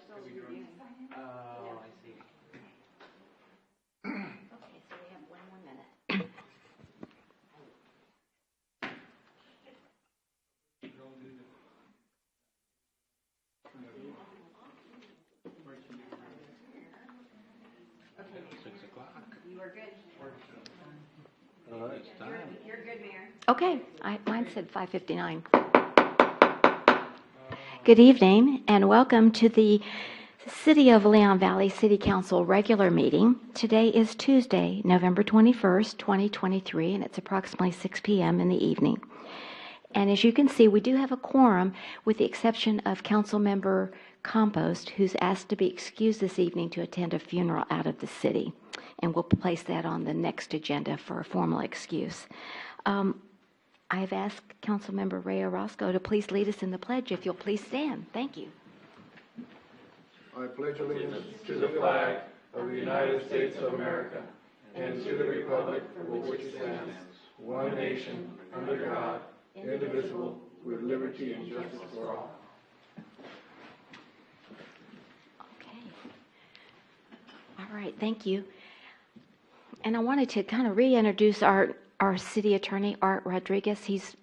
still reviewing. Oh, I see. Okay, so we have one more minute. Okay. 6 o'clock. You are good. It's time. You're good, Mayor. Okay, mine said 5:59. Good evening and welcome to the City of Leon Valley City Council regular meeting. Today is Tuesday, November 21st, 2023, and it's approximately 6 p.m. in the evening. And as you can see, we do have a quorum with the exception of Councilmember Compost, who's asked to be excused this evening to attend a funeral out of the city. And we'll place that on the next agenda for a formal excuse. I've asked Councilmember Ray Orozco to please lead us in the pledge. If you'll please stand. Thank you. I pledge allegiance to the flag of the United States of America and to the republic for which it stands, one nation, under God, indivisible, with liberty and justice for all. Okay. All right, thank you. And I wanted to kind of reintroduce our city attorney, Art Rodriguez. He's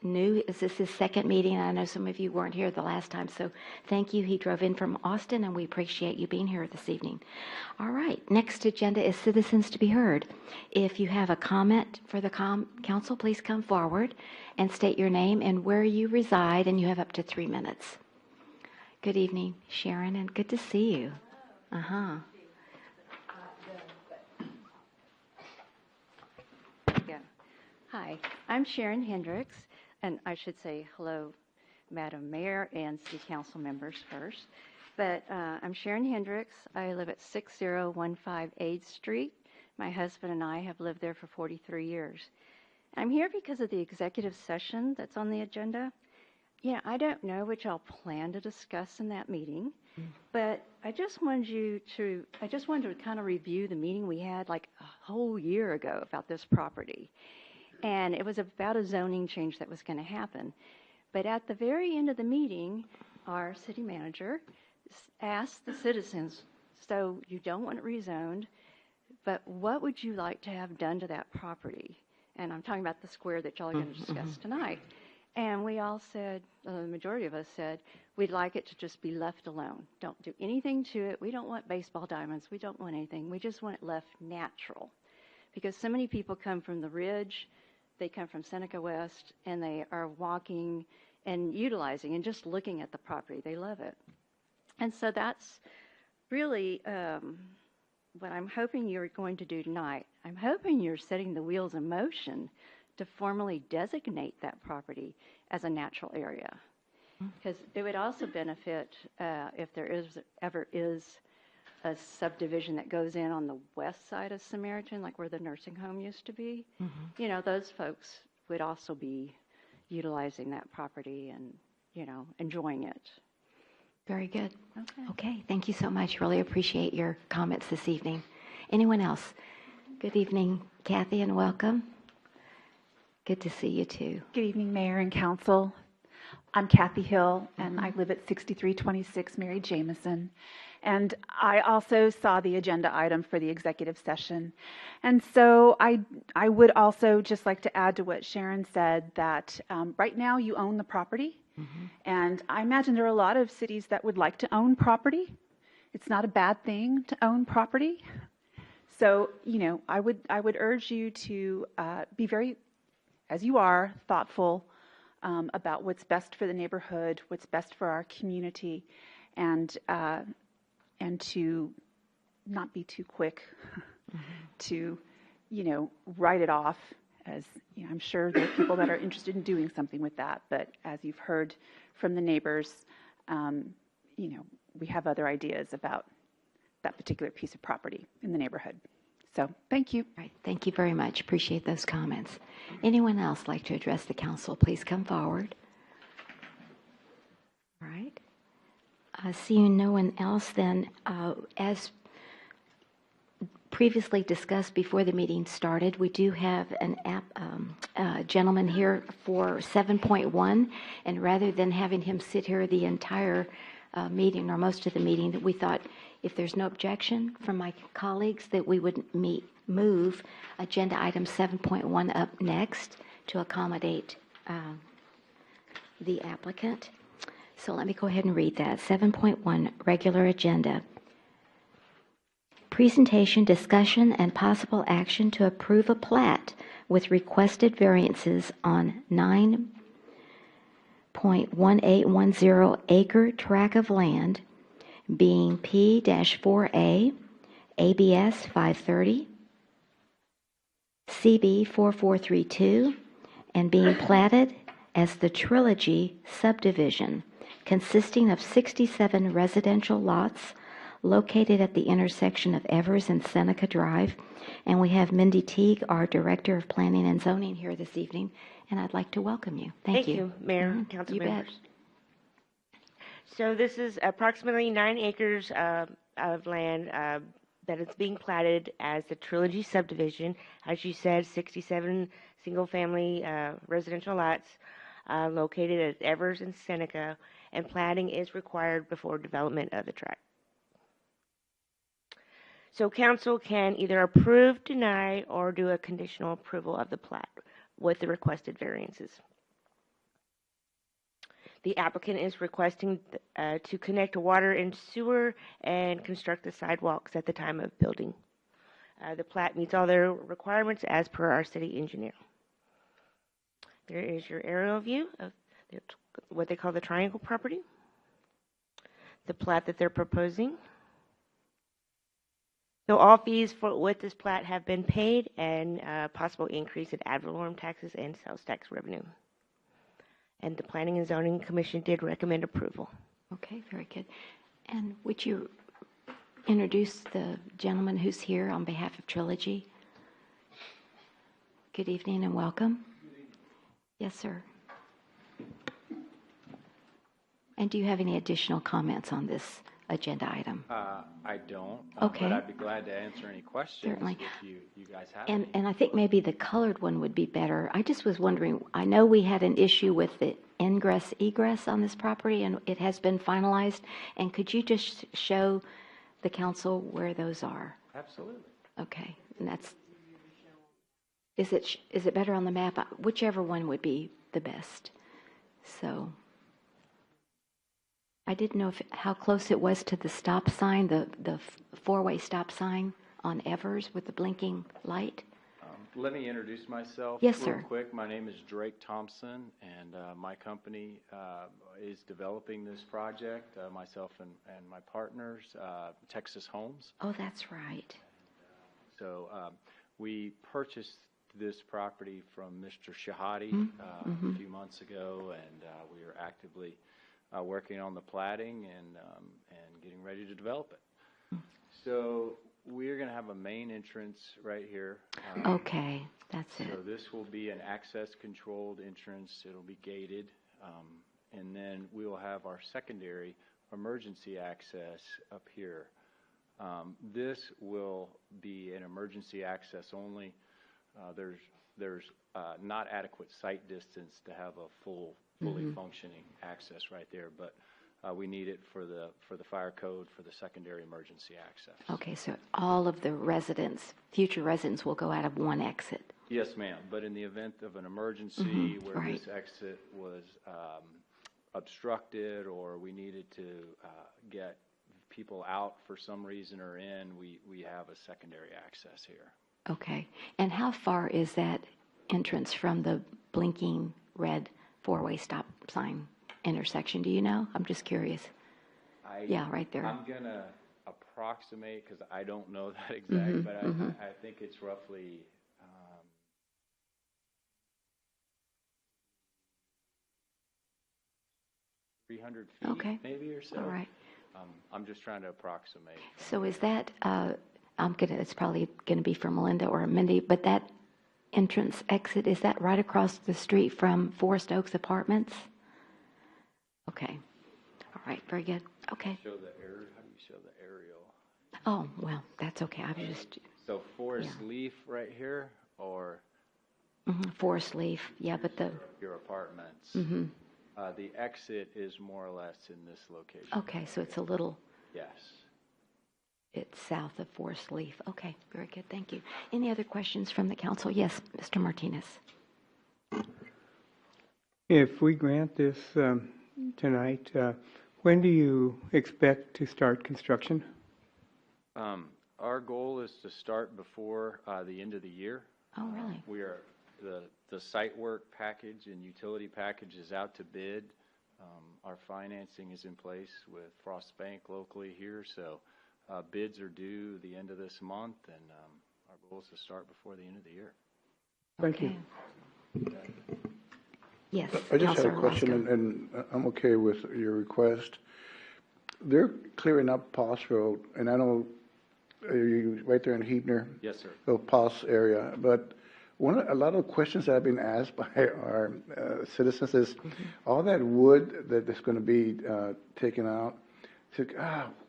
new. This is his second meeting. I know some of you weren't here the last time, so thank you. He drove in from Austin, and we appreciate you being here this evening. All right, next agenda is citizens to be heard. If you have a comment for the council, please come forward and state your name and where you reside, and you have up to 3 minutes. Good evening, Sharon, and good to see you. Hi, I'm Sharon Hendricks, and I should say hello, Madam Mayor and City Council members first. But I'm Sharon Hendricks. I live at 6015 8th Street. My husband and I have lived there for 43 years. I'm here because of the executive session that's on the agenda. Yeah, I don't know what y'all plan to discuss in that meeting, but I just wanted to kind of review the meeting we had like a whole year ago about this property. And it was about a zoning change that was going to happen. But at the very end of the meeting, our city manager asked the citizens, so you don't want it rezoned, but what would you like to have done to that property? And I'm talking about the square that y'all are going to discuss tonight. And we all said, the majority of us said, we'd like it to just be left alone. Don't do anything to it. We don't want baseball diamonds. We don't want anything. We just want it left natural. Because so many people come from the Ridge, they come from Seneca West, and they are walking and utilizing and just looking at the property. They love it. And so that's really what I'm hoping you're going to do tonight. I'm hoping you're setting the wheels in motion to formally designate that property as a natural area. Because it would also benefit if there ever is a subdivision that goes in on the west side of Samaritan, like where the nursing home used to be. You know, those folks would also be utilizing that property and, you know, enjoying it. Very good. Okay, thank you so much. Really appreciate your comments this evening. Anyone else? Good evening, Kathy, and welcome. Good to see you too. Good evening, Mayor and Council. I'm Kathy Hill, and I live at 6326 Mary Jameson. And I also saw the agenda item for the executive session. And so I would also just like to add to what Sharon said that right now you own the property. And I imagine there are a lot of cities that would like to own property. It's not a bad thing to own property. So, you know, I would urge you to be very, as you are, thoughtful about what's best for the neighborhood, what's best for our community, and to not be too quick to, you know, write it off. As you know, I'm sure there are people that are interested in doing something with that, but as you've heard from the neighbors, you know, we have other ideas about that particular piece of property in the neighborhood. So, thank you. Right. Thank you very much. Appreciate those comments. Anyone else like to address the council? Please come forward. All right. Seeing no one else, then, as previously discussed before the meeting started, we do have a gentleman here for 7.1, and rather than having him sit here the entire meeting, or most of the meeting, that we thought if there's no objection from my colleagues, that we would move agenda item 7.1 up next to accommodate the applicant. So let me go ahead and read that. 7.1, regular agenda. Presentation, discussion, and possible action to approve a plat with requested variances on 9.1810 acre tract of land, being P-4A, ABS 530, CB 4432, and being platted as the Trilogy subdivision, consisting of 67 residential lots located at the intersection of Evers and Seneca Drive. And we have Mindy Teague, our Director of Planning and Zoning, here this evening, and I'd like to welcome you. Thank you. Mayor, council You bet. members. So this is approximately 9 acres of land that is being platted as the Trilogy subdivision. As you said, 67 single-family residential lots located at Evers and Seneca, and platting is required before development of the tract. So council can either approve, deny, or do a conditional approval of the plat with the requested variances. The applicant is requesting to connect water and sewer and construct the sidewalks at the time of building. The plat meets all their requirements as per our city engineer. There is your aerial view of what they call the triangle property, the plat that they're proposing. So all fees with this plat have been paid, and possible increase in ad valorem taxes and sales tax revenue. And the Planning and Zoning Commission did recommend approval. Okay, very good. And would you introduce the gentleman who's here on behalf of Trilogy? Good evening and welcome. Yes, sir. And do you have any additional comments on this agenda item? I don't. Okay. But I'd be glad to answer any questions Certainly. if you guys have And any. I think maybe the colored one would be better. I just was wondering, I know we had an issue with the ingress egress on this property, and it has been finalized. And could you just show the council where those are? Absolutely. Okay, and that's, is it better on the map? Whichever one would be the best. So, I didn't know how close it was to the stop sign, the four-way stop sign on Evers with the blinking light. Let me introduce myself Yes, real sir. quick. My name is Drake Thompson, and my company is developing this project, myself and my partners, Texas Homes. Oh, that's right. So we purchased this property from Mr. Shahadi a few months ago, and we are actively working on the platting and getting ready to develop it. So we're going to have a main entrance right here. Okay, that's So it. this will be an access-controlled entrance. It'll be gated, and then we will have our secondary emergency access up here. This will be an emergency access only. There's not adequate sight distance to have a fully functioning access right there, but we need it for the fire code for the secondary emergency access. Okay, so all of the residents, future residents, will go out of one exit. Yes, ma'am. But in the event of an emergency where right. this exit was obstructed, or we needed to get people out for some reason or in, we have a secondary access here. Okay, and how far is that entrance from the blinking red four-way stop sign intersection? Do you know? I'm just curious. Yeah, right there. I'm going to approximate, because I don't know that exact, but I think it's roughly 300 feet, Okay. maybe, or so. All right. I'm just trying to approximate. So is that, it's probably gonna be for Melinda or Mindy, but that entrance exit, is that right across the street from Forest Oaks Apartments? Okay. All right, very good. Okay. Show the air. How do you show the aerial? Oh, well, that's okay. I was just, So Forest Leaf right here, or Forest Leaf, yeah, but the, your apartments? The exit is more or less in this location. Okay, so it's a little, Yes. it's south of Forest Leaf. Okay, very good, thank you. Any other questions from the council? Yes, Mr. Martinez. If we grant this tonight, when do you expect to start construction? Our goal is to start before the end of the year. Oh, really? We are, the site work package and utility package is out to bid. Our financing is in place with Frost Bank locally here, so bids are due the end of this month, and our goal is to start before the end of the year. Thank you. Okay. Yes, I just had a Councilor question, Orozco. and I'm okay with your request. They're clearing up Poss Road, and I know you right there in Heebner, Yes, sir. the Poss area, but a lot of questions that have been asked by our citizens is all that wood that is going to be taken out.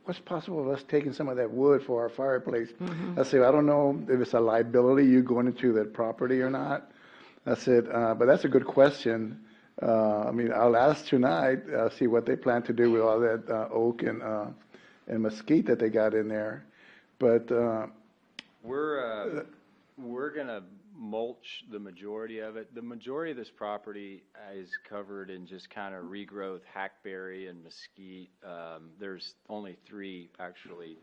What's possible of us taking some of that wood for our fireplace? I say, I don't know if it's a liability you going into that property or not. I said, but that's a good question. I mean, I'll ask tonight, see what they plan to do with all that oak and mesquite that they got in there. But We're going to mulch the majority of it. The majority of this property is covered in just kind of regrowth hackberry and mesquite. There's only 3 actually,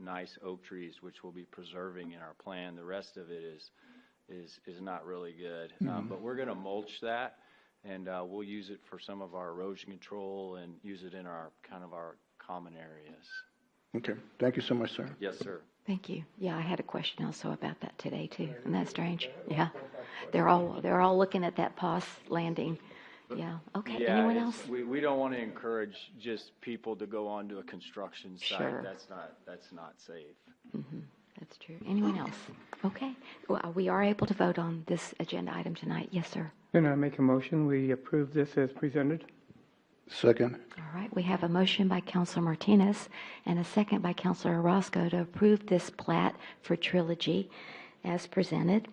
nice oak trees which we'll be preserving in our plan. The rest of it is not really good. But we're going to mulch that, and we'll use it for some of our erosion control and use it in our common areas. okay, thank you so much, sir. Yes, sir. Thank you. Yeah, I had a question also about that today too. Isn't that strange? Yeah. They're all looking at that Poss landing. Yeah. Okay. Yeah, Anyone else? we don't want to encourage just people to go onto a construction site. Sure. That's not safe. That's true. Anyone else? Okay. Well, we are able to vote on this agenda item tonight. Yes, sir. Then I make a motion, we approve this as presented. Second. All right. We have a motion by Councilor Martinez and a second by Councilor Orozco to approve this plat for Trilogy as presented,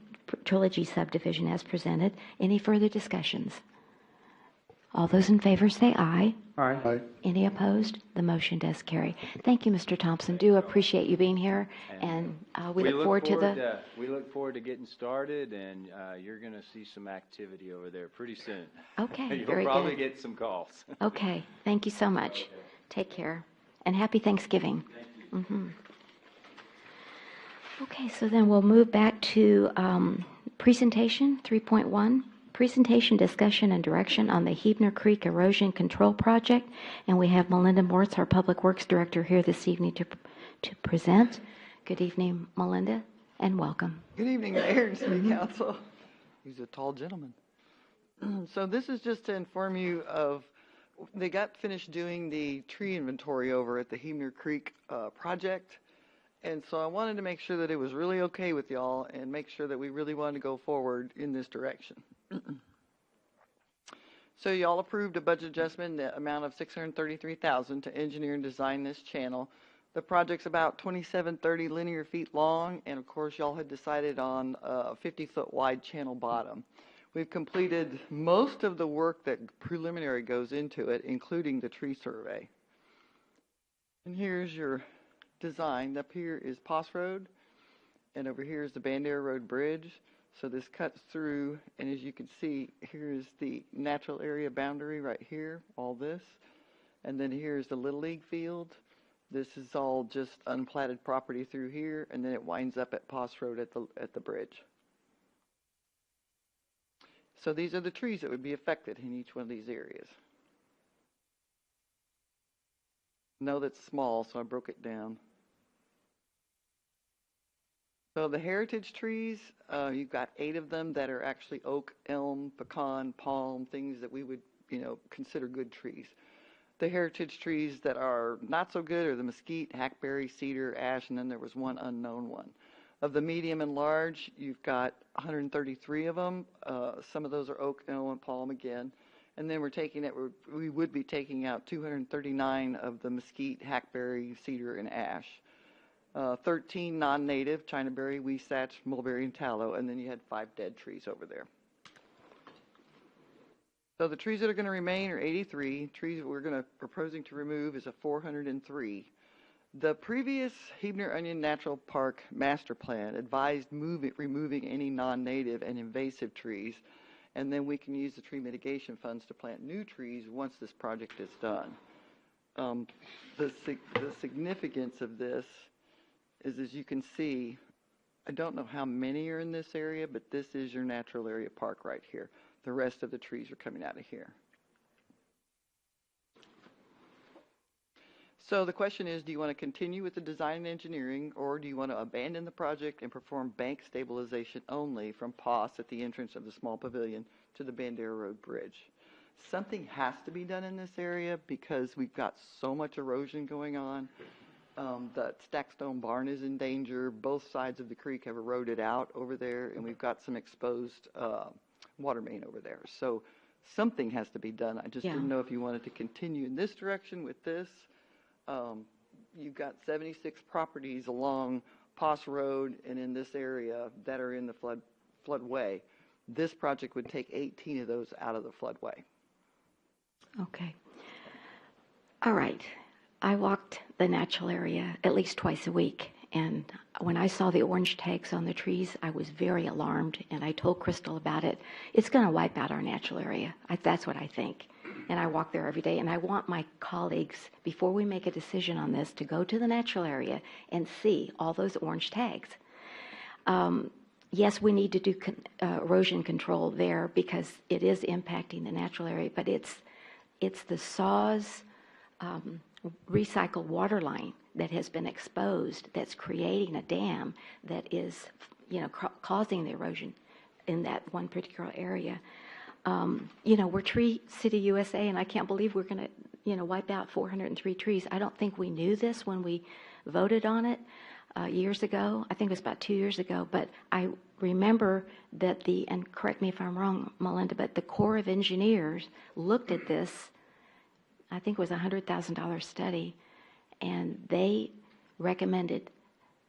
Trilogy subdivision as presented. Any further discussions? All those in favor say aye. Aye. Aye. Any opposed? The motion does carry. Thank you, Mr. Thompson. Do appreciate you being here, and we look forward to the. We look forward to getting started, and you're going to see some activity over there pretty soon. Okay, You'll very probably good. get some calls. Okay, thank you so much. Take care, and happy Thanksgiving. Okay, so then we'll move back to presentation 3.1. Presentation, discussion, and direction on the Heebner Creek Erosion Control Project. And we have Melinda Mortz, our Public Works Director, here this evening to present. Good evening, Melinda, and welcome. Good evening, Mayor and City Council. He's a tall gentleman. So this is just to inform you of, they got finished doing the tree inventory over at the Heebner Creek project. And so I wanted to make sure that it was really okay with y'all and make sure that we really wanted to go forward in this direction. So y'all approved a budget adjustment in the amount of $633,000 to engineer and design this channel. The project's about 2730 linear feet long, and of course y'all had decided on a 50-foot wide channel bottom. We've completed most of the work that preliminary goes into it, including the tree survey. And here's your design. Up here is Poss Road, and over here is the Bandera Road Bridge. So this cuts through, and as you can see, here's the natural area boundary right here, all this. And then here's the Little League field. This is all just unplatted property through here, and then it winds up at Poss Road at the bridge. So these are the trees that would be affected in each one of these areas. No, that's small, so I broke it down. So the heritage trees, you've got 8 of them that are actually oak, elm, pecan, palm, things that we would, consider good trees. The heritage trees that are not so good are the mesquite, hackberry, cedar, ash, and then there was one unknown one. Of the medium and large, you've got 133 of them. Some of those are oak, elm, and palm again. And then we would be taking out 239 of the mesquite, hackberry, cedar, and ash. 13 non-native, chinaberry, weesatch, mulberry, and tallow, and then you had 5 dead trees over there. So the trees that are going to remain are 83. Trees that we're proposing to remove is a 403. The previous Huebner Onion Natural Park master plan advised removing any non-native and invasive trees, and then we can use the tree mitigation funds to plant new trees once this project is done. The significance of this is, as you can see, I don't know how many are in this area, but this is your natural area park right here. The rest of the trees are coming out of here. So the question is, do you want to continue with the design and engineering, or do you want to abandon the project and perform bank stabilization only from POS at the entrance of the small pavilion to the Bandera Road Bridge? Something has to be done in this area because we've got so much erosion going on. The Stackstone Barn is in danger. Both sides of the creek have eroded out over there, and we've got some exposed water main over there. So something has to be done. I just didn't know if you wanted to continue in this direction with this. You've got 76 properties along Poss Road and in this area that are in the floodway. This project would take 18 of those out of the floodway. Okay. All right. I walked the natural area at least twice a week, and when I saw the orange tags on the trees, I was very alarmed, and I told Crystal about it. It's going to wipe out our natural area. That's what I think. And I walk there every day, and I want my colleagues, before we make a decision on this, to go to the natural area and see all those orange tags. Yes, we need to do erosion control there because it is impacting the natural area, but it's the SAWS recycled water line that has been exposed that's creating a dam that is, causing the erosion in that one particular area. We're Tree City USA, and I can't believe we're going to, wipe out 403 trees. I don't think we knew this when we voted on it years ago. I think it was about 2 years ago, but I remember that and correct me if I'm wrong, Melinda, but the Corps of Engineers looked at this, I think it was a $100,000 study, and they recommended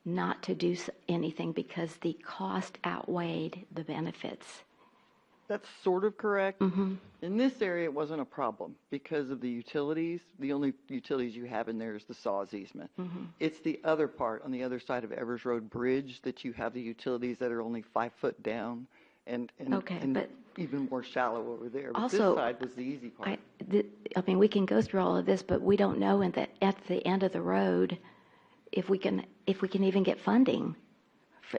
not to do anything because the cost outweighed the benefits. That's sort of correct. Mm-hmm. In this area, it wasn't a problem because of the utilities. The only utilities you have in there is the SAWS easement. Mm-hmm. It's the other part on the other side of Evers Road Bridge that you have the utilities that are only 5 foot down and but even more shallow over there. But also, this side was the easy part. I mean, we can go through all of this, but we don't know at the end of the road if we can even get funding.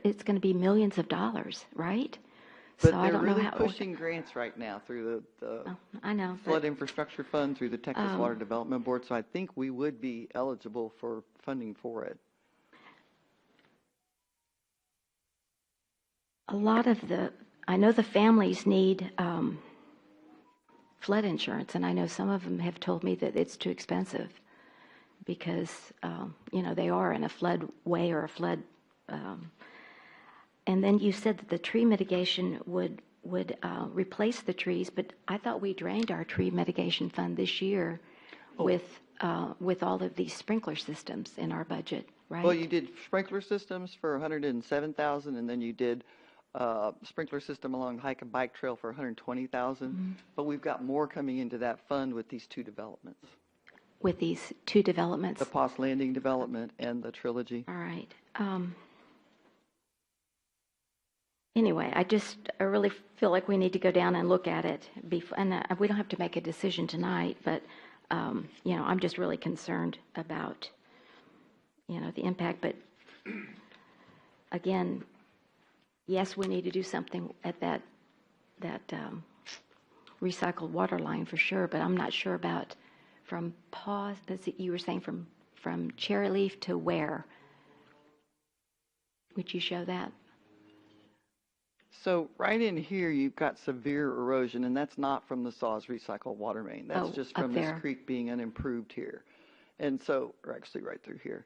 It's going to be millions of dollars, right? But so they're I don't really know how pushing grants right now through the I know, Flood Infrastructure Fund, through the Texas Water Development Board. So I think we would be eligible for funding for it. A lot of I know the families need flood insurance, and I know some of them have told me that it's too expensive because, they are in a floodway or a flood. And then you said that the tree mitigation would replace the trees, but I thought we drained our tree mitigation fund this year with all of these sprinkler systems in our budget, right? Well, you did sprinkler systems for $107,000, and then you did sprinkler system along Hike and Bike Trail for $120,000. Mm-hmm. But we've got more coming into that fund with these two developments. With these two developments? The Poss Landing development and the Trilogy. All right. Anyway, I really feel like we need to go down and look at it before, and we don't have to make a decision tonight, but I'm just really concerned about the impact. But again, yes, we need to do something at that recycled water line for sure, but I'm not sure about from Poss. You were saying from Cherry Leaf to where? Would you show that? So right in here, you've got severe erosion, and that's not from the SAWS recycled water main. That's just from this creek being unimproved here. And so, or actually right through here.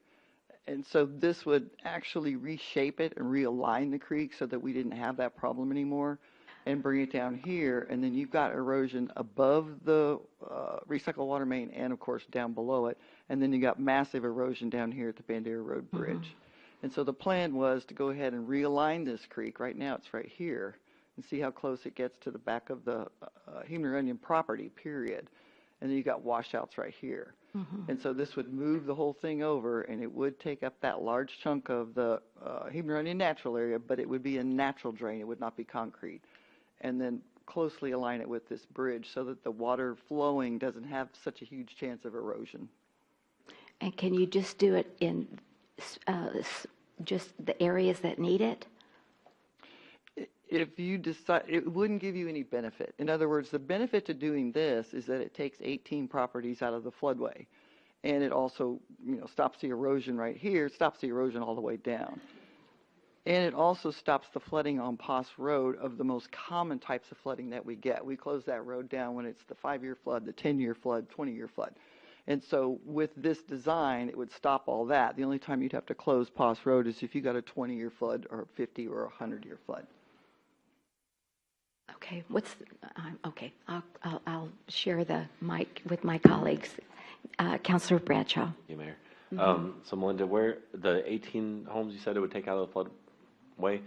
And so this would actually reshape it and realign the creek so that we didn't have that problem anymore and bring it down here. And then you've got erosion above the recycled water main and, of course, down below it. And then you got massive erosion down here at the Bandera Road Bridge. Mm-hmm. And so the plan was to go ahead and realign this creek. Right now it's right here. and see how close it gets to the back of the Huebner Onion property, period. And then you got washouts right here. And so this would move the whole thing over, and it would take up that large chunk of the Huebner Onion natural area, but it would be a natural drain. It would not be concrete. And then closely align it with this bridge so that the water flowing doesn't have such a huge chance of erosion. And can you just do it in just the areas that need it? If you decide, it wouldn't give you any benefit. In other words, the benefit to doing this is that it takes 18 properties out of the floodway. And it also, stops the erosion right here, stops the erosion all the way down. And it also stops the flooding on Poss Road of the most common types of flooding that we get. We close that road down when it's the 5-year flood, the 10-year flood, 20-year flood. And so with this design, it would stop all that. The only time you'd have to close Poss Road is if you got a 20-year flood or a 50 or a 100-year flood. Okay, okay, I'll share the mic with my colleagues. Councilor Bradshaw. You, Mayor. So Melinda, where the 18 homes you said it would take out of the floodway,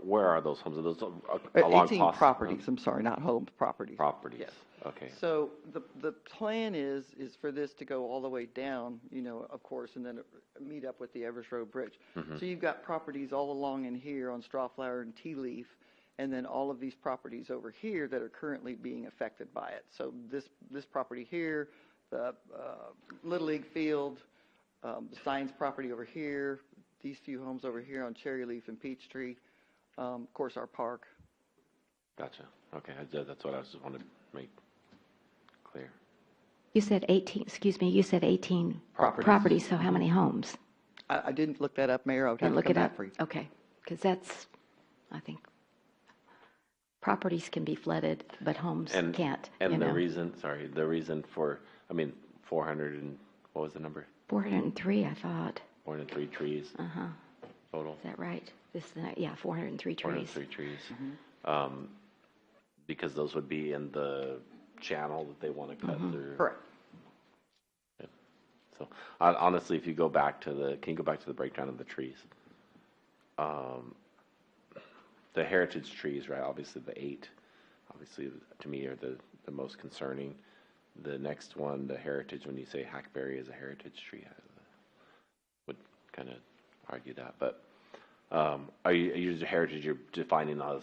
where are those homes? Are those along 18 Poss? properties, I'm sorry, not homes, properties. Properties. Yes. Okay. So the plan is for this to go all the way down, of course, and then meet up with the Evers Road Bridge. So you've got properties all along in here on Strawflower and Tea Leaf, and then all of these properties over here that are currently being affected by it. So this property here, the Little League field, the Science property over here, these few homes over here on Cherry Leaf and Peachtree, of course our park. Gotcha. Okay, that's what I just wanted to make clear. You said 18, excuse me, you said 18 Properties. properties, so how many homes? I didn't look that up, Mayor. I would have And to look come it back up. for you. Okay, because that's, I think, properties can be flooded, but homes can't. And the reason for, 400 and, what was the number? 403, I thought. 403 trees total. Is that right? 403 trees. 403 trees. Because those would be in the channel that they want to cut through. Correct. Yeah. So honestly, if you go back to the breakdown of the trees? The heritage trees, right? Obviously the 8, obviously to me are the most concerning. The next one, the heritage, when you say hackberry is a heritage tree, I would kind of argue that. But are you heritage? You're defining as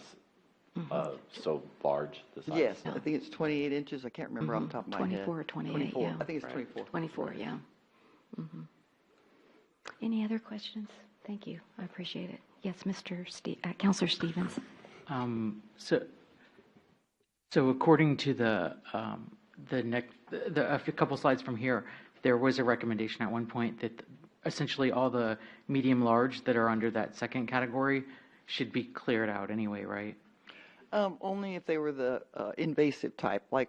so large? The size? Yes, I think it's 28 inches. I can't remember off the top of my head. 24 or 28, 24. yeah. I think it's 24. 24, yeah. Any other questions? Thank you. I appreciate it. Yes, Councilor Stevens. So according to a couple slides from here, there was a recommendation at one point that essentially all the medium-large that are under that second category should be cleared out anyway, right? Only if they were the invasive type, like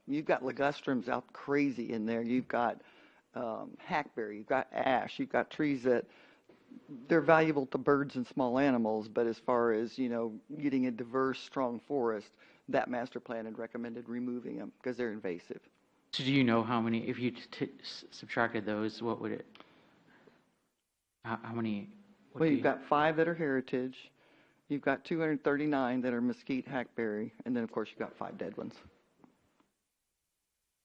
you've got ligustrums out crazy in there. You've got hackberry, you've got ash, you've got trees that they're valuable to birds and small animals, but as far as, getting a diverse, strong forest, that master plan had recommended removing them because they're invasive. So do you know how many, if you subtracted those, what would it, how many? Well, you've got 5 that are heritage, you've got 239 that are mesquite, hackberry, and then, of course, you've got 5 dead ones.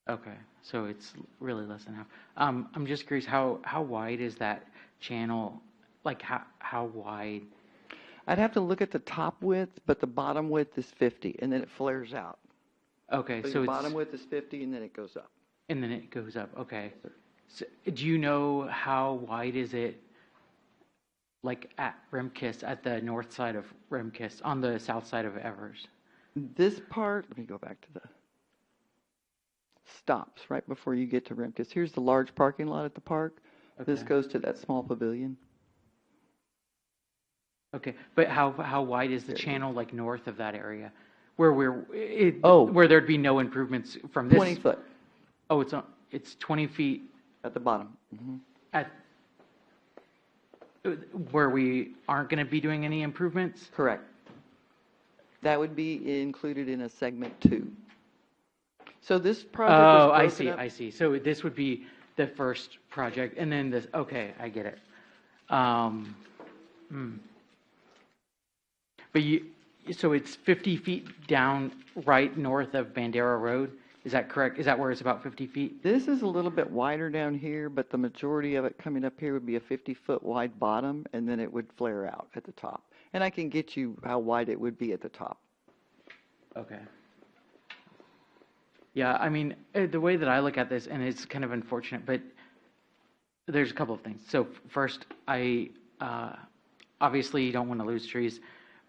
Okay, so it's really less than half. I'm just curious, how wide is that channel? Like how wide? I'd have to look at the top width, but the bottom width is 50, and then it flares out. Okay, So so the it's, bottom width is 50, and then it goes up. and then it goes up, okay. So, do you know how wide is it, like at Remkis, at the north side of Remkis, on the south side of Evers? This part, let me go back to the stops right before you get to Remkes. Here's the large parking lot at the park. This Okay. goes to that small pavilion. Okay, but how wide is the channel, like north of that area? Where where there'd be no improvements from this? 20 foot Oh, it's 20 feet at the bottom. at, where we aren't going to be doing any improvements? Correct. That would be included in a segment 2. So this project Oh, was broken up. I see. So this would be the first project, and then this, okay, I get it. But so it's 50 feet down right north of Bandera Road. Is that correct? Is that where it's about 50 feet? This is a little bit wider down here, but the majority of it coming up here would be a 50-foot wide bottom, and then it would flare out at the top. And I can get you how wide it would be at the top. Okay. Yeah, I mean, the way that I look at this, and it's kind of unfortunate, but there's a couple of things. So first, I obviously don't want to lose trees,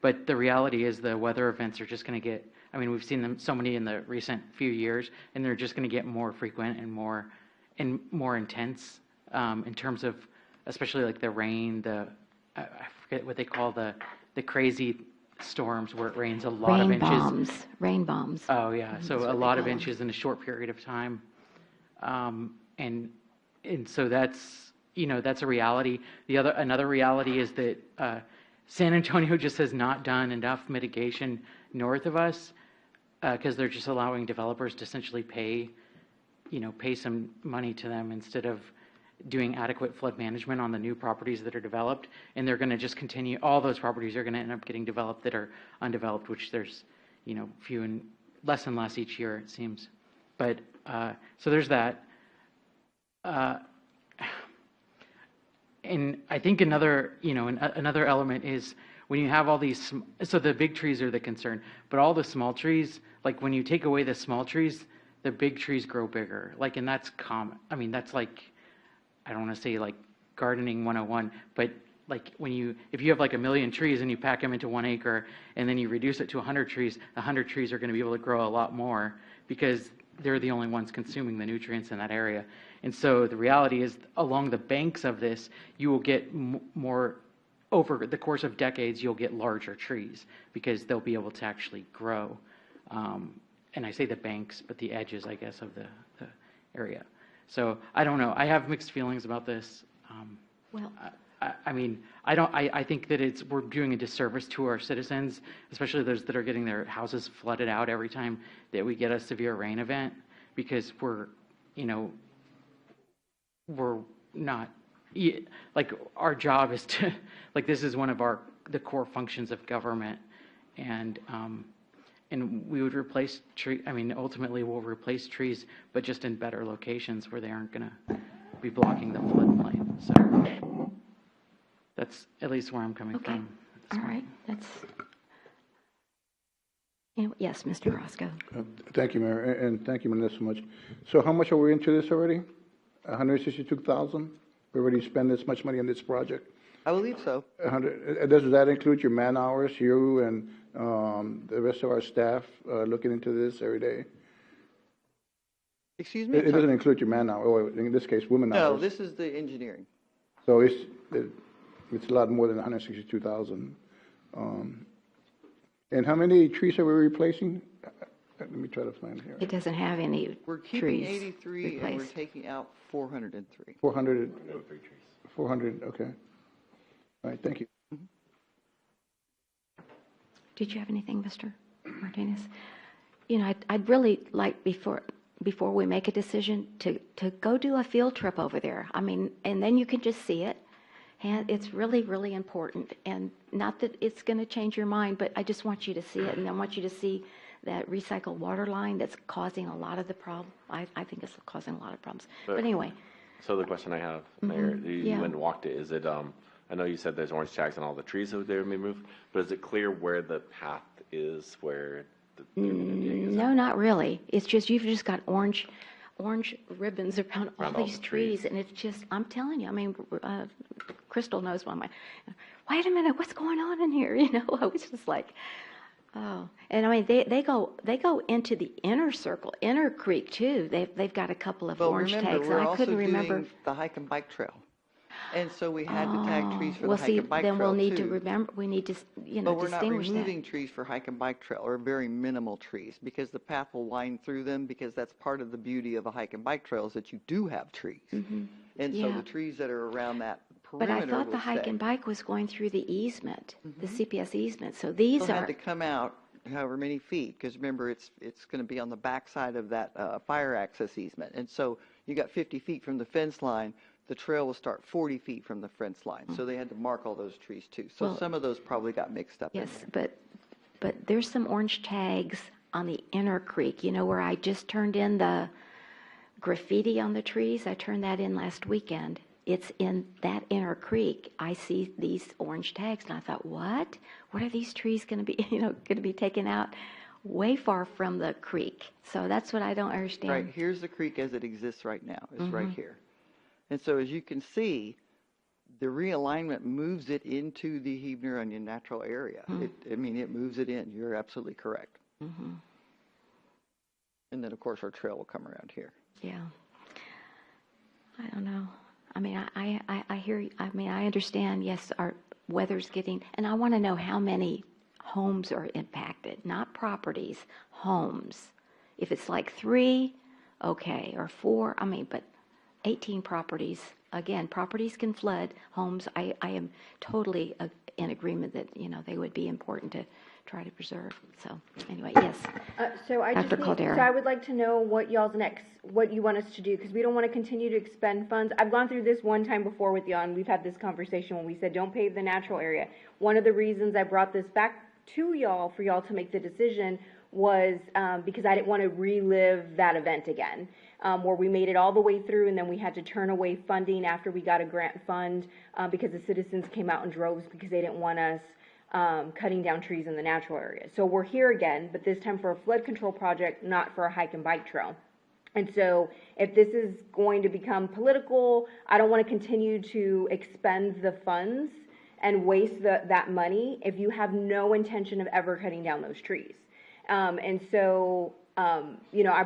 but the reality is the weather events are just going to get, I mean, we've seen them so many in the recent few years, and they're just going to get more frequent and more intense in terms of, especially like the rain, I forget what they call the crazy storms where it rains a lot of inches. Rain bombs. Oh yeah, so That's a what lot they of call 'em. inches in a short period of time, and so that's that's a reality. Another reality is that San Antonio just has not done enough mitigation north of us because they're just allowing developers to essentially pay some money to them instead of doing adequate flood management on the new properties that are developed, and they're going to just continue. All those properties are going to end up getting developed that are undeveloped, which there's few and less each year it seems. But so there's that. And I think another element is when you have all these, so the big trees are the concern, but all the small trees, like when you take away the small trees, the big trees grow bigger. Like, and that's common. I mean, that's like, I don't want to say like gardening 101, but like if you have like 1 million trees and you pack them into 1 acre and then you reduce it to 100 trees, 100 trees are going to be able to grow a lot more because they're the only ones consuming the nutrients in that area. And so the reality is along the banks of this, you will get more, over the course of decades, you'll get larger trees because they'll be able to actually grow. And I say the banks, but the edges, I guess, of the area. So I don't know. I have mixed feelings about this. Well, I mean, I think that we're doing a disservice to our citizens, especially those that are getting their houses flooded out every time that we get a severe rain event, because we're not, like, our job is to, like, this is one of the core functions of government, and we would replace ultimately we'll replace trees, but just in better locations where they aren't going to be blocking the floodplain. So that's at least where I'm coming okay. from. All right. Yes, Mr. Roscoe. Thank you, Mayor, and thank you, Melissa, so much. So how much are we into this already? 162,000? We already spent this much money on this project? I believe so. Does that include your man hours, you and the rest of our staff looking into this every day? Excuse me? It doesn't include your man hours, or in this case, women No, hours. this is the engineering. So it's a lot more than 162,000. And how many trees are we replacing? Let me try to find here. It doesn't have any We're keeping trees 83 and we're replaced. taking out 403. 400, okay. All right, thank you. Did you have anything, Mr. Martinez? I'd really like before we make a decision to go do a field trip over there. I mean, and then you can just see it. And it's really, really important. And not that it's going to change your mind, but I just want you to see it. And I want you to see that recycled water line that's causing a lot of the problem. I think it's causing a lot of problems. But anyway. So the question I have, Mayor, you yeah. went and walked it. Is it, I know you said there's orange tags and all the trees that they were removed, but is it clear where the path is, where No, not really. It's just, you've just got orange ribbons around all these the trees. And it's just, I'm telling you, I mean, Crystal knows why wait a minute, what's going on in here? I was just like, oh. And I mean, they go into the inner circle, inner creek too. They've got a couple of orange tags, and I couldn't remember. Doing the hike and bike trail. And so we had to tag trees for well, the hike and bike trail then we'll need too. to remember, we need to, But we're not distinguish that. removing trees for hike and bike trail, or very minimal trees, because the path will wind through them, because that's part of the beauty of a hike and bike trail is that you do have trees. Mm-hmm. And so Yeah. the trees that are around that But perimeter I thought will the hike stay. and bike was going through the easement, the CPS easement. So these Still are, had to come out however many feet, because remember, it's going to be on the backside of that fire access easement. And so you got 50 feet from the fence line. The trail will start 40 feet from the fence line. So they had to mark all those trees too. So Well, some of those probably got mixed up yes, in there. but there's some orange tags on the inner creek, you know, where I just turned in the graffiti on the trees. I turned that in last weekend. It's in that inner creek. I see these orange tags, and I thought, what? What are these trees going to be, going to be taken out way far from the creek? So that's what I don't understand. Right, here's the creek as it exists right now. It's right here. And so as you can see, the realignment moves it into the Huebner Onion natural area. It moves it in. You're absolutely correct. And then, of course, our trail will come around here. Yeah. I don't know. I mean, I hear you. I mean, I understand, yes, our weather's getting, and I want to know how many homes are impacted, not properties, homes. If it's like 3, okay, or 4, I mean, but 18 properties, again, properties can flood, homes, I am totally in agreement that, they would be important to try to preserve. So anyway, yes. So I Dr. just Caldera. so I would like to know what you want us to do, because we don't want to continue to expend funds. I've gone through this one time before with y'all, and we've had this conversation when we said don't pave the natural area. One of the reasons I brought this back to y'all for y'all to make the decision was because I didn't want to relive that event again, where we made it all the way through and then we had to turn away funding after we got a grant fund because the citizens came out in droves because they didn't want us cutting down trees in the natural area. So we're here again, but this time for a flood control project, not for a hike and bike trail. And so if this is going to become political, I don't want to continue to expend the funds and waste that money if you have no intention of ever cutting down those trees. I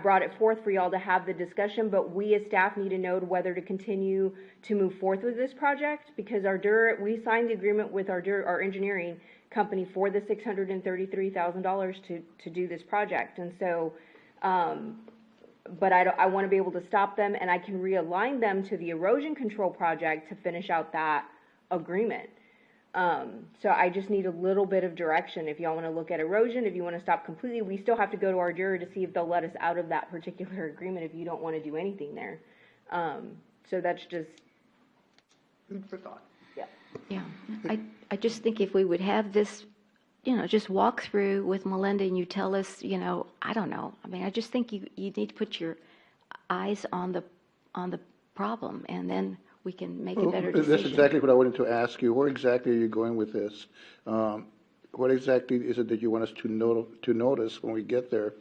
brought it forth for y'all to have the discussion, but we as staff need to know whether to continue to move forth with this project, because we signed the agreement with our engineering company for the $633,000 to do this project. And so, but I want to be able to stop them, and I can realign them to the erosion control project to finish out that agreement. So I just need a little bit of direction. If y'all want to look at erosion, if you want to stop completely, we still have to go to our juror to see if they'll let us out of that particular agreement if you don't want to do anything there. So that's just food for thought. Yeah. Yeah. I just think if we would have this, just walk through with Melinda and you tell us, I don't know. I mean, I just think you need to put your eyes on the problem, and then we can make a better decision. That's exactly what I wanted to ask you. Where exactly are you going with this? What exactly is it that you want us to notice when we get there?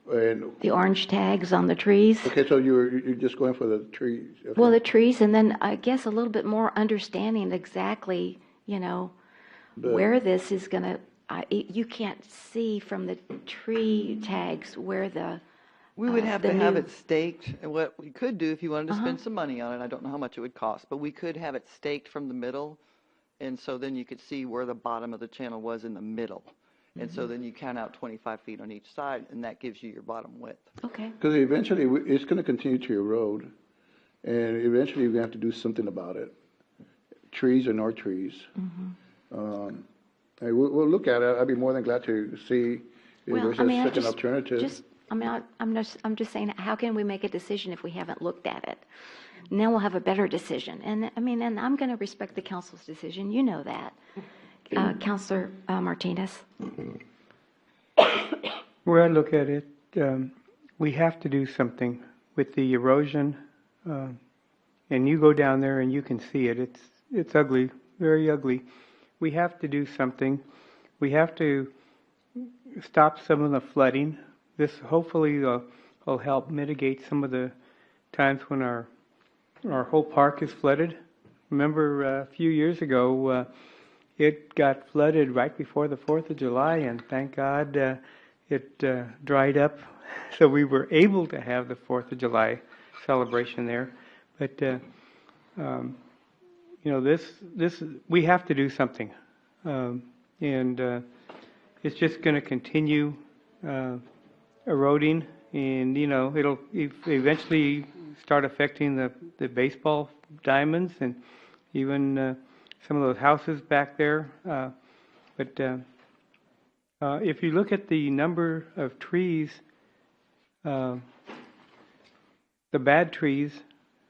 And the orange tags on the trees. Okay, so you're just going for the trees. Okay. Well, the trees, and then I guess a little bit more understanding exactly, where this is going to. You can't see from the tree tags where the. We would have to have it staked, and what we could do if you wanted to spend some money on it, I don't know how much it would cost, but we could have it staked from the middle, and so then you could see where the bottom of the channel was in the middle. And so then you count out 25 feet on each side, and that gives you your bottom width. Okay. Because eventually it's going to continue to erode, and eventually you're going to have to do something about it. Trees or no trees. We'll look at it. I'd be more than glad to see if there's such an alternative. I'm just saying, how can we make a decision if we haven't looked at it? And then we'll have a better decision. And and I'm going to respect the council's decision. You know that. Councilor Martinez. Where I look at it, we have to do something with the erosion. And you go down there and you can see it. It's ugly, very ugly. We have to do something. We have to stop some of the flooding. This hopefully will help mitigate some of the times when our whole park is flooded. Remember a few years ago, it got flooded right before the 4th of July, and thank God it dried up, so we were able to have the 4th of July celebration there. But this we have to do something, and it's just going to continue eroding, and it'll eventually start affecting the baseball diamonds and even some of those houses back there. But if you look at the number of trees, the bad trees,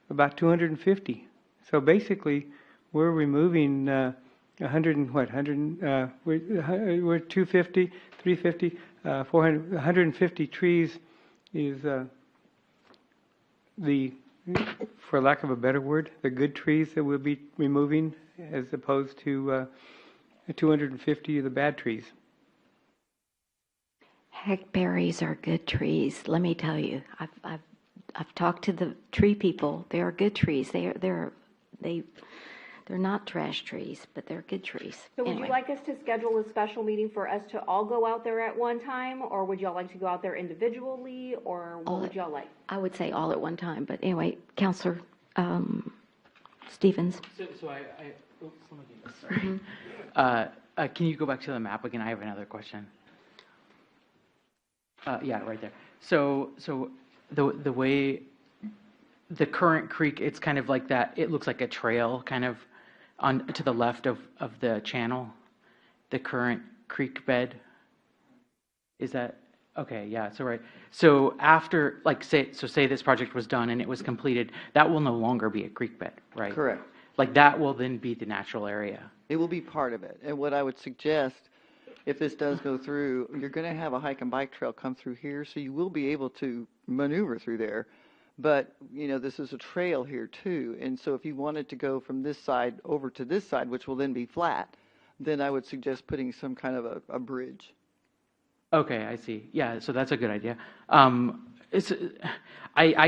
about 250. So basically, we're removing 100 and what, 100, we're 250, 350, 400, 150 trees is the, for lack of a better word, the good trees that we'll be removing as opposed to 250 of the bad trees. Hackberries are good trees. Let me tell you, I've talked to the tree people. They are good trees. They're not trash trees, but they're good trees. So would Anyway. you like us to schedule a special meeting for us to all go out there at one time, or would y'all like to go out there individually, or what would y'all like? I would say all at one time, but anyway, Counselor Stevens. So oops, let me do this, sorry. Can you go back to the map again? I have another question. Yeah, right there. So the way the current creek, it's kind of like that. It looks like a trail, kind of on to the left of the channel. The current creek bed. Is that okay? Yeah. So right. So after, like, say this project was done and it was completed, that will no longer be a creek bed, right? Correct. Like that will then be the natural area. It will be part of it. And what I would suggest, if this does go through, you're going to have a hike and bike trail come through here, so you will be able to maneuver through there. But, you know, this is a trail here too. And so if you wanted to go from this side over to this side, which will then be flat, then I would suggest putting some kind of a bridge. Okay, I see. Yeah, so that's a good idea. I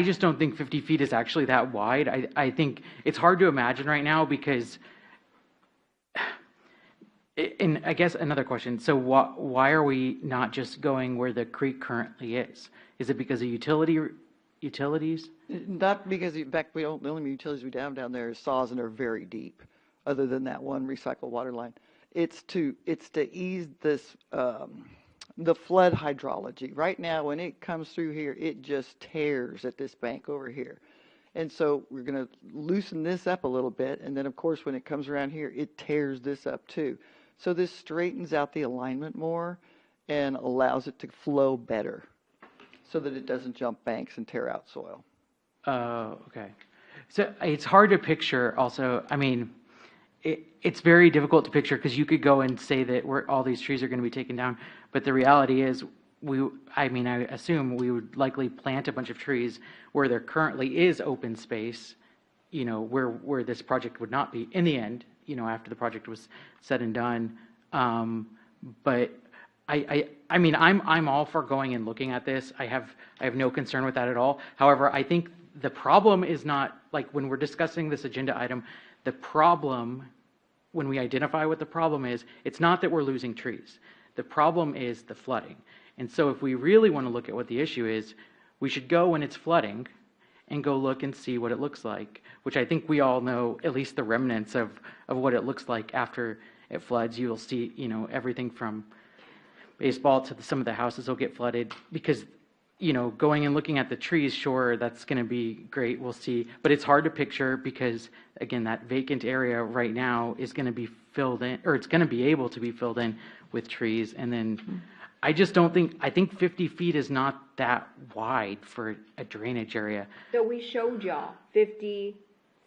just don't think 50 feet is actually that wide. I think it's hard to imagine right now because, and I guess another question, so why are we not just going where the creek currently is? Is it because of utilities? Not because, in fact, the only utilities we have down there is saws, and they're very deep, other than that one recycled water line. It's to ease this, the flood hydrology. Right now, when it comes through here, it just tears at this bank over here. And so we're going to loosen this up a little bit, and then, of course, when it comes around here, it tears this up too. So this straightens out the alignment more and allows it to flow better so that it doesn't jump banks and tear out soil. Okay. So it's hard to picture also, I mean, it's very difficult to picture because you could go and say that all these trees are going to be taken down, but the reality is I assume we would likely plant a bunch of trees where there currently is open space, you know, where this project would not be in the end, you know, after the project was said and done. But I mean, I'm all for going and looking at this. I have no concern with that at all. However, I think the problem is not, like, when we're discussing this agenda item, the problem, when we identify what the problem is, it's not that we're losing trees. The problem is the flooding. And so if we really want to look at what the issue is, we should go when it's flooding and go look and see what it looks like, which I think we all know at least the remnants of what it looks like after it floods. You'll see, you know, everything from baseball to some of the houses will get flooded because, you know, going and looking at the trees, sure, that's going to be great. We'll see. But it's hard to picture because, again, that vacant area right now is going to be filled in, or it's going to be able to be filled in with trees. And then I just don't think, I think 50 feet is not that wide for a drainage area. So we showed y'all 50,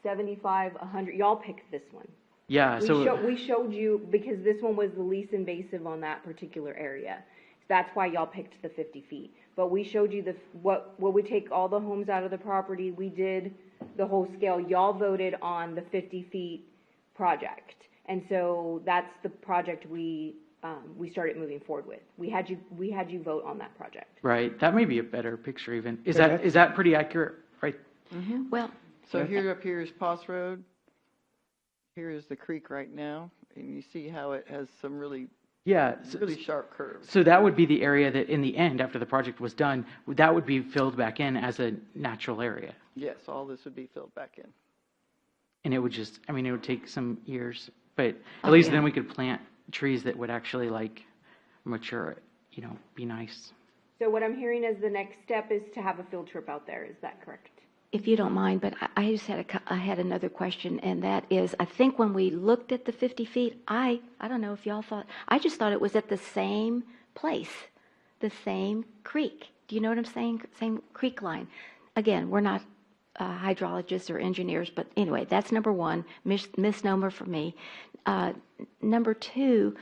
75, 100. Y'all picked this one. Yeah, We showed you because this one was the least invasive on that particular area. That's why y'all picked the 50 feet. But we showed you what would take all the homes out of the property. We did the whole scale. Y'all voted on the 50 feet project. And so that's the project we started moving forward with. We had you vote on that project. Right. That may be a better picture even. Is that pretty accurate? Right. Mm-hmm. Well, so up here is Poss Road. Here is the creek right now, and you see how it has some really sharp curves. So that would be the area that in the end, after the project was done, that would be filled back in as a natural area. Yes, all this would be filled back in. And it would just, I mean, it would take some years, but at least then we could plant trees that would actually like mature, you know, be nice. So what I'm hearing is the next step is to have a field trip out there. Is that correct? if you don't mind, but I just had another question, and that is, I think when we looked at the 50 feet, I don't know if y'all thought, I just thought it was at the same place, the same creek. Do you know what I'm saying? Same creek line. Again, we're not hydrologists or engineers, but anyway, that's number one, misnomer for me. Number two,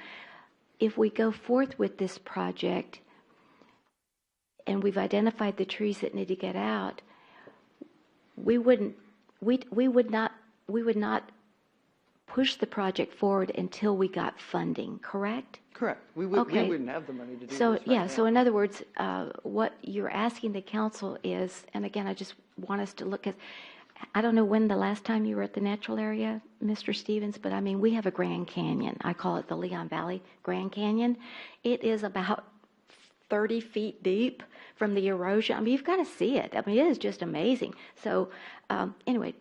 if we go forth with this project and we've identified the trees that need to get out, we would not push the project forward until we got funding, correct? Correct. We Okay. wouldn't have the money to do So, this right yeah, now. so in other words, what you're asking the council is, and again, I just want us to look at, I don't know when the last time you were at the natural area, Mr. Stevens, but I mean, we have a Grand Canyon. I call it the Leon Valley Grand Canyon. It is about 30 feet deep from the erosion. I mean, you've got to see it. I mean, it is just amazing. So, anyway,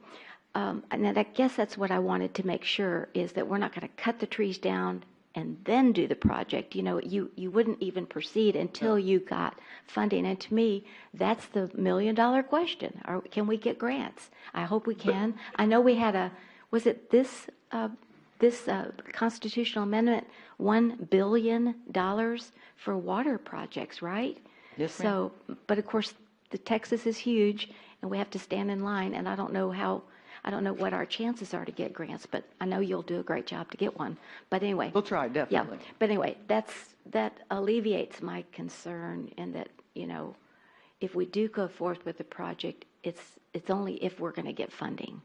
and I guess that's what I wanted to make sure is that we're not going to cut the trees down and then do the project. You know, you wouldn't even proceed until you got funding. And to me, that's the million-dollar question. Can we get grants? I hope we can. I know we had was it this constitutional amendment, $1 billion for water projects, right? Yes, ma'am. So, but of course, the Texas is huge, and we have to stand in line, and I don't know what our chances are to get grants, but I know you'll do a great job to get one. But anyway. We'll try, definitely. Yeah, but anyway, that alleviates my concern in that, you know, if we do go forth with the project, it's only if we're going to get funding.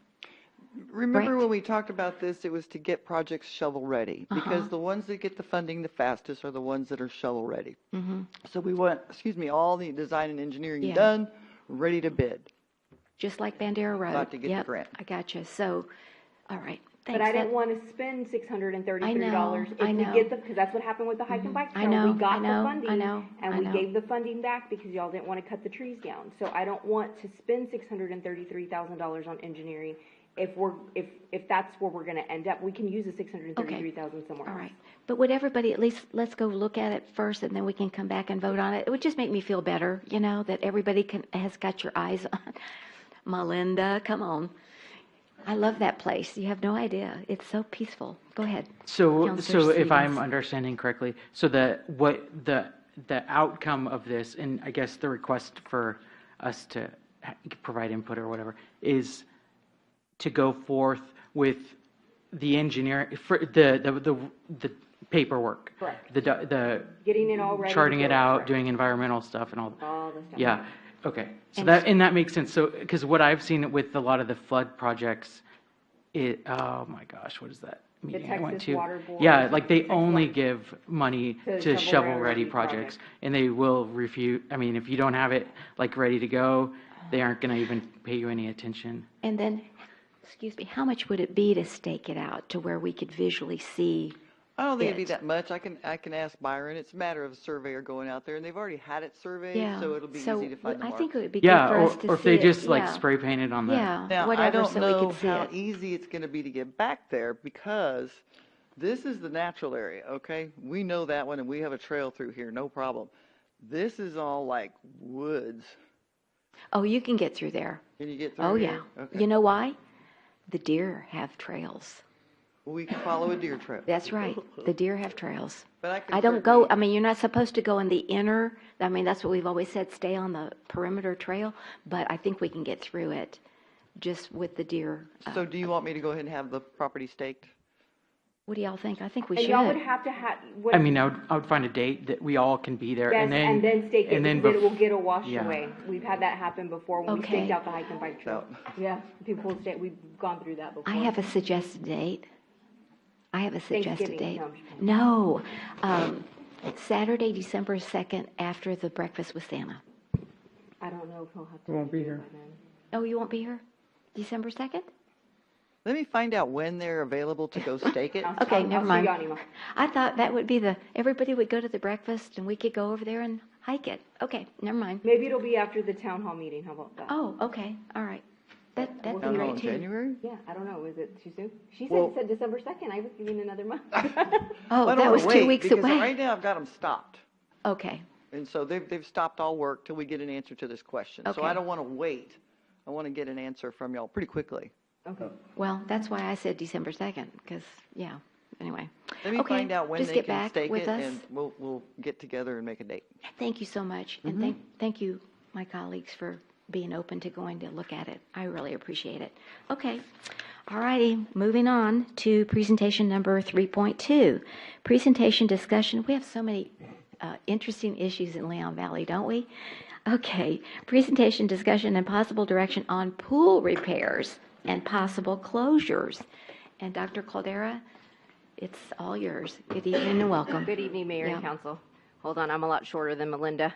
Remember Right. when we talked about this, it was to get projects shovel-ready, because the ones that get the funding the fastest are the ones that are shovel-ready. So we want, all the design and engineering Yeah. done, ready to bid. Just like Bandera Road. Not to get the Yep, grant. I gotcha. So, all right, But thanks. I didn't want to spend $633 if I we know. get the, because that's what happened with the hike and bike I trail. know, We got I know, the funding. I know, And I we know. gave the funding back because y'all didn't want to cut the trees down. So I don't want to spend $633,000 on engineering. If that's where we're going to end up, we can use the $633,000 somewhere All else. right, but would everybody at least, let's go look at it first, and then we can come back and vote on it. It would just make me feel better, you know, that everybody has got your eyes on. Melinda, come on. I love that place. You have no idea. It's so peaceful. Go ahead. So Counselor if I'm Stevens. understanding correctly, so the outcome of this, and I guess the request for us to provide input or whatever, is to go forth with the engineering, for the paperwork. Correct. The Getting it all ready. to charting go. it out, Correct. doing environmental stuff and all. All the stuff. Yeah, okay. So And- that makes sense. So, because what I've seen with a lot of the flood projects, oh my gosh, what is that meeting I went Texas to? Water Board, Yeah, like they Texas only Water- give money To to shovel-ready shovel-ready projects, and they will refuse, I mean, if you don't have it like ready to go, they aren't gonna even pay you any attention. And then, excuse me, how much would it be to stake it out to where we could visually see? I don't think it'd be it. that much. I can ask Byron. It's a matter of a surveyor going out there, and they've already had it surveyed, Yeah. so it'll be So easy to find the I mark. think it would be good Yeah, for us to see it. or if they just like Yeah. spray paint it on the. Yeah, Now, I whatever, don't so we know could see how it. easy it's going to be to get back there, because this is the natural area, okay? We know that one, and we have a trail through here, no problem. This is all like woods. Oh, you can get through there. Can you get through Oh, here? yeah. Okay. You know why? The deer have trails. Well, we can follow a deer trail. That's right. The deer have trails. But I can I don't go, certainly- I mean, you're not supposed to go in the inner, I mean, that's what we've always said, stay on the perimeter trail, but I think we can get through it just with the deer. So do you want me to go ahead and have the property staked? What do y'all think? I think we And should. y'all would have to have. I mean, I would find a date that we all can be there, Yes, and then stake it, and then because it bef- will get a wash yeah. away. We've had that happen before when we Okay. staked out the hike and bike trail. Yeah, people stay, we've gone through that before. I have a suggested date. I have a suggested Thanksgiving. date. No, I'm just kidding. No, Saturday, December 2nd, after the breakfast with Santa. I don't know if he'll have to. I won't be do here. that then. Oh, you won't be here? December 2nd? Let me find out when they're available to go stake it. Okay, I'll never shoot mind. you an email. I thought that would be everybody would go to the breakfast and we could go over there and hike it. Okay, never mind. Maybe it'll be after the town hall meeting, how about that? Oh, okay, all right. That'd be Town Town hall great in too. January? Yeah, I don't know, is it too soon? She Well- said December 2nd, I was thinking another month. Oh, I don't that wanna was 2 wait, weeks because away. right now I've got them stopped. Okay, And so they've stopped all work till we get an answer to this question. So Okay. I don't want to wait. I want to get an answer from y'all pretty quickly. Okay. well, that's why I said December 2nd, because, yeah, anyway. Let me Okay, find out when just they get can back stake with it, us. and we'll get together and make a date. Thank you so much, and thank you, my colleagues, for being open to going to look at it. I really appreciate it. Okay. All righty, moving on to presentation number 3.2. Presentation discussion. We have so many interesting issues in Leon Valley, don't we? Okay, presentation discussion and possible direction on pool repairs and possible closures. And Dr. Caldera, it's all yours. Good evening and welcome. Good evening, Mayor and Council. Hold on, I'm a lot shorter than Melinda.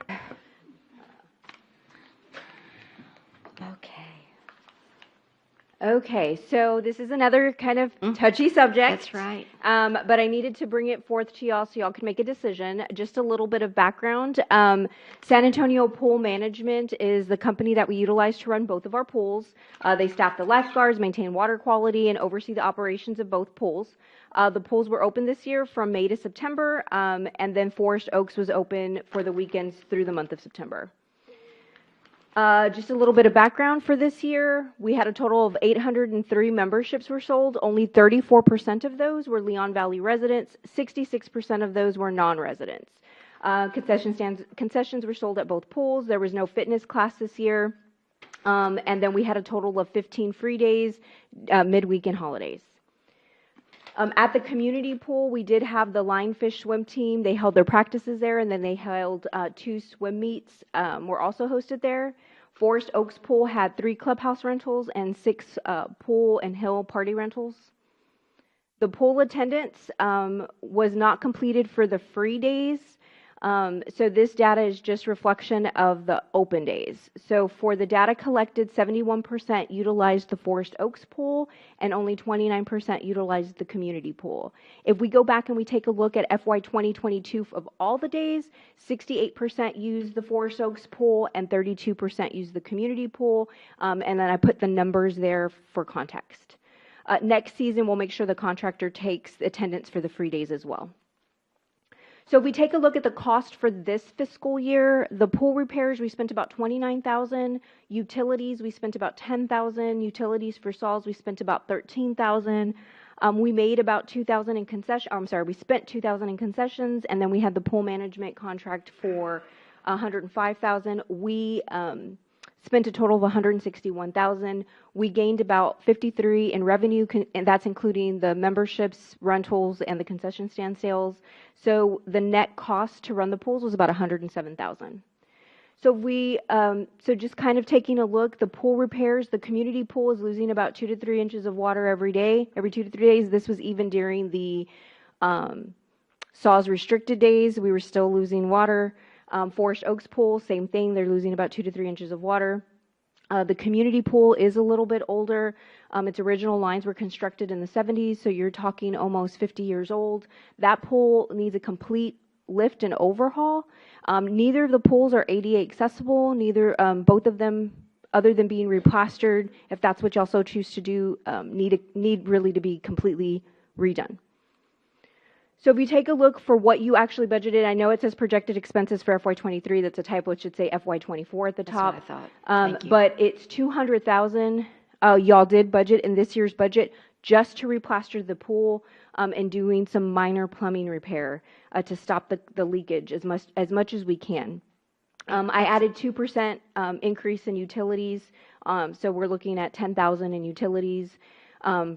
Okay, so this is another kind of touchy subject. That's right. But I needed to bring it forth to y'all so y'all can make a decision. Just a little bit of background. San Antonio Pool Management is the company that we utilize to run both of our pools. They staff the lifeguards, maintain water quality, and oversee the operations of both pools. The pools were open this year from May to September, and then Forest Oaks was open for the weekends through the month of September. Just a little bit of background for this year. We had a total of 803 memberships were sold. Only 34% of those were Leon Valley residents. 66% of those were non-residents. Concessions were sold at both pools. There was no fitness class this year. And then we had a total of 15 free days, midweek and holidays. At the community pool, we did have the Lionfish swim team. They held their practices there, and then they held 2 swim meets were also hosted there. Forest Oaks Pool had 3 clubhouse rentals and 6 pool and hill party rentals. The pool attendance was not completed for the free days. So this data is just reflection of the open days. So for the data collected, 71% utilized the Forest Oaks pool and only 29% utilized the community pool. If we go back and we take a look at FY 2022 of all the days, 68% used the Forest Oaks pool and 32% used the community pool. And then I put the numbers there for context. Next season, we'll make sure the contractor takes attendance for the free days as well. So if we take a look at the cost for this fiscal year, the pool repairs, we spent about $29,000. Utilities, we spent about $10,000. Utilities for saws, we spent about $13,000. We made about $2,000 in concession. I'm sorry, we spent $2,000 in concessions, and then we had the pool management contract for $105,000. We spent a total of $161,000. We gained about $53,000 in revenue, and that's including the memberships, rentals, and the concession stand sales. So the net cost to run the pools was about $107,000. So just kind of taking a look, the pool repairs, the community pool is losing about 2 to 3 inches of water every day, every 2 to 3 days. This was even during the SAWS restricted days. We were still losing water. Forest Oaks pool, same thing. They're losing about 2 to 3 inches of water. The community pool is a little bit older. Its original lines were constructed in the 70s, so you're talking almost 50 years old. That pool needs a complete lift and overhaul. Neither of the pools are ADA accessible. Both of them, other than being replastered, if that's what you also choose to do, need really to be completely redone. So if you take a look for what you actually budgeted, I know it says projected expenses for FY23. That's a typo. It should say FY24 at the top. That's what I thought. Thank you. But it's $200,000. Y'all did budget in this year's budget just to replaster the pool and doing some minor plumbing repair to stop the leakage as much as we can. I added 2% increase in utilities. So we're looking at $10,000 in utilities.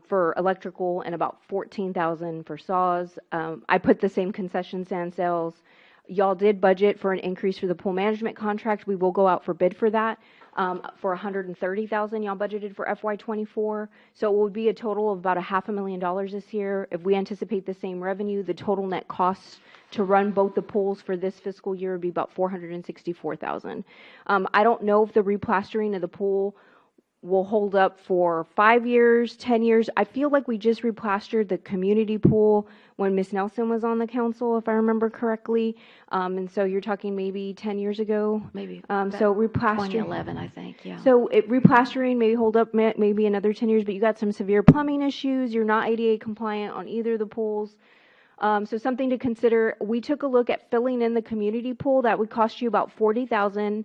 For electrical and about $14,000 for saws. I put the same concession stand sales. Y'all did budget for an increase for the pool management contract. We will go out for bid for that. For $130,000, y'all budgeted for FY24. So it would be a total of about $500,000 this year. If we anticipate the same revenue, the total net costs to run both the pools for this fiscal year would be about $464,000. I don't know if the replastering of the pool will hold up for 5 years, 10 years. I feel like we just replastered the community pool when Miss Nelson was on the council, if I remember correctly. And so you're talking maybe 10 years ago. Maybe. So replastering. 2011, I think, yeah. So replastering may hold up maybe another 10 years, but you got some severe plumbing issues. You're not ADA compliant on either of the pools. So something to consider. We took a look at filling in the community pool. That would cost you about $40,000.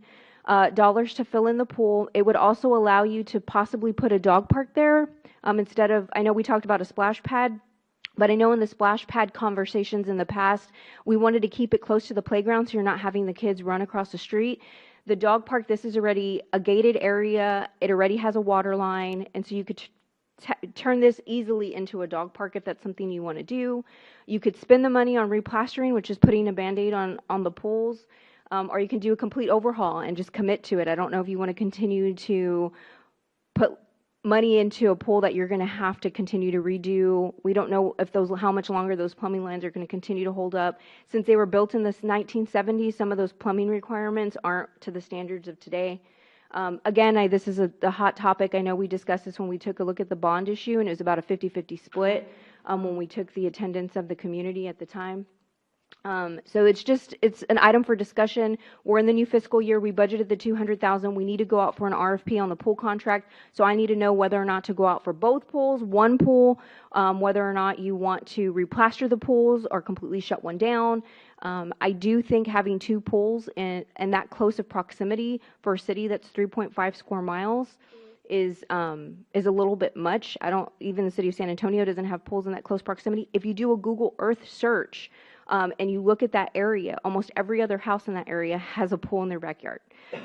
Dollars to fill in the pool. It would also allow you to possibly put a dog park there instead of, I know we talked about a splash pad, but I know in the splash pad conversations in the past, we wanted to keep it close to the playground so you're not having the kids run across the street. The dog park, this is already a gated area. It already has a water line, and so you could turn this easily into a dog park if that's something you want to do. You could spend the money on replastering, which is putting a Band-Aid on the pools, or you can do a complete overhaul and just commit to it. I don't know if you want to continue to put money into a pool that you're going to have to continue to redo. We don't know if how much longer those plumbing lines are going to continue to hold up. Since they were built in the 1970s, some of those plumbing requirements aren't to the standards of today. Again, this is a hot topic. I know we discussed this when we took a look at the bond issue, and it was about a 50-50 split when we took the attendance of the community at the time. So it's an item for discussion. We're in the new fiscal year. We budgeted the $200,000. We need to go out for an RFP on the pool contract. So I need to know whether or not to go out for both pools, one pool, whether or not you want to replaster the pools or completely shut one down. I do think having two pools and that close of proximity for a city that's 3.5 square miles is a little bit much. Even the city of San Antonio doesn't have pools in that close proximity. If you do a Google Earth search, and you look at that area, almost every other house in that area has a pool in their backyard.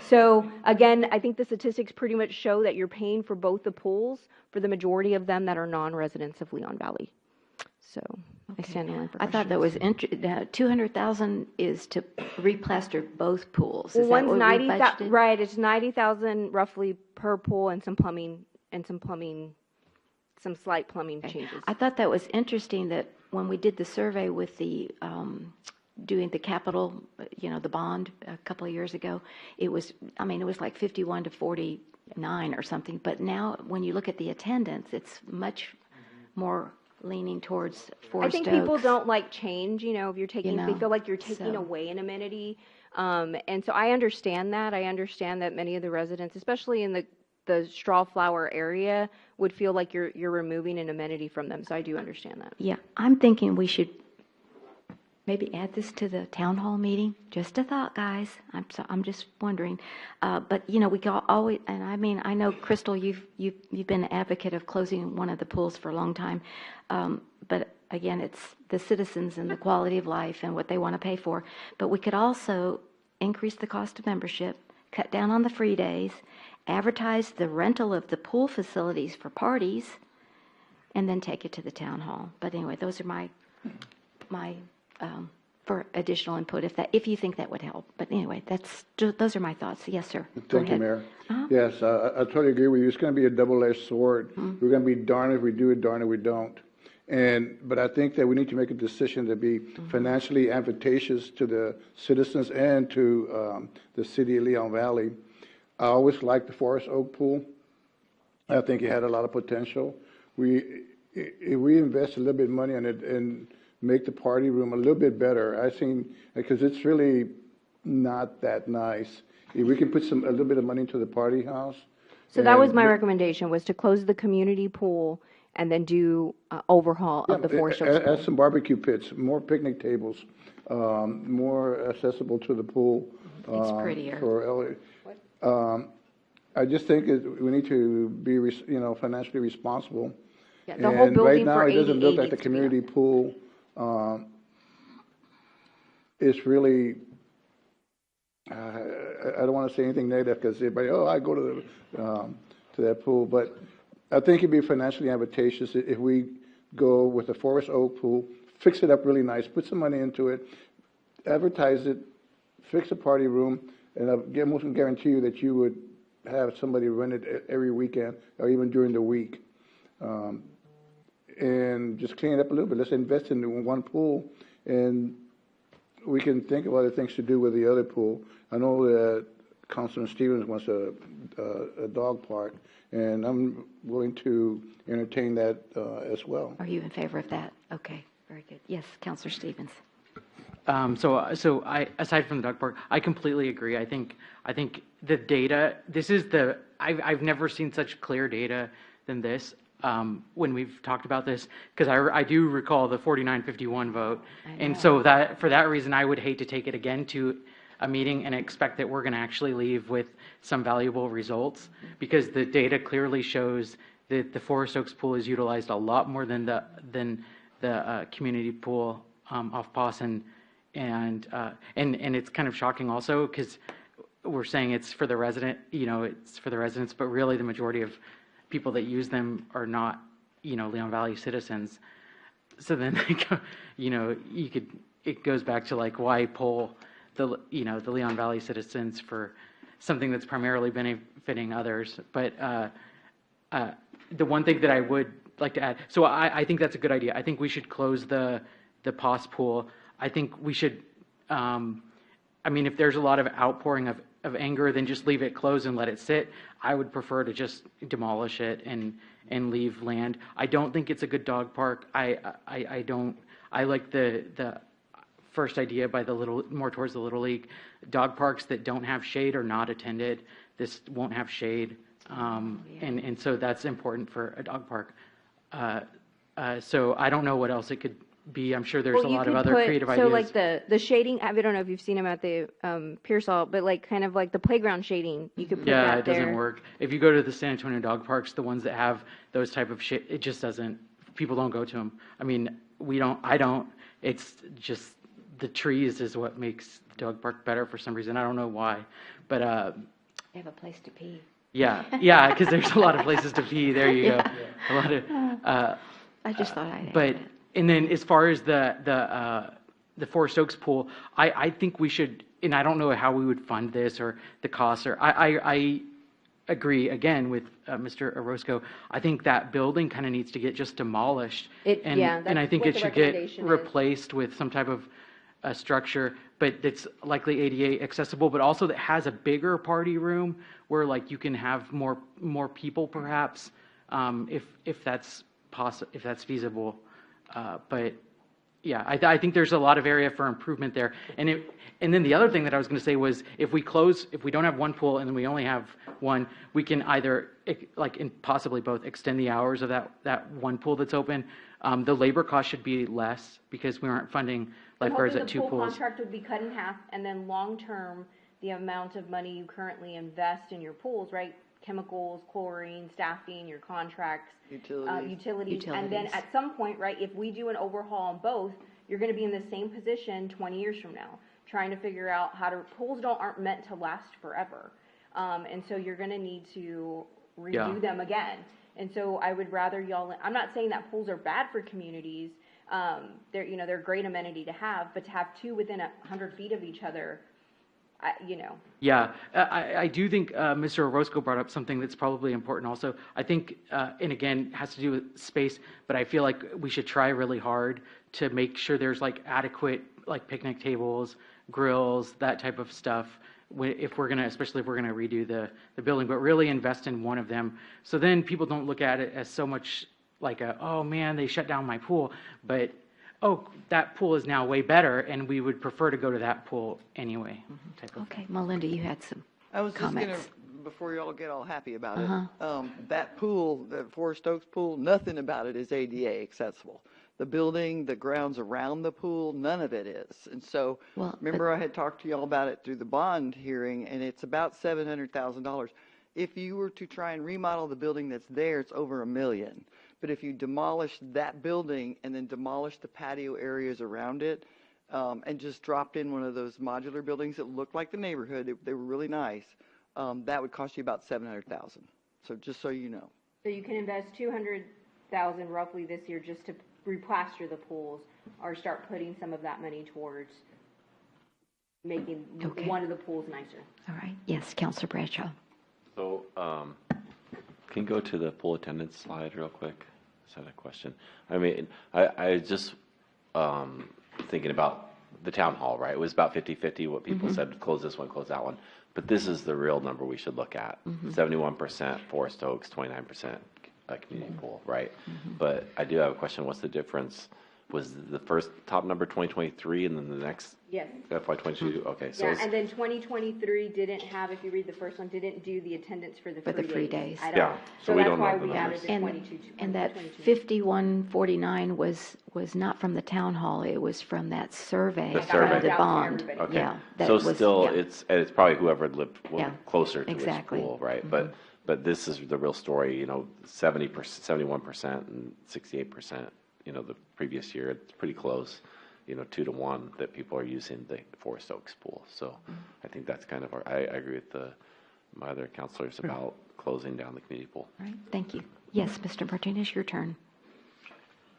So again, I think the statistics pretty much show that you're paying for both the pools for the majority of them that are non-residents of Leon Valley. So I stand in line for I thought that was $200,000 is to replaster both pools. Is Well, that one's what we 90,000, budgeted? right? It's 90,000 roughly per pool and some slight plumbing changes. I thought that was interesting that when we did the survey with the doing the capital, the bond a couple of years ago, it was like 51 to 49 or something. But now when you look at the attendance, it's much more leaning towards Forest Oaks. I think people don't like change, if you're taking, they feel like you're taking so- away an amenity. And so I understand that. I understand that many of the residents, especially in the straw flower area, would feel like you're removing an amenity from them. So I do understand that. Yeah, I'm thinking we should maybe add this to the town hall meeting. Just a thought, guys. I'm just wondering. But we can always, and I know Crystal, you've been an advocate of closing one of the pools for a long time. But again, it's the citizens and the quality of life and what they want to pay for. But we could also increase the cost of membership, cut down on the free days, advertise the rental of the pool facilities for parties, and then take it to the town hall. But anyway, those are my for additional input if you think that would help. But anyway, those are my thoughts. Yes, sir. Go Thank you, ahead. Mayor. Uh-huh. Yes, I totally agree with you. It's going to be a double-edged sword. We're going to be darned if we do it, darned if we don't. But I think that we need to make a decision to be financially advantageous to the citizens and to the city of Leon Valley. I always liked the Forest Oak pool. I think it had a lot of potential. If we invest a little bit of money on it and make the party room a little bit better, because it's really not that nice. If we can put a little bit of money into the party house. So that was my recommendation, was to close the community pool and then do overhaul of the Forest Oaks pool. Add some barbecue pits, more picnic tables, more accessible to the pool. It's prettier. I just think we need to be, financially responsible. Yeah, the whole building right now, for it doesn't look like ADA the community pool is really. I don't want to say anything negative because everybody, I go to that pool, but I think it'd be financially advantageous if we go with the Forest Oak pool, fix it up really nice, put some money into it, advertise it, fix a party room, and I can guarantee you that you would have somebody run it every weekend or even during the week. And just clean it up a little bit. Let's invest in one pool, and we can think of other things to do with the other pool. I know that Councilman Stevens wants a dog park, and I'm willing to entertain that as well. Are you in favor of that? Okay, very good. Yes, Councilor Stevens. So I, aside from the dog park, I completely agree. I think the data, I've never seen such clear data than this when we've talked about this, because I do recall the 49-51 vote. And so for that reason, I would hate to take it again to a meeting and expect that we're going to actually leave with some valuable results, because the data clearly shows that the Forest Oaks pool is utilized a lot more than the community pool off Pawson. And it's kind of shocking also, because we're saying it's for the resident, it's for the residents, but really the majority of people that use them are not, Leon Valley citizens. So then, it goes back to like, why poll the Leon Valley citizens for something that's primarily benefiting others. But the one thing that I would like to add, so I think that's a good idea. I think we should close the POS pool. I think we should, if there's a lot of outpouring of anger, then just leave it closed and let it sit. I would prefer to just demolish it and leave land. I don't think it's a good dog park. I like the first idea by more towards the Little League. Dog parks that don't have shade are not attended. This won't have shade. And so that's important for a dog park. So I don't know what else it could be. I'm sure there's a lot of other creative ideas. So like the shading, I don't know if you've seen them at the Pearsall, but like kind of like the playground shading, you could put yeah, that it doesn't there. work. If you go to the San Antonio dog parks, the ones that have those type of shit, it just doesn't, people don't go to them. I don't, it's just the trees is what makes the dog park better for some reason. I don't know why, but They have a place to pee. yeah, because there's a lot of places to pee. There you go. A lot of. I just thought I'd add But that. and then as far as the Forest Oaks pool, I think we should, and I don't know how we would fund this or the costs. Or I agree again with Mr. Orozco. I think that building kind of needs to get just demolished, and I think it should get replaced with some type of structure, but that's likely ADA accessible, but also that has a bigger party room where like you can have more people perhaps, if that's if that's feasible. But yeah, I think there's a lot of area for improvement there. And then the other thing that I was going to say was if we don't have one pool and then we only have one, we can either possibly both extend the hours of that one pool that's open. The labor cost should be less because we aren't funding lifeguards at two The pool pools. contract would be cut in half, and then long-term, the amount of money you currently invest in your pools, right? Chemicals, chlorine, staffing, your contracts, utilities. And then at some point, right, if we do an overhaul on both, you're going to be in the same position 20 years from now, trying to figure out pools aren't meant to last forever. And so you're going to need to redo them again. And so I would rather I'm not saying that pools are bad for communities. They're a great amenity to have, but to have two within 100 feet of each other, Yeah, I do think Mr. Orozco brought up something that's probably important also. I think, and again, has to do with space, but I feel like we should try really hard to make sure there's like adequate like picnic tables, grills, that type of stuff. Especially if we're gonna redo the building, but really invest in one of them. So then people don't look at it as so much like oh man, they shut down my pool, but oh, that pool is now way better, and we would prefer to go to that pool anyway. Type of Okay, Melinda, you had some I was just comments. going to, before y'all get all happy about it, that pool, the Forest Oaks pool, nothing about it is ADA accessible. The building, the grounds around the pool, none of it is. And so, remember I had talked to y'all about it through the bond hearing, and it's about $700,000. If you were to try and remodel the building that's there, it's over $1 million. But if you demolish that building and then demolish the patio areas around it, and just dropped in one of those modular buildings that looked like the neighborhood, they were really nice, that would cost you about $700,000. So just so you know. So you can invest $200,000 roughly this year just to replaster the pools, or start putting some of that money towards making one of the pools nicer. All right. Yes, Councilor Bradshaw. So, can you go to the pool attendance slide real quick? Is that a question? I just thinking about the town hall, right? It was about 50-50 what people said, close this one, close that one. But this is the real number we should look at. 71% Forest Oaks, 29% community pool, right? But I do have a question. What's the difference? Was the first top number 2023 and then the next Yes. FY22? Okay, so Yeah, and then 2023 didn't have, if you read the first one, didn't do the attendance for the free days. at Yeah, all. so we that's don't know why the we added numbers. the 22. And that 22. 5149 was not from the town hall, it was from that survey. The survey. of the bond. Okay. Yeah. that So was- still, yeah. it's probably whoever lived Yeah, closer to exactly. which pool, right? But this is the real story, 70%, 71% and 68%, the previous year. It's pretty close. 2-to-1 that people are using the Forest Oaks pool. So I think that's kind of I agree with my other counselors about closing down the community pool. All right, thank you. Yes, Mr. Martinez, your turn.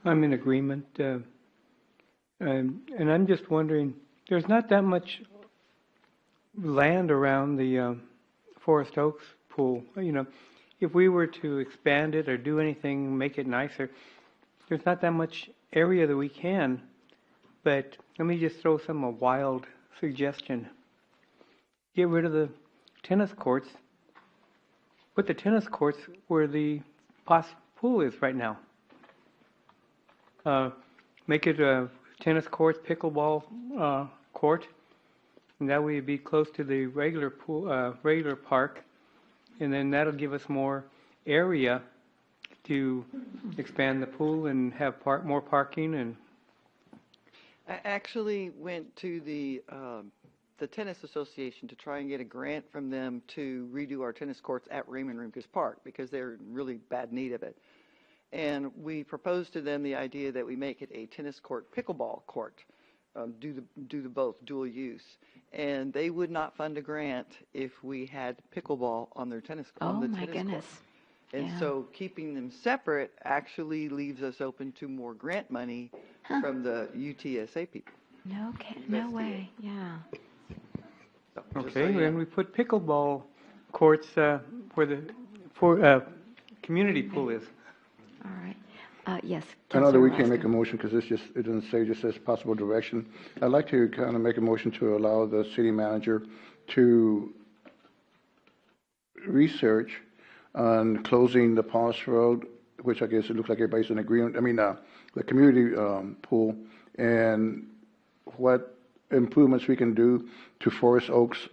I'm in agreement. And I'm just wondering, there's not that much land around the Forest Oaks pool. If we were to expand it or do anything, make it nicer, there's not that much area that we can. But let me just throw a wild suggestion. Get rid of the tennis courts. Put the tennis courts where the pool is right now. Make it a tennis court, pickleball court, and that way it'd be close to the regular pool, regular park, and then that'll give us more area to expand the pool and have more parking. And I actually went to the Tennis Association to try and get a grant from them to redo our tennis courts at Raymond Rimkus Park because they're in really bad need of it. And we proposed to them the idea that we make it a tennis court pickleball court, do the both dual use. And they would not fund a grant if we had pickleball on their tennis Oh, on the my tennis goodness. court. And Yeah. so keeping them separate actually leaves us open to more grant money from the UTSA people. No way, yeah. So, just so okay, you know. and we put pickleball courts where the community pool is. All right. Yes. I know that we can't Councilor make a motion because it doesn't say, just says possible direction. I'd like to kind of make a motion to allow the city manager to research on closing the Paulus Road, which I guess it looks like everybody's in agreement, the community pool, and what improvements we can do to Forest Oaks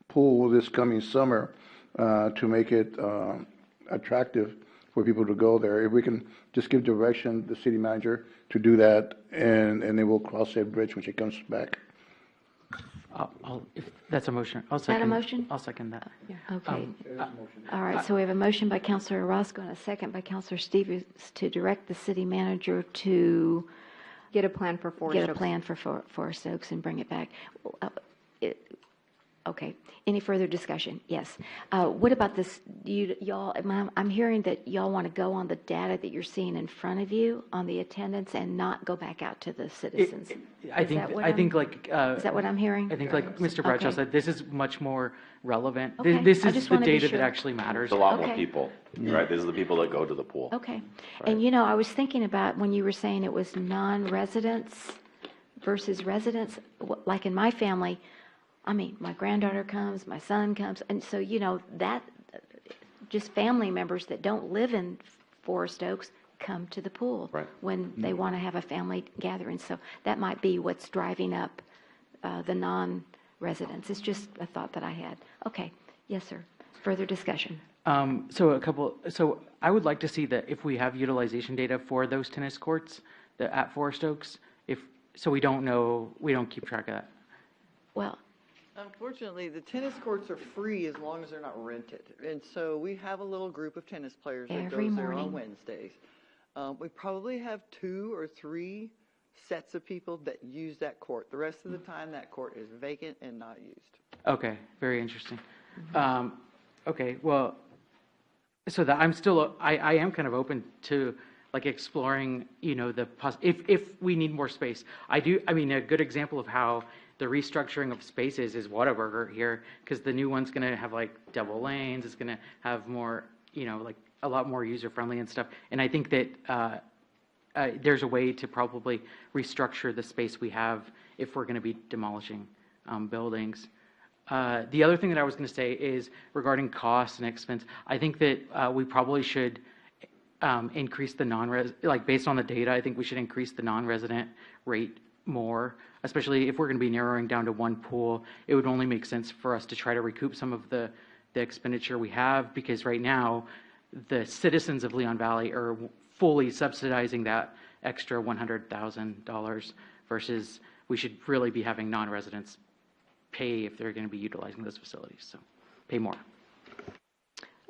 pool this coming summer to make it attractive for people to go there. If we can just give direction, the city manager, to do that, and then we'll cross that bridge when she comes back. If that's a motion, I'll Is that a second. motion? I'll second that. Okay. All right, so we have a motion by Councilor Orozco and a second by Councilor Stevens to direct the city manager to Get a plan for Forest get a Oaks. plan for Forest Oaks and bring it back. Okay, any further discussion? Yes. What about this, y'all, I'm hearing that y'all want to go on the data that you're seeing in front of you on the attendance and not go back out to the citizens. I Is think, that what I think I'm- like. Is that what I'm hearing? I think like Mr. Bradshaw Okay. said, this is much more relevant. Okay, This I is just the wanna be data sure. that actually matters. It's a lot more Okay. people, right? These are the people that go to the pool. Okay. And I was thinking about when you were saying it was non-residents versus residents, like in my family, my granddaughter comes, my son comes, and so, that, just family members that don't live in Forest Oaks come to the pool Right. when they want to have a family gathering. So that might be what's driving up the non-residents. It's just a thought that I had. Okay. Yes, sir. Further discussion. So I would like to see that if we have utilization data for those tennis courts at Forest Oaks, so we don't keep track of that. Well, Unfortunately, the tennis courts are free as long as they're not rented. And so we have a little group of tennis players that Every goes there morning. on Wednesdays. We probably have 2 or 3 sets of people that use that court. The rest of the time, that court is vacant and not used. Okay, very interesting. Okay, well, so that I am kind of open to like exploring, if we need more space. A good example of how the restructuring of spaces is Whataburger here, because the new one's going to have like double lanes. It's going to have more, like a lot more user friendly and stuff. And I think that there's a way to probably restructure the space we have if we're going to be demolishing buildings. The other thing that I was going to say is regarding cost and expense. I think that we probably should increase the based on the data, I think we should increase the non-resident rate more, especially if we're going to be narrowing down to one pool. It would only make sense for us to try to recoup some of the expenditure we have, because right now the citizens of Leon Valley are fully subsidizing that extra $100,000 versus we should really be having non-residents pay if they're going to be utilizing those facilities. So pay more.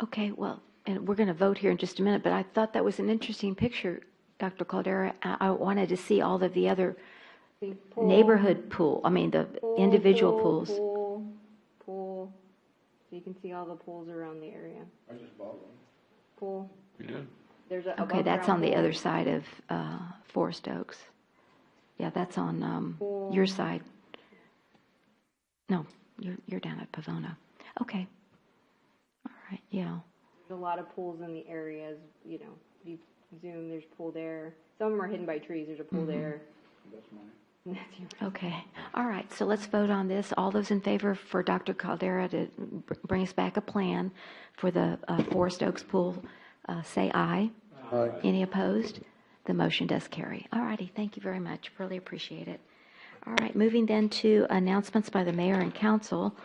okay, well, and we're going to vote here in just a minute, but I thought that was an interesting picture, Dr. Caldera. I wanted to see all of the other Pool, neighborhood pool, I mean, the individual pools. Pool. So you can see all the pools around the area. I just bought one. Pool. You did? There's a Okay, above that's ground on the pool. other side of Forest Oaks. Yeah, that's on your side. No, you're down at Pavona. Okay. All right, yeah. There's a lot of pools in the areas, you know, you zoom, there's a pool there. Some of them are hidden by trees, there's a pool there. That's mine. That's your- Okay. All right, so let's vote on this. All those in favor for Dr. Caldera to bring us back a plan for the Forest Oaks pool, say aye. Aye. Any opposed? The motion does carry. All righty, thank you very much. Really appreciate it. All right, moving then to announcements by the mayor and council.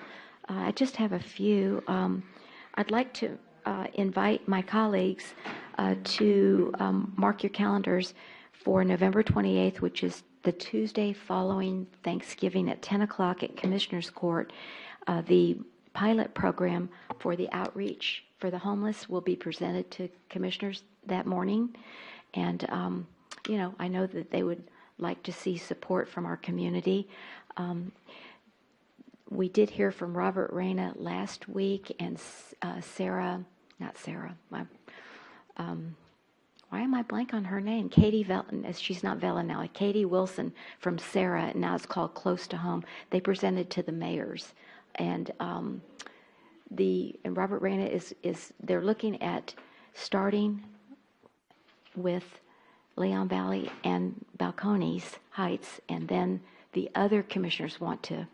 I just have a few. I'd like to invite my colleagues to mark your calendars for November 28th, which is the Tuesday following Thanksgiving at 10 o'clock at Commissioners Court. The pilot program for the outreach for the homeless will be presented to commissioners that morning. And, you know, I know that they would like to see support from our community. We did hear from Robert Reyna last week, and Sarah, not Sarah, why am I blank on her name? Katie she's not Vela now, Katie Wilson from Sarah, now it's called Close to Home. They presented to the mayors. And Robert Reyna is they're looking at starting with Leon Valley and Balcones Heights, and then the other commissioners want to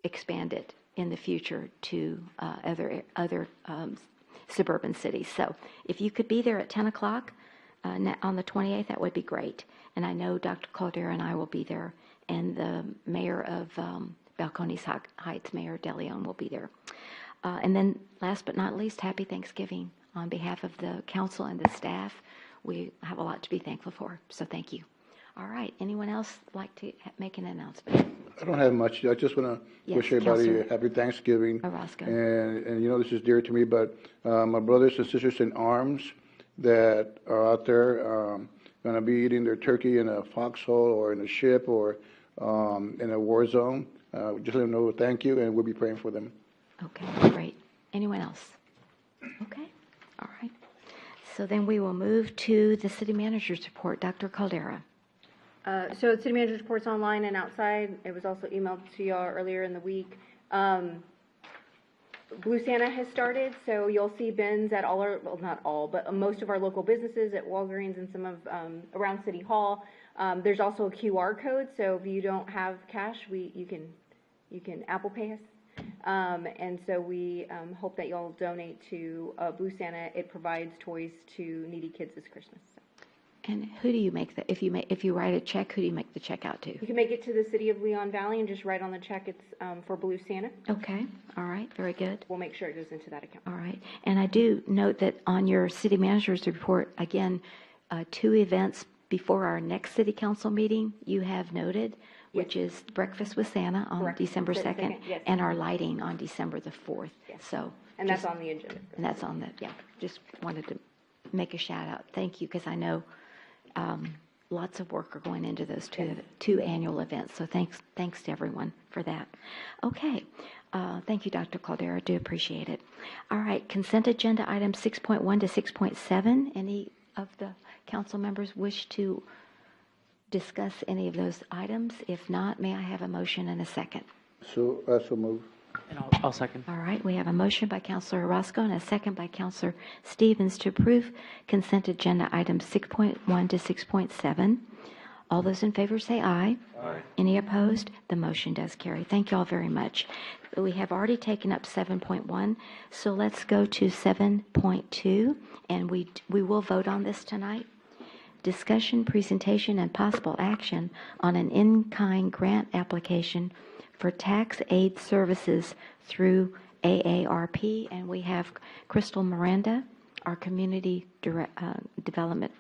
expand it in the future to other suburban cities. So if you could be there at 10 o'clock on the 28th, that would be great. And I know Dr. Caldera and I will be there, and the mayor of Balcones Heights, Mayor DeLeon, will be there. And then last but not least, happy Thanksgiving on behalf of the council and the staff. We have a lot to be thankful for, so thank you. All right, anyone else like to make an announcement? I don't have much. I just want to Yes, wish everybody Counselor a happy Thanksgiving. Orozco. And you know, this is dear to me, but my brothers and sisters in arms that are out there going to be eating their turkey in a foxhole or in a ship or in a war zone, just let them know thank you, and we'll be praying for them. Okay, great. Anyone else? Okay, all right. So then we will move to the city manager's report. Dr. Caldera. So the city manager's report's online and outside. It was also emailed to y'all earlier in the week. Blue Santa has started, so you'll see bins at all our, well, not all, but most of our local businesses, at Walgreens and some of around City Hall. There's also a QR code, so if you don't have cash, you can Apple Pay us. And so we hope that y'all donate to Blue Santa. It provides toys to needy kids this Christmas. And who do you make the, if you write a check, who do you make the check out to? You can make it to the city of Leon Valley and just write on the check it's for Blue Santa. Okay, all right, very good. We'll make sure it goes into that account. All right, and I do note that on your city manager's report, again, 2 events before our next city council meeting you have noted, which is Breakfast with Santa on Correct. December 2nd, Yes. and our lighting on December the 4th. Yes. So, And that's on the agenda. and that's on the, yeah, just wanted to make a shout out. Thank you, because I know lots of work are going into those two annual events. So thanks to everyone for that. Okay. Thank you, Dr. Caldera. I do appreciate it. All right. Consent agenda items 6.1 to 6.7. Any of the council members wish to discuss any of those items? If not, may I have a motion and a second? So move. And I'll second. All right, we have a motion by Councilor Orozco and a second by Councilor Stevens to approve consent agenda items 6.1 to 6.7. All those in favor say aye. Aye. Any opposed? The motion does carry. Thank you all very much. We have already taken up 7.1, so let's go to 7.2, and we will vote on this tonight. Discussion, presentation, and possible action on an in-kind grant application for tax aid services through AARP, and we have Crystal Miranda, our Community Development.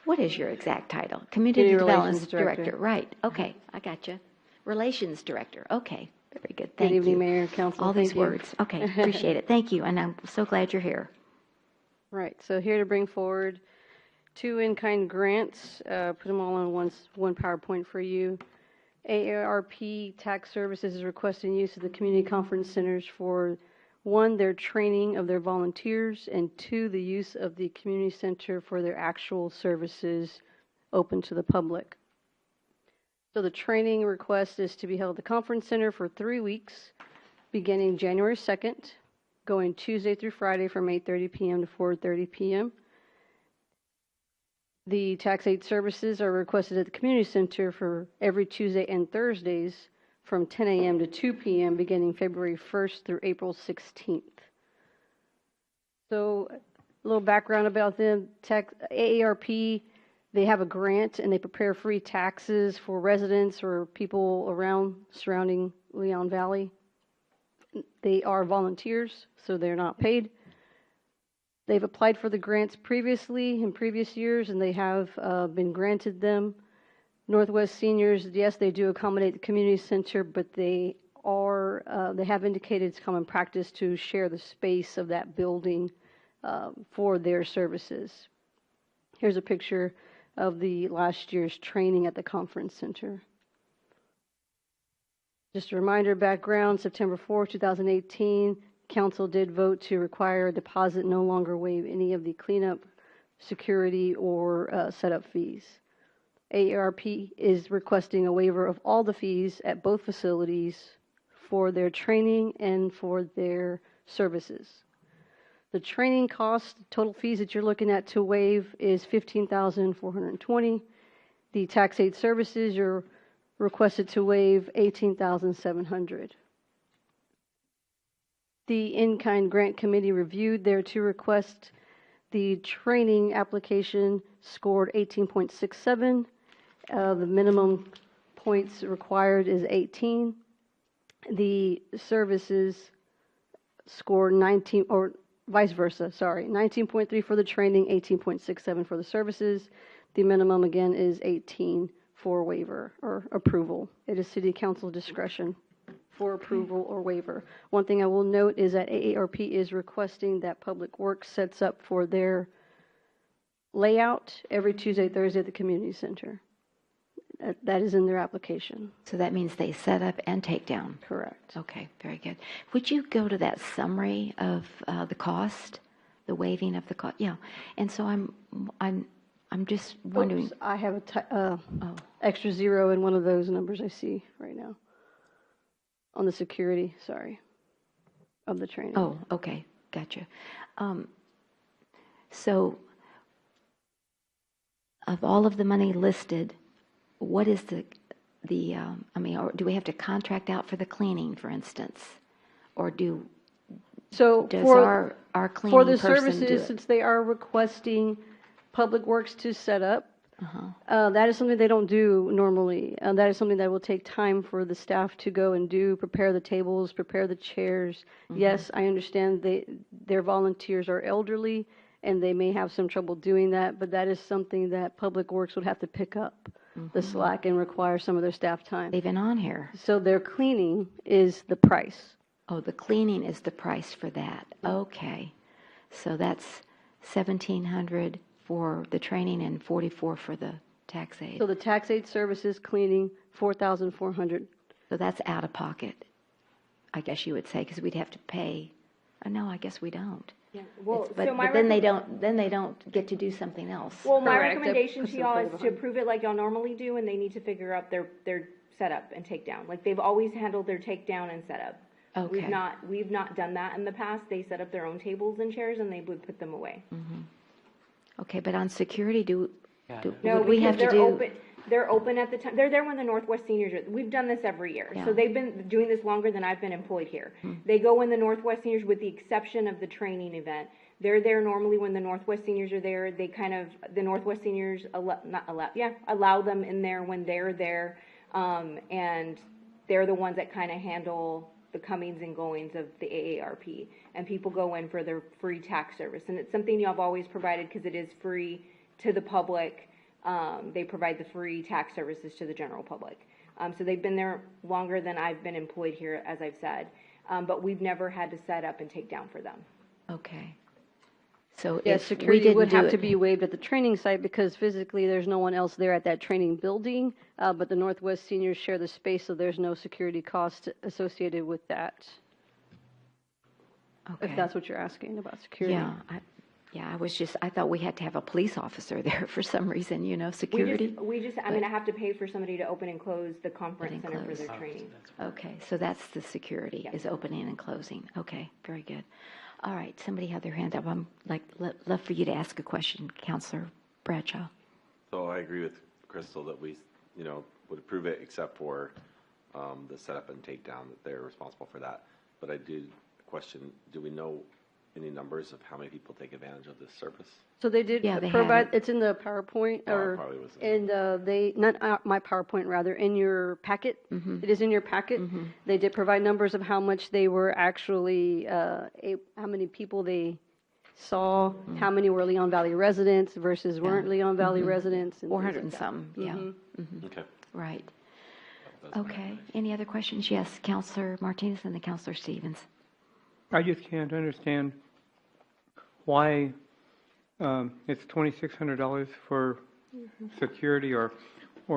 What is your exact title? Community Development Director. Right. Okay, I got you. Relations Director. Okay, very good. Thank you. Good evening, Mayor, Council. All these Thank you. words. Okay, appreciate it. Thank you, and I'm so glad you're here. Right, so here to bring forward 2 in-kind grants, put them all on one PowerPoint for you. AARP Tax Services is requesting use of the community conference centers for 1, their training of their volunteers, and 2, the use of the community center for their actual services open to the public. So the training request is to be held at the conference center for 3 weeks, beginning January 2nd, going Tuesday through Friday from 8:30 p.m. to 4:30 p.m. The tax aid services are requested at the community center for every Tuesday and Thursdays from 10 a.m. to 2 p.m. beginning February 1st through April 16th. So a little background about them. AARP, they have a grant and they prepare free taxes for residents or people around surrounding Leon Valley. They are volunteers, so they're not paid. They've applied for the grants previously in previous years, and they have been granted them. Northwest Seniors, yes, they do accommodate the community center, but they have indicated it's common practice to share the space of that building for their services. Here's a picture of the last year's training at the conference center. Just a reminder, background, September 4, 2018, Council did vote to require a deposit, no longer waive any of the cleanup, security, or setup fees. AARP is requesting a waiver of all the fees at both facilities for their training and for their services. The training cost, total fees that you're looking at to waive is $15,420. The tax aid services, you're requested to waive $18,700. The in-kind grant committee reviewed their 2 requests. The training application scored 18.67. The minimum points required is 18. The services scored 19, or vice versa, sorry, 19.3 for the training, 18.67 for the services. The minimum again is 18 for waiver or approval. It is city council discretion for approval or waiver. One thing I will note is that AARP is requesting that Public Works sets up for their layout every Tuesday, Thursday at the community center. That is in their application. So that means they set up and take down? Correct. Okay, very good. Would you go to that summary of the cost, the waiving of the cost? Yeah. And so I'm just wondering. Oops, I have a extra 0 in one of those numbers I see right now. On the security, sorry, of the training. Oh, okay, gotcha. So, of all of the money listed, what is or do we have to contract out for the cleaning, for instance? Or does our cleaning for the person services, do it? since they are requesting Public Works to set up, that is something they don't do normally. That is something that will take time for the staff to go and do, prepare the tables, prepare the chairs. Yes, I understand their volunteers are elderly and they may have some trouble doing that, but that is something that Public Works would have to pick up the slack and require some of their staff time. They've been on here. So their cleaning is the price. Oh, the cleaning is the price for that. Okay. So that's $1,700 for the training and $44 for the tax aid. So the tax aid services, cleaning, $4,400. So that's out of pocket, I guess you would say, because we'd have to pay. No, I guess we don't. Yeah. Well, But then they don't get to do something else. Well, my Correct. recommendation to Put y'all some is further to behind. approve it like y'all normally do, and they need to figure out their setup and takedown. Like they've always handled their takedown and setup. Okay. We've not done that in the past. They set up their own tables and chairs, and they would put them away. Okay, but on security, No, would we have because to do? they're open at the time. They're there when the Northwest Seniors are. We've done this every year. Yeah. So they've been doing this longer than I've been employed here. They go when the Northwest Seniors, with the exception of the training event. They're there normally when the Northwest Seniors are there. They the Northwest Seniors allow them in there when they're there. And they're the ones that kind of handle the comings and goings of the AARP. And people go in for their free tax service. And it's something y'all have always provided because it is free to the public. They provide the free tax services to the general public. So they've been there longer than I've been employed here, as I've said. But we've never had to set up and take down for them. Okay. So Yes, if we security didn't would do have to it- be waived at the training site because physically there's no one else there at that training building. But the Northwest seniors share the space, so there's no security cost associated with that. Okay. If that's what you're asking about security. I thought we had to have a police officer there for some reason, security. I'm going to have to pay for somebody to open and close the conference Open and center for close. their training. Okay, so that's the security, Yeah. is opening and closing. Okay, very good. All right, somebody had their hand up. I'm love for you to ask a question, Counselor Bradshaw. So I agree with Crystal that we, would approve it except for the setup and takedown, that they're responsible for that. But I did question, do we know any numbers of how many people take advantage of this service? So they did Yeah, they provide, had it. it's in the PowerPoint Oh, it or, probably was. and they, not my PowerPoint, rather, in your packet. Mm-hmm. It is in your packet. They did provide numbers of how much they were actually, how many people they saw, how many were Leon Valley residents versus weren't Leon Valley residents. And 400 things and like that. something, yeah. Okay. Right. Okay, any other questions? Yes, Counselor Martinez and then Counselor Stevens. I just can't understand why it's $2,600 for security or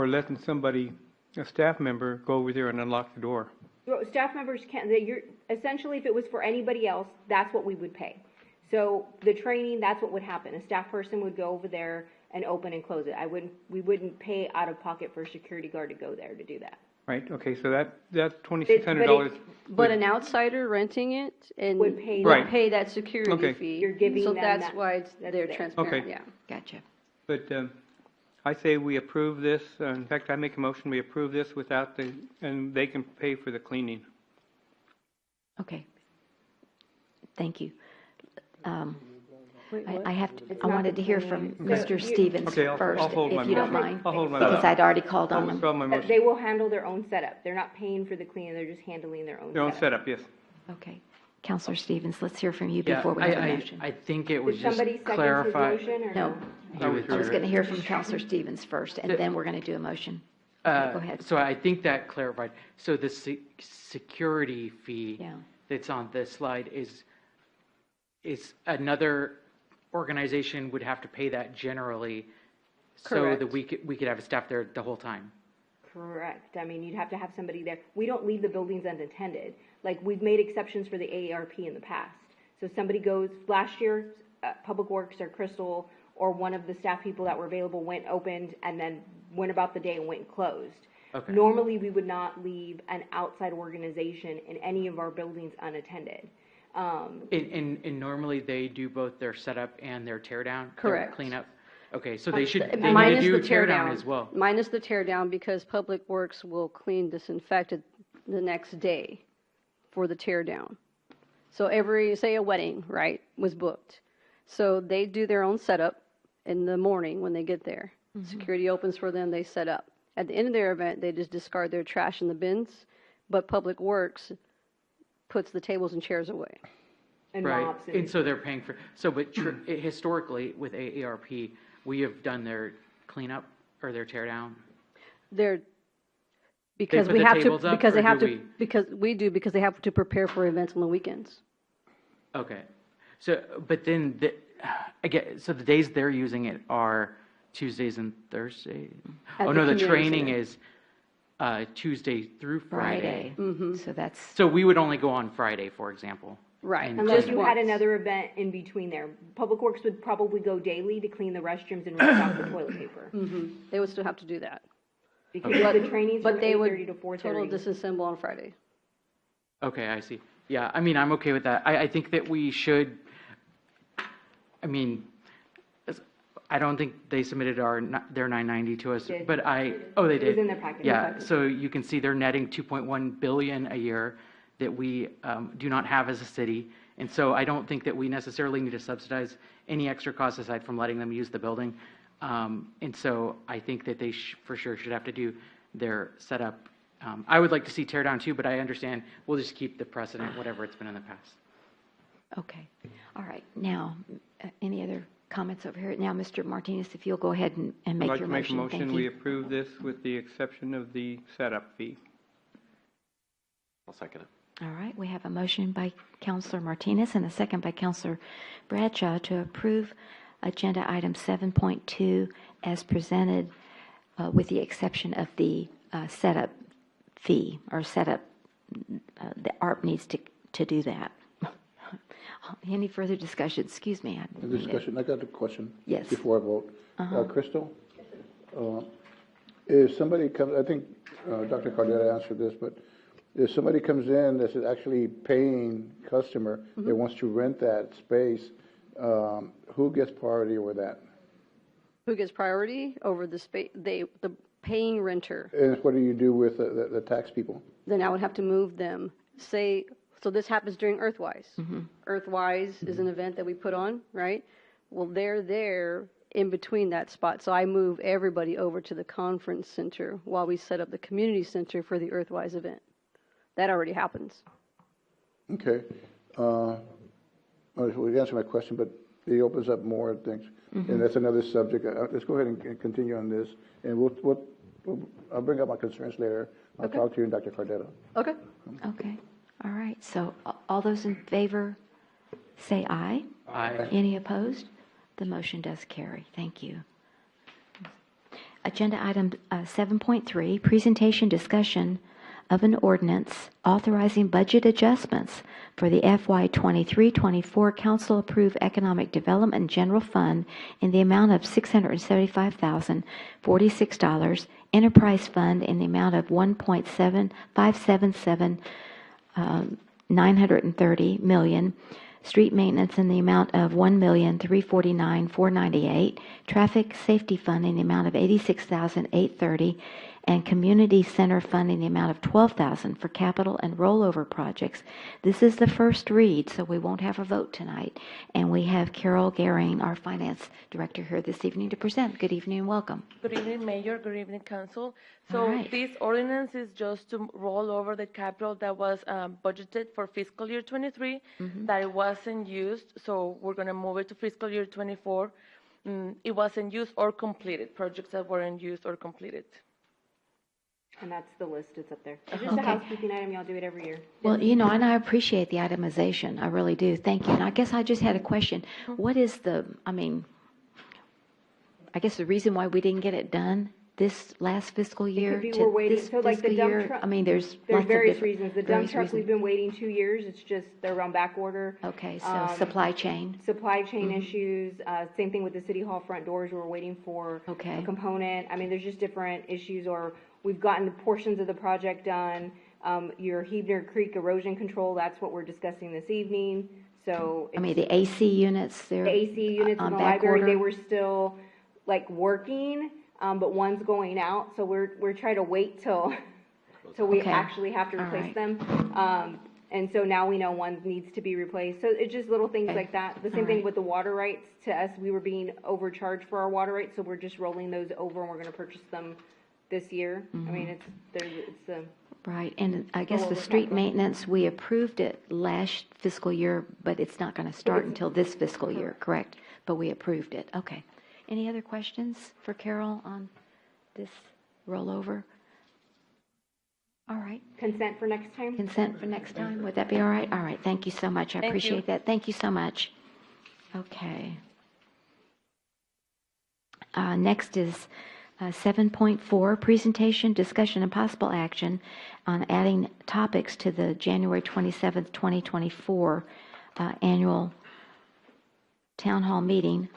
letting somebody, a staff member, go over there and unlock the door. Well, staff members can't, essentially, if it was for anybody else, that's what we would pay. So the training, that's what would happen. A staff person would go over there and open and close it. We wouldn't pay out of pocket for a security guard to go there to do that. Right, okay, so that's $2,600. But an outsider renting it and Would pay Right. pay that security Okay. fee. You're giving So them that's that- why that's they're there. transparent, Okay. yeah. Gotcha. But I say we approve this. In fact, I make a motion, we approve this without and they can pay for the cleaning. Okay. Thank you. Wait, I what? have to, It's I not wanted the to hear cleaning. from So Mr. you- Stevens Okay, first, I'll hold my if you don't motion. mind. I'll hold my Because motion. I'd already called on I'll them. withdraw my motion. They will handle their own setup. They're not paying for the cleaning, they're just handling their own Their own setup. setup, yes. Okay. Counselor Stevens, let's hear from you Yeah, before we have a I motion. think it would Did just somebody second his clarify. motion or No, You I withdrew was it. going to hear from Counselor Stevens first, and then we're going to do a motion. Go ahead. So I think that clarified. So the security fee Yeah. that's on this slide is another organization would have to pay that generally, so that Correct. we could have a staff there the whole time. Correct. I mean, you'd have to have somebody there. We don't leave the buildings unattended. Like, we've made exceptions for the AARP in the past. So somebody goes, last year, Public Works or Crystal or one of the staff people that were available went, opened, and then went about the day and went and closed. Okay. Normally, we would not leave an outside organization in any of our buildings unattended. And normally they do both their setup and their tear down? Their Correct. cleanup? Okay, so they need to Minus do the a tear tear down down as well. Minus the tear down because Public Works will clean, disinfect it the next day for the tear down. So say a wedding, right, was booked. So they do their own setup in the morning when they get there. Security opens for them, they set up. At the end of their event, they just discard their trash in the bins, but Public Works puts the tables and chairs away. And Right, mops and so they're paying for, but historically with AARP, we have done their cleanup or their tear down. They're, because put we the have to, tables up, because they or have do to, we? because they have to prepare for events on the weekends. Okay, so, but then, again, so the days they're using it are Tuesdays and Thursdays? At Oh, the no, the community training center. is Tuesday through Friday. So that's, So we would only go on Friday, for example. Right. And Unless clean you it. had another event in between there. Public Works would probably go daily to clean the restrooms and restock the toilet paper. They would still have to do that. Because the training's from But they 8:30 to would total 4:30. disassemble on Friday. Okay, I see. Yeah, I mean, I'm okay with that. I think that we should, I mean, I don't think they submitted their 990 to us, Did. but they It was did. in their packet. Yeah, so you can see they're netting 2.1 billion a year that we do not have as a city. And so I don't think that we necessarily need to subsidize any extra costs aside from letting them use the building. And so I think that they for sure should have to do their setup. I would like to see tear down too, but I understand we'll just keep the precedent, whatever it's been in the past. okay. All right, now, any other comments over here? Now, Mr. Martinez, if you'll go ahead and I'd make like your to make a motion. motion, Thank we you. approve this with the exception of the setup fee. I'll second it. All right, we have a motion by Counselor Martinez and a second by Counselor Bradshaw to approve agenda item 7.2 as presented, with the exception of the setup fee or setup. The ARP needs to do that. Any further discussion? Excuse me. Discussion, I got a question. Yes. Before I vote. Crystal, if somebody comes, I think Dr. Cardera answered this, but if somebody comes in that's actually paying customer that wants to rent that space, who gets priority over that? Who gets priority over the the paying renter? And what do you do with the tax people? Then I would have to move them. So this happens during Earthwise. Earthwise is an event that we put on, right? Well, they're there in between that spot. So I move everybody over to the conference center while we set up the community center for the Earthwise event. That already happens. Okay. We answered my question, but it opens up more things. And that's another subject. Let's go ahead and continue on this. And I'll bring up my concerns later. I'll talk to you and Dr. Cardetta. Okay. Okay. All right. So all those in favor say aye. Aye. Any opposed? The motion does carry. Thank you. Agenda item 7.3, presentation discussion of an ordinance authorizing budget adjustments for the FY 23-24 Council-approved Economic Development General Fund in the amount of $635,046, Enterprise Fund in the amount of $1.7577 million, street maintenance in the amount of $1,349,498, traffic safety fund in the amount of $86,830, and community center fund in the amount of $12,000 for capital and rollover projects. This is the first read, so we won't have a vote tonight. And we have Carol Garing, our finance director, here this evening to present. Good evening and welcome. Good evening, Mayor. Good evening, Council. All So right. this ordinance is just to roll over the capital that was budgeted for fiscal year 23 that it wasn't used. So we're going to move it to fiscal year 24. It wasn't used or completed, projects that weren't used or completed. And that's the list, it's up there. It's just a housekeeping item, y'all do it every year. Well, you know, and I appreciate the itemization. I really do. Thank you. And I guess I just had a question. What is I guess the reason why we didn't get it done this last fiscal year It could be to we're waiting, this so like the fiscal dump year? truck. I mean, there's lots of various different- reasons. The dump various truck, reasons. we've been waiting 2 years, it's just, they're on back order. Okay, so supply chain. Supply chain issues, same thing with the city hall front doors, we're waiting for a component. I mean, there's just different issues, or we've gotten portions of the project done. Your Hebner Creek erosion control, that's what we're discussing this evening, so. I mean, the AC units, they're The AC units in on the back library, order? they were still like working, but one's going out, so we're trying to wait till we Okay. actually have to All replace right. them. And so now we know one needs to be replaced. So it's just little things Okay. like that. The same All thing right. with the water rights. To us, we were being overcharged for our water rights, so we're just rolling those over and we're gonna purchase them this year. I mean, it's a. Right, and I guess what the we're street talking about. maintenance, we approved it last fiscal year, but it's not going to start until this fiscal year, correct? But we approved it, okay. Any other questions for Carol on this rollover? All right. Consent for next time? Consent for next time, would that be all right? All right, thank you so much, I Thank you. appreciate that. Thank you so much. Okay. Next is 7.4, presentation, discussion, and possible action on adding topics to the January 27th, 2024 annual town hall meeting.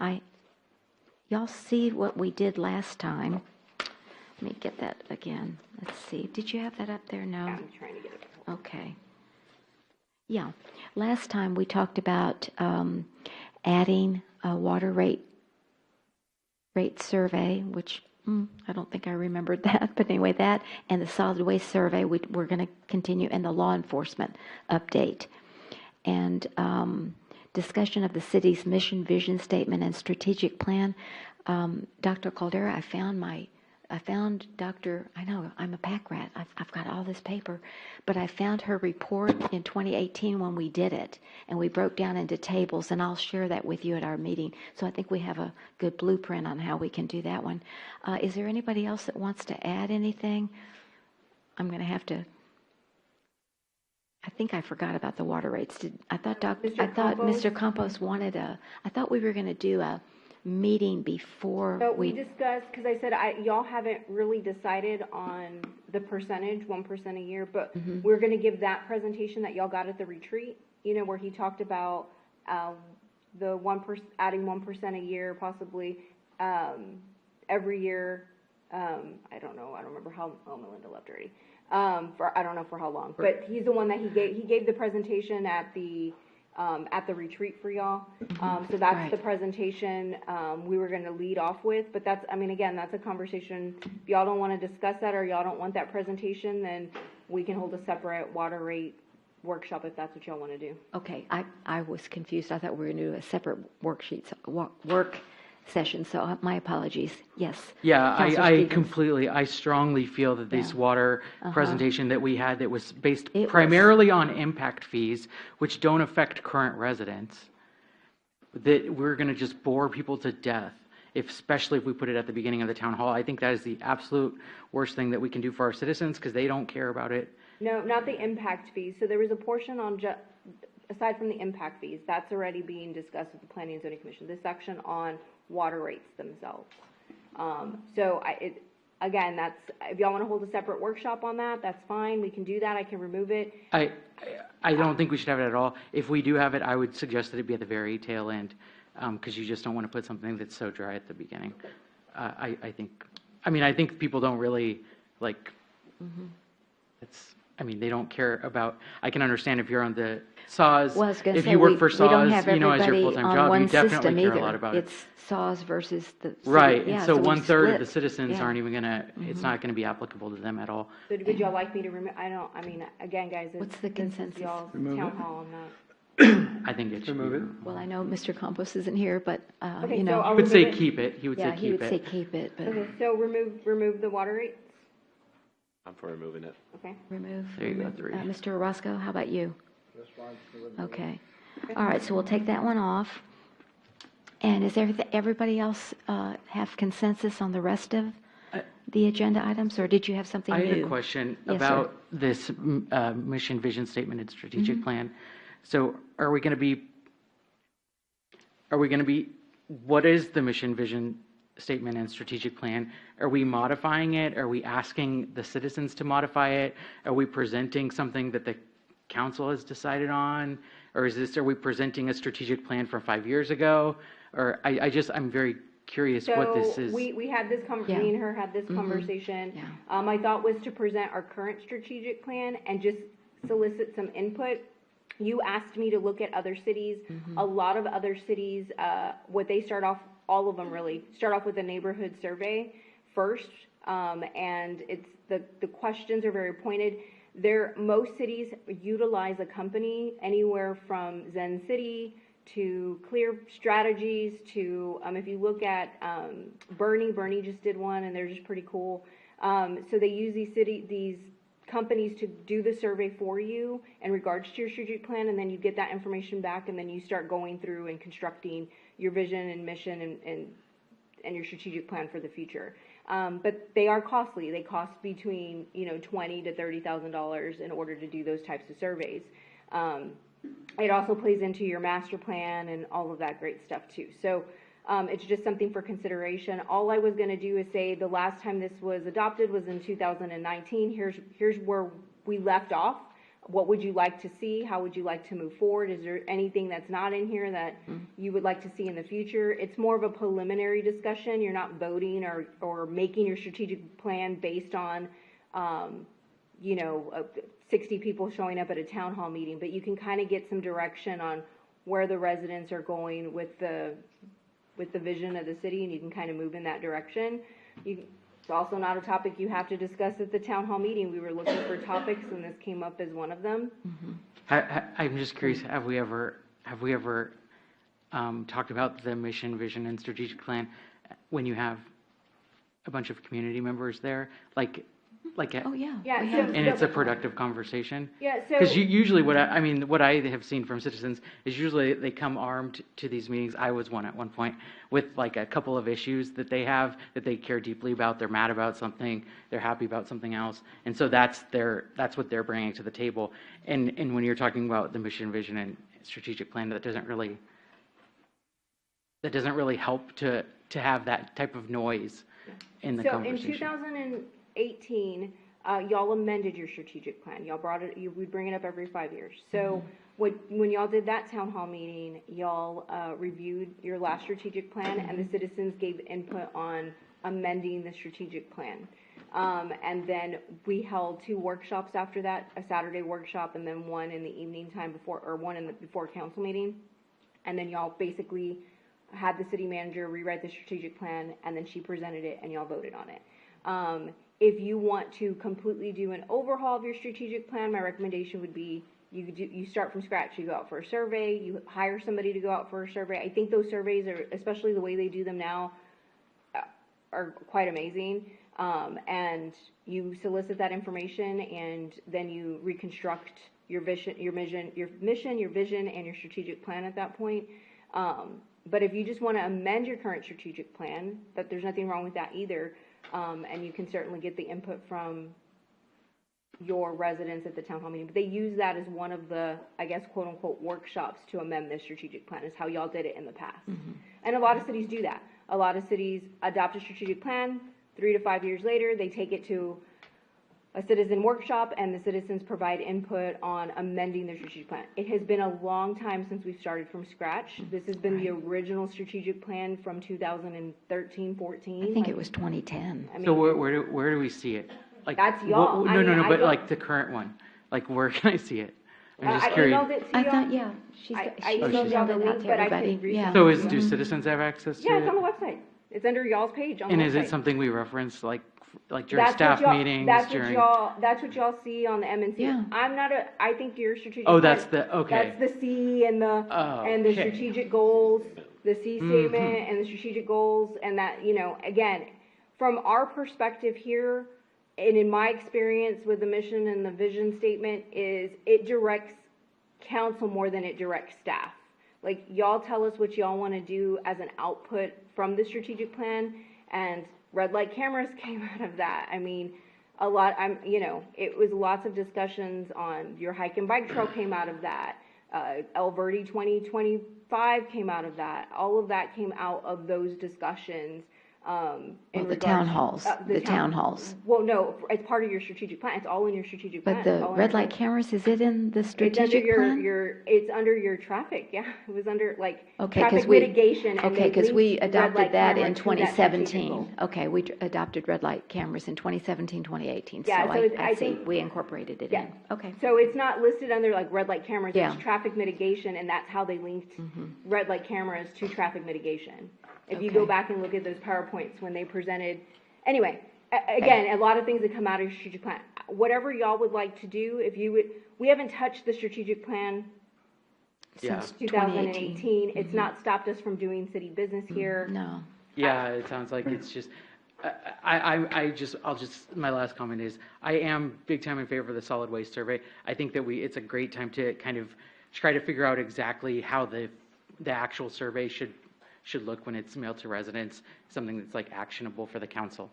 Y'all see what we did last time? Let me get that again. Let's see. Did you have that up there? No? I'm trying to get it. Okay. Yeah. Last time we talked about adding a water rate survey, which I don't think I remembered that, but anyway, that and the solid waste survey we're going to continue, and the law enforcement update. And discussion of the city's mission, vision statement, and strategic plan. Dr. Caldera, I found Dr. I know, I'm a pack rat. I've got all this paper, but I found her report in 2018 when we did it, and we broke down into tables, and I'll share that with you at our meeting. So I think we have a good blueprint on how we can do that one. Is there anybody else that wants to add anything? I'm going to have to I think I forgot about the water rates. I thought Mr. Mr. Campos wanted I thought we were going to do a meeting before So we discussed, because I said, y'all haven't really decided on the percentage, 1% a year, but we're gonna give that presentation that y'all got at the retreat, where he talked about, the 1%, adding 1% a year, possibly, every year. I don't remember how, Melinda left already. I don't know for how long, but he's the one that he gave the presentation at the retreat for y'all. So that's the presentation, we were gonna lead off with, but that's, again, that's a conversation. If y'all don't wanna discuss that, or y'all don't want that presentation, then we can hold a separate water rate workshop if that's what y'all wanna do. Okay, I was confused. I thought we were going to do a separate work session, so my apologies. Yes. Yeah, Counselor I Stevens. I strongly feel that this water presentation that we had that was based It was- primarily on impact fees, which don't affect current residents, that we're going to just bore people to death, especially if we put it at the beginning of the town hall. I think that is the absolute worst thing that we can do for our citizens because they don't care about it. No, not the impact fees. So there was a portion on aside from the impact fees, that's already being discussed with the Planning and Zoning Commission, this section on water rates themselves. So again, that's, if y'all want to hold a separate workshop on that, that's fine. We can do that. I can remove it. I don't think we should have it at all. If we do have it, I would suggest that it be at the very tail end because you just don't want to put something that's so dry at the beginning. I think people don't really like, they don't care about, I can understand if you're on the SAWS, Well, I was going to if say, you work we for don't SAWS, have as your everybody full-time on job, one you definitely system care either. a lot about it. It's SAWS versus the city. Right, Yeah, and so we've 1/3 of the split. citizens Yeah. aren't even gonna, it's not gonna be applicable to them at all. So would y'all like me to remove, again, guys, What's the this is consensus? y'all's Remove town it? hall on that. I think it should be. Remove it. Well, I know Mr. Campos isn't here, but, Okay, you so know. I'll He would say remove it. keep it, he would say Yeah, he keep would say it. keep it, but Okay, so remove the water rates, I'm for removing it. okay? remove. There you go, 3. Mr. Orozco, how about you? That's fine. Okay. All right, so we'll take that one off. And is everybody else have consensus on the rest of the agenda items, or did you have something I new? had a question Yes, sir. about this mission, vision statement, and strategic plan. So are we going to be, what is the mission, vision statement, and strategic plan? Are we modifying it? Are we asking the citizens to modify it? Are we presenting something that the council has decided on? Or are we presenting a strategic plan from 5 years ago? Or I'm very curious what this is. So we had this, Yeah. me and her had this conversation. Yeah. My thought was to present our current strategic plan and just solicit some input. You asked me to look at other cities. A lot of other cities, what they start off, all of them really, start off with a neighborhood survey first. And it's, the questions are very pointed. Most cities utilize a company anywhere from Zen City to Clear Strategies to, if you look at Bernie just did one and they're just pretty cool. So they use these companies to do the survey for you in regards to your strategic plan, and then you get that information back, and then you start going through and constructing your vision and mission and your strategic plan for the future. But they are costly. They cost between $20,000 to $30,000 in order to do those types of surveys. It also plays into your master plan and all of that great stuff too. So it's just something for consideration. All I was going to do is say the last time this was adopted was in 2019. Here's where we left off. What would you like to see? How would you like to move forward? Is there anything that's not in here that you would like to see in the future? It's more of a preliminary discussion. You're not voting or making your strategic plan based on, 60 people showing up at a town hall meeting, but you can kind of get some direction on where the residents are going with the vision of the city, and you can kind of move in that direction. It's also not a topic you have to discuss at the town hall meeting. We were looking for topics, and this came up as one of them. I'm just curious, have we ever talked about the mission, vision, and strategic plan when you have a bunch of community members there? Like, Like, Oh, yeah. Yeah, we so- have. and it's a productive conversation. Yeah, so. Because usually I mean, what I have seen from citizens is usually they come armed to these meetings. I was one at one point with like a couple of issues that they have that they care deeply about. They're mad about something. They're happy about something else. And so that's what they're bringing to the table. And when you're talking about the mission, vision, and strategic plan, that doesn't really help to have that type of noise in the So in conversation. 2018, y'all amended your strategic plan. Y'all brought it, we'd bring it up every 5 years. So when y'all did that town hall meeting, y'all reviewed your last strategic plan, and the citizens gave input on amending the strategic plan. And then we held 2 workshops after that, a Saturday workshop and then one in the evening time before, or one in the before council meeting. And then y'all basically had the city manager rewrite the strategic plan, and then she presented it and y'all voted on it. If you want to completely do an overhaul of your strategic plan, my recommendation would be you start from scratch. You go out for a survey, you hire somebody to go out for a survey. I think those surveys are, especially the way they do them now, are quite amazing. And you solicit that information, and then you reconstruct your mission, your vision, and your strategic plan at that point. But if you just want to amend your current strategic plan, that there's nothing wrong with that either. And you can certainly get the input from your residents at the town hall meeting. But they use that as one of the, I guess, quote unquote, workshops to amend the strategic plan, is how y'all did it in the past. And a lot of cities do that. A lot of cities adopt a strategic plan. 3 to 5 years later, they take it to a citizen workshop, and the citizens provide input on amending their strategic plan. It has been a long time since we've started from scratch. This has been the original strategic plan from 2013, 14. I think it was 2010. I mean, So where do we see it? Like, That's y'all. I mean, but I like the current one. Like, where can I see it? I'm just I curious. emailed it to I y'all. thought, yeah. I emailed y'all the link, but I could resend So it. do citizens have access to Yeah, it? it's on the website. It's under y'all's page on the And website. is it something we reference like during That's staff what y'all- meetings? That's what y'all see on the MNC. Yeah. I think your strategic. Oh, plan- that's okay. That's the C and the, and the Okay. strategic goals, the C statement and the strategic goals, and that, again, from our perspective here, and in my experience with the mission and the vision statement, is it directs council more than it directs staff. Like, y'all tell us what y'all want to do as an output from the strategic plan, and red light cameras came out of that. I mean, it was lots of discussions on your hike and bike trail came out of that. El Verde 2025 came out of that. All of that came out of those discussions. The town halls, the town halls. Well, no, it's part of your strategic plan. It's all in your strategic plan. But It's the all in red your- light cameras, is it in the It's strategic under plan? it's under your traffic, yeah. It was under, like, Okay, traffic 'cause we- mitigation. and Okay, they because we linked red adopted light that camera in to that strategic goal. 2017. Okay, we adopted red light cameras in 2017, 2018. Yeah, So so it's- I I see, think- we incorporated it Yeah. in. Okay. So it's not listed under like red light cameras, Yeah. it's traffic mitigation, and that's how they linked red light cameras to traffic mitigation. If you go Okay. back and look at those PowerPoints when they presented, anyway, again, a lot of things that come out of your strategic plan. Whatever y'all would like to do, we haven't touched the strategic plan Since since 2018. It's not stopped us from doing city business here. No. Yeah, it sounds like it's just. I'll just. My last comment is, I am big time in favor of the solid waste survey. I think that it's a great time to kind of try to figure out exactly how the actual survey should look when it's mailed to residents. Something that's like actionable for the council,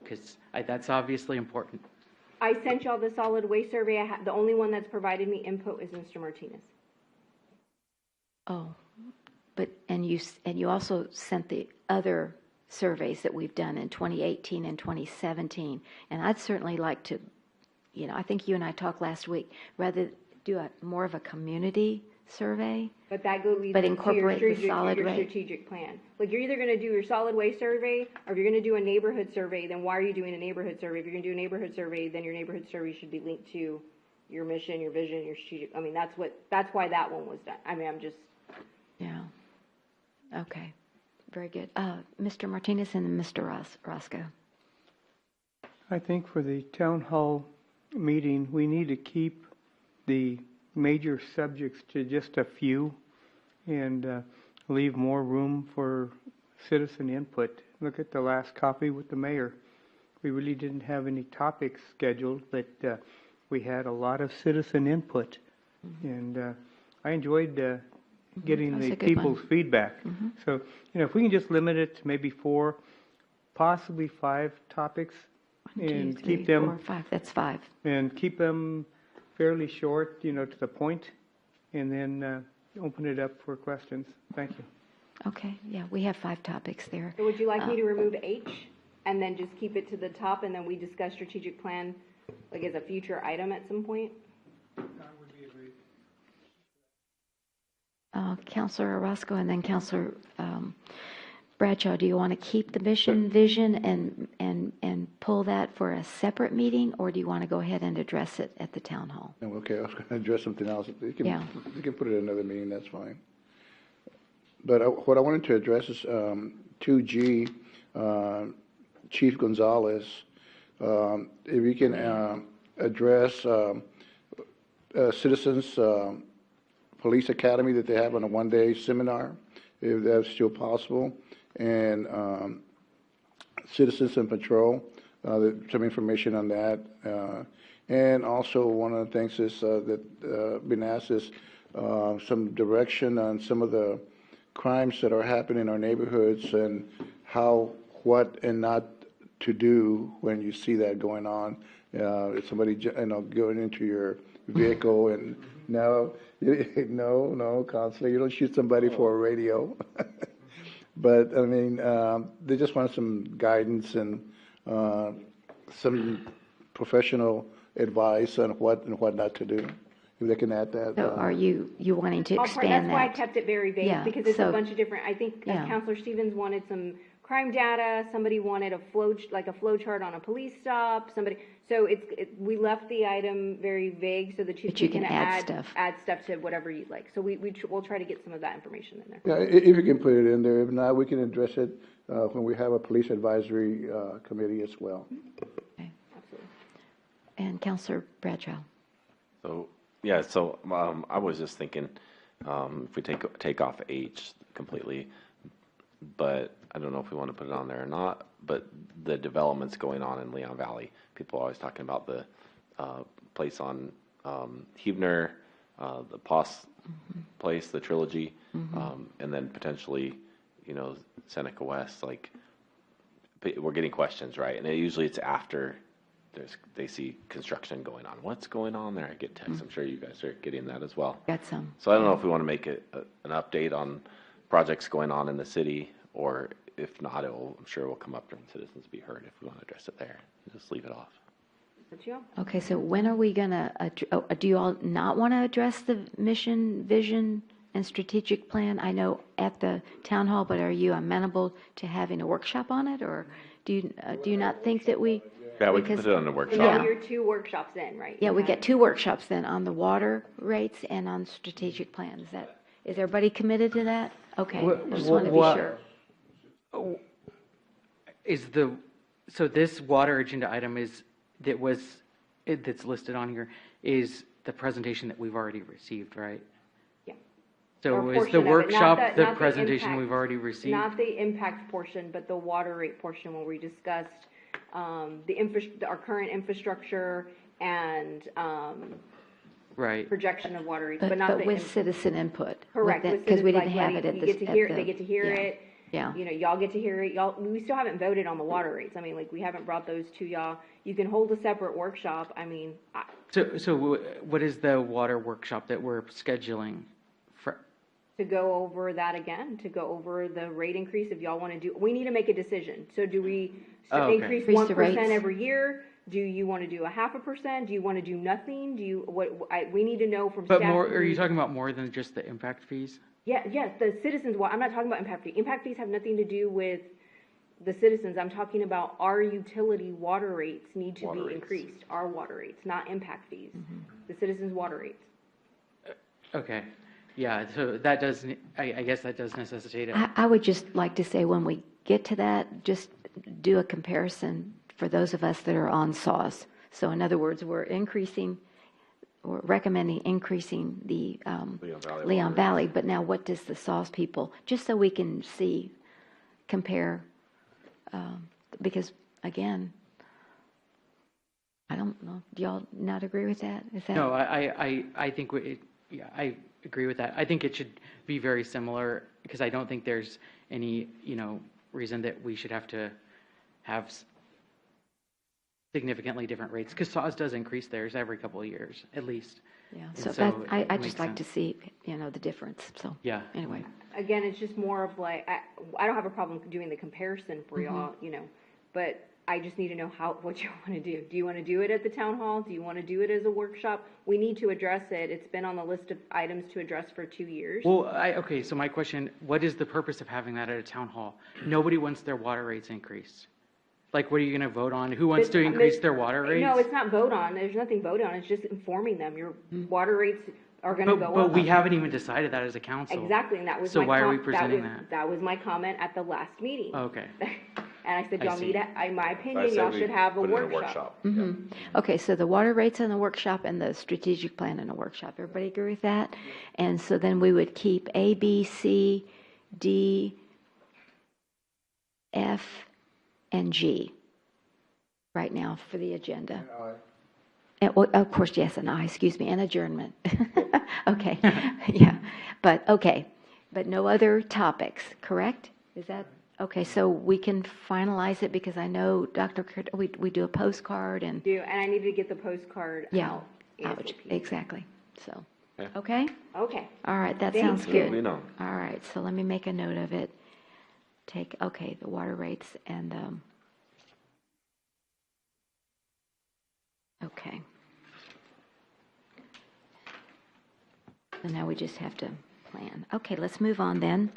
because that's obviously important. I sent y'all the solid waste survey. The only one that's provided me input is Mr. Martinez. Oh, but, and you also sent the other surveys that we've done in 2018 and 2017. And I'd certainly like to, I think you and I talked last week, rather do more of a community survey. But that goes But to incorporate the solid your waste. strategic plan. Like, you're either going to do your solid waste survey, or if you're going to do a neighborhood survey, then why are you doing a neighborhood survey? If you're going to do a neighborhood survey, then your neighborhood survey should be linked to your mission, your vision, your strategic. I mean, that's why that one was done. I mean, I'm just. Yeah. Okay. Very good. Mr. Martinez and then Mr. Roscoe. I think for the town hall meeting, we need to keep the major subjects to just a few and leave more room for citizen input. Look at the last copy with the mayor. we really didn't have any topics scheduled, but we had a lot of citizen input. And I enjoyed getting That was the a good one. people's feedback. So, if we can just limit it to maybe 4, possibly 5 topics, 1, 2, and 3, keep them 4, 5. That's 5. and keep them fairly short, to the point, and then open it up for questions. Thank you. Okay, yeah, we have 5 topics there. So would you like me to remove H and then just keep it to the top and then we discuss strategic plan like as a future item at some point? Counselor Orozco and then Counselor Bradshaw, do you want to keep the mission, vision, and pull that for a separate meeting, or do you want to go ahead and address it at the town hall? Okay, I was going to address something else. You Yeah. can put it in another meeting, that's fine. But what I wanted to address is 2G, Chief Gonzalez. If you can address Citizens Police Academy that they have on a one-day seminar, if that's still possible, and Citizens in Patrol, some information on that. And also one of the things is that been asked is some direction on some of the crimes that are happening in our neighborhoods and how, what, and not to do when you see that going on. If somebody, going into your vehicle and no, Counselor, you don't shoot somebody for a radio. But I mean, they just want some guidance and some professional advice on what and what not to do. If they can add that. So are you wanting to That's expand why I that? kept it very vague, Yeah, because it's so- a bunch of different, I think Yeah. Counselor Stevens wanted some crime data, somebody wanted a flow chart on a police stop, so we left the item very vague so that you But you can can add stuff. add stuff to whatever you'd like. So we'll try to get some of that information in there. Yeah, if you can put it in there. If not, we can address it when we have a police advisory committee as well. Absolutely. And Counselor Bradshaw? So, yeah, so I was just thinking, if we take off H completely, but I don't know if we want to put it on there or not, but the developments going on in Leon Valley, people are always talking about the place on Huebner, the Poss place, the Trilogy, and then potentially, Seneca West, like, we're getting questions, right? And usually it's after they see construction going on. What's going on there? I get texts. I'm sure you guys are getting that as well. Got some. So I don't know if we want to make it an update on projects going on in the city, or if not, I'm sure it will come up during Citizens Be Heard if we want to address it there. Just leave it off. But you? Okay, so when are we going to, do you all not want to address the mission, vision, and strategic plan? I know at the town hall, but are you amenable to having a workshop on it, or do you not think that we? Yeah, we can because- put it on the So workshop. now you're 2 workshops in, right? Yeah, we get 2 workshops then on the water rates and on strategic plan. Is everybody committed to that? Okay, I just want to be sure. So this water agenda item that's listed on here is the presentation that we've already received, right? Yeah. So Or is portion the of it, not workshop the not presentation impact- we've already received? Not the impact portion, but the water rate portion where we discussed our current infrastructure and Right. projection of water rates, but not But the. with citizen input. Correct. Because we didn't have it at You this. get to hear, at the- they get to hear yeah, it. Yeah. Y'all get to hear it. We still haven't voted on the water rates. I mean, like, we haven't brought those to y'all. You can hold a separate workshop. I mean, So what is the water workshop that we're scheduling for? to go over that again, to go over the rate increase, if y'all want to do, we need to make a decision. So do we Oh, okay. increase Increase the 1% rates? every year? Do you want to do a 0.5%? Do you want to do nothing? We need to know from staff. But more, are you talking about more than just the impact fees? Yeah, yes, the citizens, I'm not talking about impact fees. Impact fees have nothing to do with the citizens. I'm talking about our utility water rates need to Water be rates. increased, our water rates, not impact fees. Mm-hmm. The citizens' water rates. Okay. Yeah, so that does, I guess that does necessitate it. I would just like to say when we get to that, just do a comparison for those of us that are on SAWS. So in other words, we're recommending increasing the Leon Valley, but now what does the SAWS people, just so we can compare, because again, don't know. Do y'all not agree with that? Is that? No, I think yeah, I agree with that. I think it should be very similar because I don't think there's any, reason that we should have to have significantly different rates because SAWS does increase theirs every couple of years, at least. Yeah, And so so that, it I makes just like to sense. see, the difference, so. Yeah. Anyway. Again, it's just more of like, I don't have a problem doing the comparison for y'all, but I just need to know what you want to do. Do you want to do it at the town hall? Do you want to do it as a workshop? We need to address it. It's been on the list of items to address for 2 years. Well, okay, so my question, what is the purpose of having that at a town hall? Nobody wants their water rates increased. Like, what are you going to vote on? Who wants to increase their water rates? No, it's not vote on. There's nothing vote on. It's just informing them. Your water rates are going to go up. But we haven't even decided that as a council. Exactly, and that was So my why are we presenting that? That was my comment at the last meeting. Okay. And I said, I y'all see. need, in my I opinion, say y'all we should have a put it in workshop. Okay, so the water rates in the workshop and the strategic plan in the workshop. Everybody agree with that? And so then we would keep A, B, C, D, F, and G right now for the agenda. And, well, of course, yes, and I, excuse me, and adjournment. Okay, yeah, but no other topics, correct? Is that, okay, so we can finalize it because I know Dr. Kurt, we do a postcard and, And I need to get the postcard yeah, out. ouch, exactly, so, Yeah. okay? Okay. All right, that Thank sounds you. good. Let me know. All right, so let me make a note of it. Okay, the water rates and, okay. So now we just have to plan. Okay, let's move on then.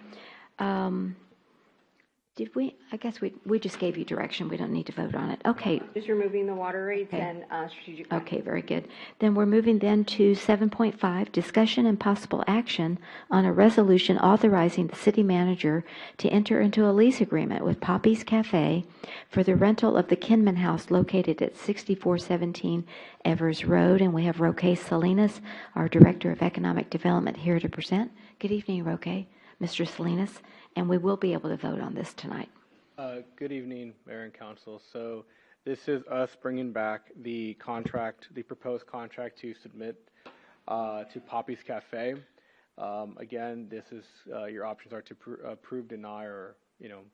Did we, I guess we just gave you direction. We don't need to vote on it. Okay, Just removing the water rates Okay. and strategic plan. okay, very good. Then we're moving then to 7.5, discussion and possible action on a resolution authorizing the city manager to enter into a lease agreement with Poppy's Cafe for the rental of the Kinman House located at 6417 Evers Road. And we have Roque Salinas, our Director of Economic Development, here to present. Good evening, Roque, Mr. Salinas, and we will be able to vote on this tonight. Good evening, Mayor and Council. So this is us bringing back the contract, the proposed contract to submit to Poppy's Cafe. Again, this is your options are to approve, deny, or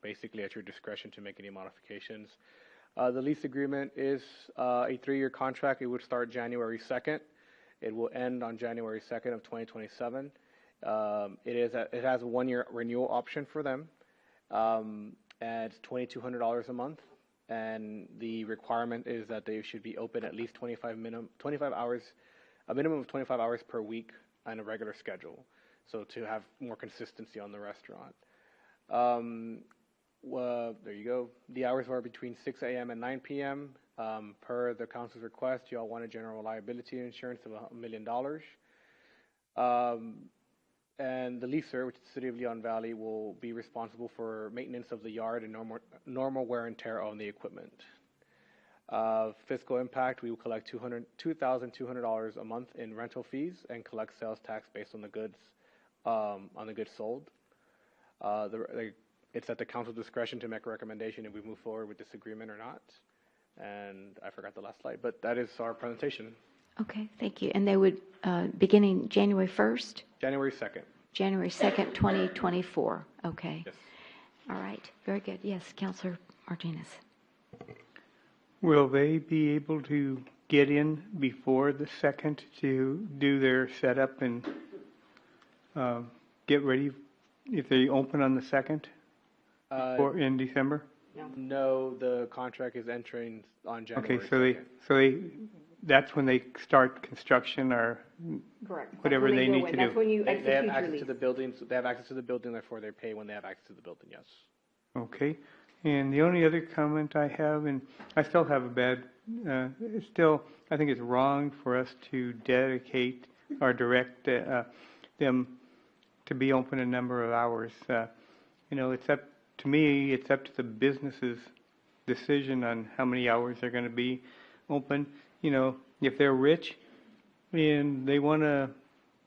basically at your discretion to make any modifications. The lease agreement is a 3-year contract. It would start January 2nd. It will end on January 2nd of 2027. It has a 1-year renewal option for them. At $2,200 a month, and the requirement is that they should be open at least 25 hours, a minimum of 25 hours per week on a regular schedule, so to have more consistency on the restaurant. There you go. The hours are between 6 a.m. and 9 p.m. Per the council's request, you all want a general liability insurance of $1 million. And the leaser, which is the City of Leon Valley, will be responsible for maintenance of the yard and normal wear and tear on the equipment. Fiscal impact, we will collect $2,200 a month in rental fees and collect sales tax based on the goods sold. It's at the council's discretion to make a recommendation if we move forward with this agreement or not. And I forgot the last slide, but that is our presentation. Okay, thank you. And they would, beginning January 1st? January 2nd. January 2nd, 2024. Okay. Yes. All right, very good. Yes, Councilor Martinez. Will they be able to get in before the 2nd to do their setup and get ready if they open on the 2nd or in December? No, the contract is entering on January. Okay, so that's when they start construction or Correct. whatever they need to do. That's when you They have execute your access lease. to the buildings. They have access to the building, therefore they pay when they have access to the building. Yes. Okay, and the only other comment I have, and I still have a bad, I think it's wrong for us to dedicate or direct them to be open a number of hours. To me, it's up to the business's decision on how many hours they're going to be open. If they're rich and they want to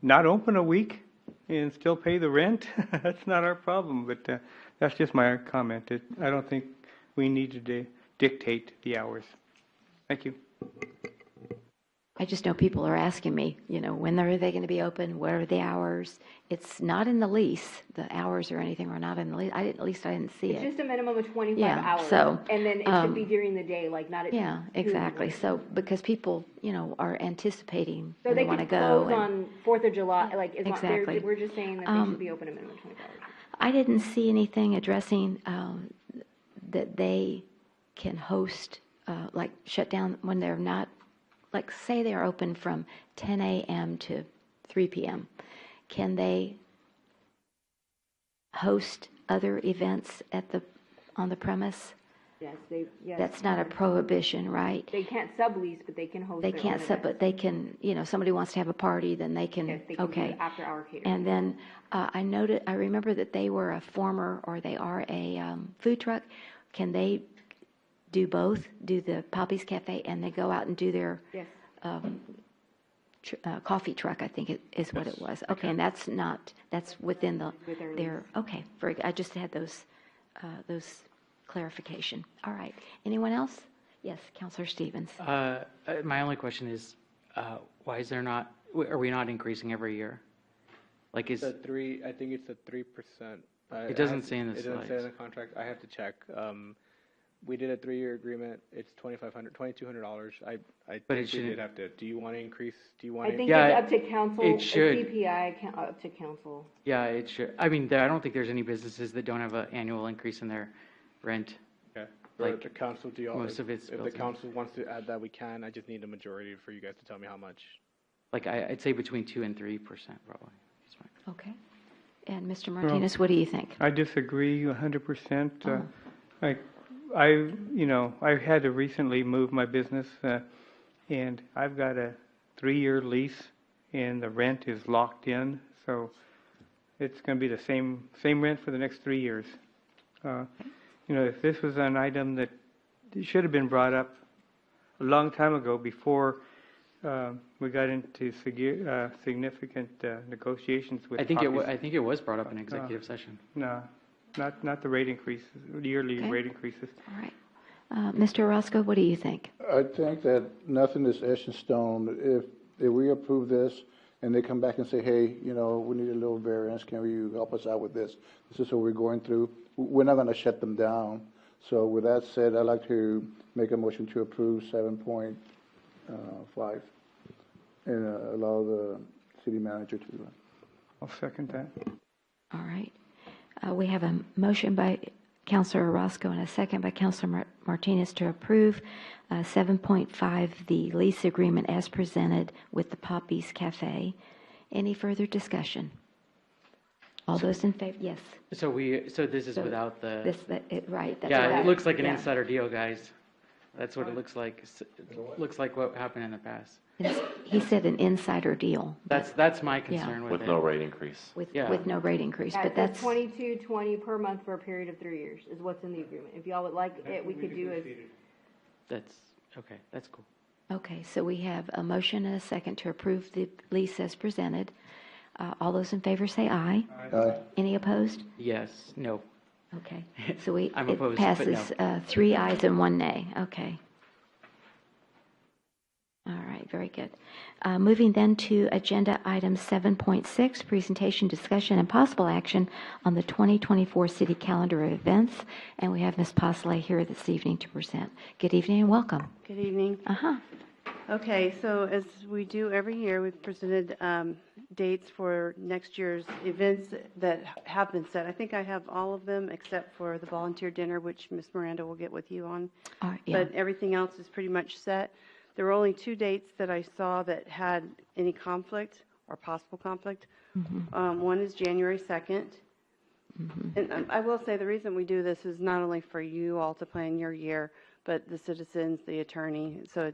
not open a week and still pay the rent, that's not our problem. But that's just my comment. I don't think we need to dictate the hours. Thank you. I just know people are asking me, when are they going to be open? What are the hours? It's not in the lease. The hours or anything are not in the lease. At least I didn't see It's it. just a minimum of 25 Yeah, hours. so, And then it should be during the day, like not at. Yeah, 2 in the exactly. morning. So, because people, are anticipating, So and they they want to could go. close on 4th of July, like, as long, Exactly. we're just saying that they should be open a minimum of 25 hours. I didn't see anything addressing that they can host, like shut down when they're not, like say they're open from 10 a.m. to 3 p.m. Can they host other events on the premise? Yes. That's not a prohibition, right? They can't sublease, but they can host They their can't own sub, events. but they can, somebody wants to have a party, then they can, Yes, they can do okay. after-hour catering. And then I remember that they were a former, or they are a food truck. Can they do both, do the Poppy's Cafe, and they go out and do their Yes. coffee truck, I think is what it was. Okay, and that's within their, okay, very good. I just had those clarification. All right. Anyone else? Yes, Counselor Stevens. My only question is, why is there not, are we not increasing every year? Like is, I think it's a 3%. It doesn't say in the It doesn't say in slides. the contract. I have to check. We did a 3-year agreement. It's $2,200. I But it think we did shouldn't- have to. Do you want to increase? Do you I want to? think Yeah, it's up to council, it should. CPI, up to council. Yeah, it should. I mean, I don't think there's any businesses that don't have an annual increase in their rent. Okay. Like, the council, do y'all? most of it's If the built in. council wants to add that, we can. I just need a majority for you guys to tell me how much. Like I'd say between 2 and 3% probably. That's fine. Okay. And Mr. Martinez, what do you think? I disagree 100%. Oh. I had to recently move my business, and I've got a 3-year lease, and the rent is locked in, so it's going to be the same rent for the next 3 years. If this was an item that should have been brought up a long time ago before we got into significant negotiations with I think Poppy's. it was brought up in executive session. No, not the rate increases, the yearly Okay. rate increases. All right. Mr. Orozco, what do you think? I think that nothing is etched in stone. If we approve this and they come back and say, hey, we need a little variance, can you help us out with this? This is what we're going through. We're not going to shut them down. So with that said, I'd like to make a motion to approve 7.5 and allow the city manager to. I'll second that. All right. We have a motion by Councilor Orozco and a second by Councilor Martinez to approve 7.5, the lease agreement as presented with the Poppy's Cafe. Any further discussion? All those in favor? Yes. So this is So without right. That's yeah, what it looks like an yeah. insider deal, guys. That's what it looks like. It looks like what happened in the past. He said an insider deal. That's my concern with With it. no rate increase. With Yeah. no rate increase, Yeah, but it says that's, 2220 per month for a period of 3 years is what's in the agreement. If y'all would like it, we could do as. That's okay. That's cool. okay, so we have a motion and a second to approve the lease as presented. All those in favor say aye. Aye. Any opposed? Yes. No. Okay, so I'm it opposed, but passes 3 ayes and 1 nay. Okay. All right, very good. Moving then to agenda item 7.6, presentation, discussion, and possible action on the 2024 city calendar of events. And we have Ms. Posley here this evening to present. Good evening and welcome. Good evening. Uh-huh. Okay, so as we do every year, we've presented dates for next year's events that have been set. I think I have all of them except for the volunteer dinner, which Ms. Miranda will get with you on. Yeah. But everything else is pretty much set. There were only 2 dates that I saw that had any conflict or possible conflict. One is January 2nd. And I will say the reason we do this is not only for you all to plan your year, but the citizens, the attorney. So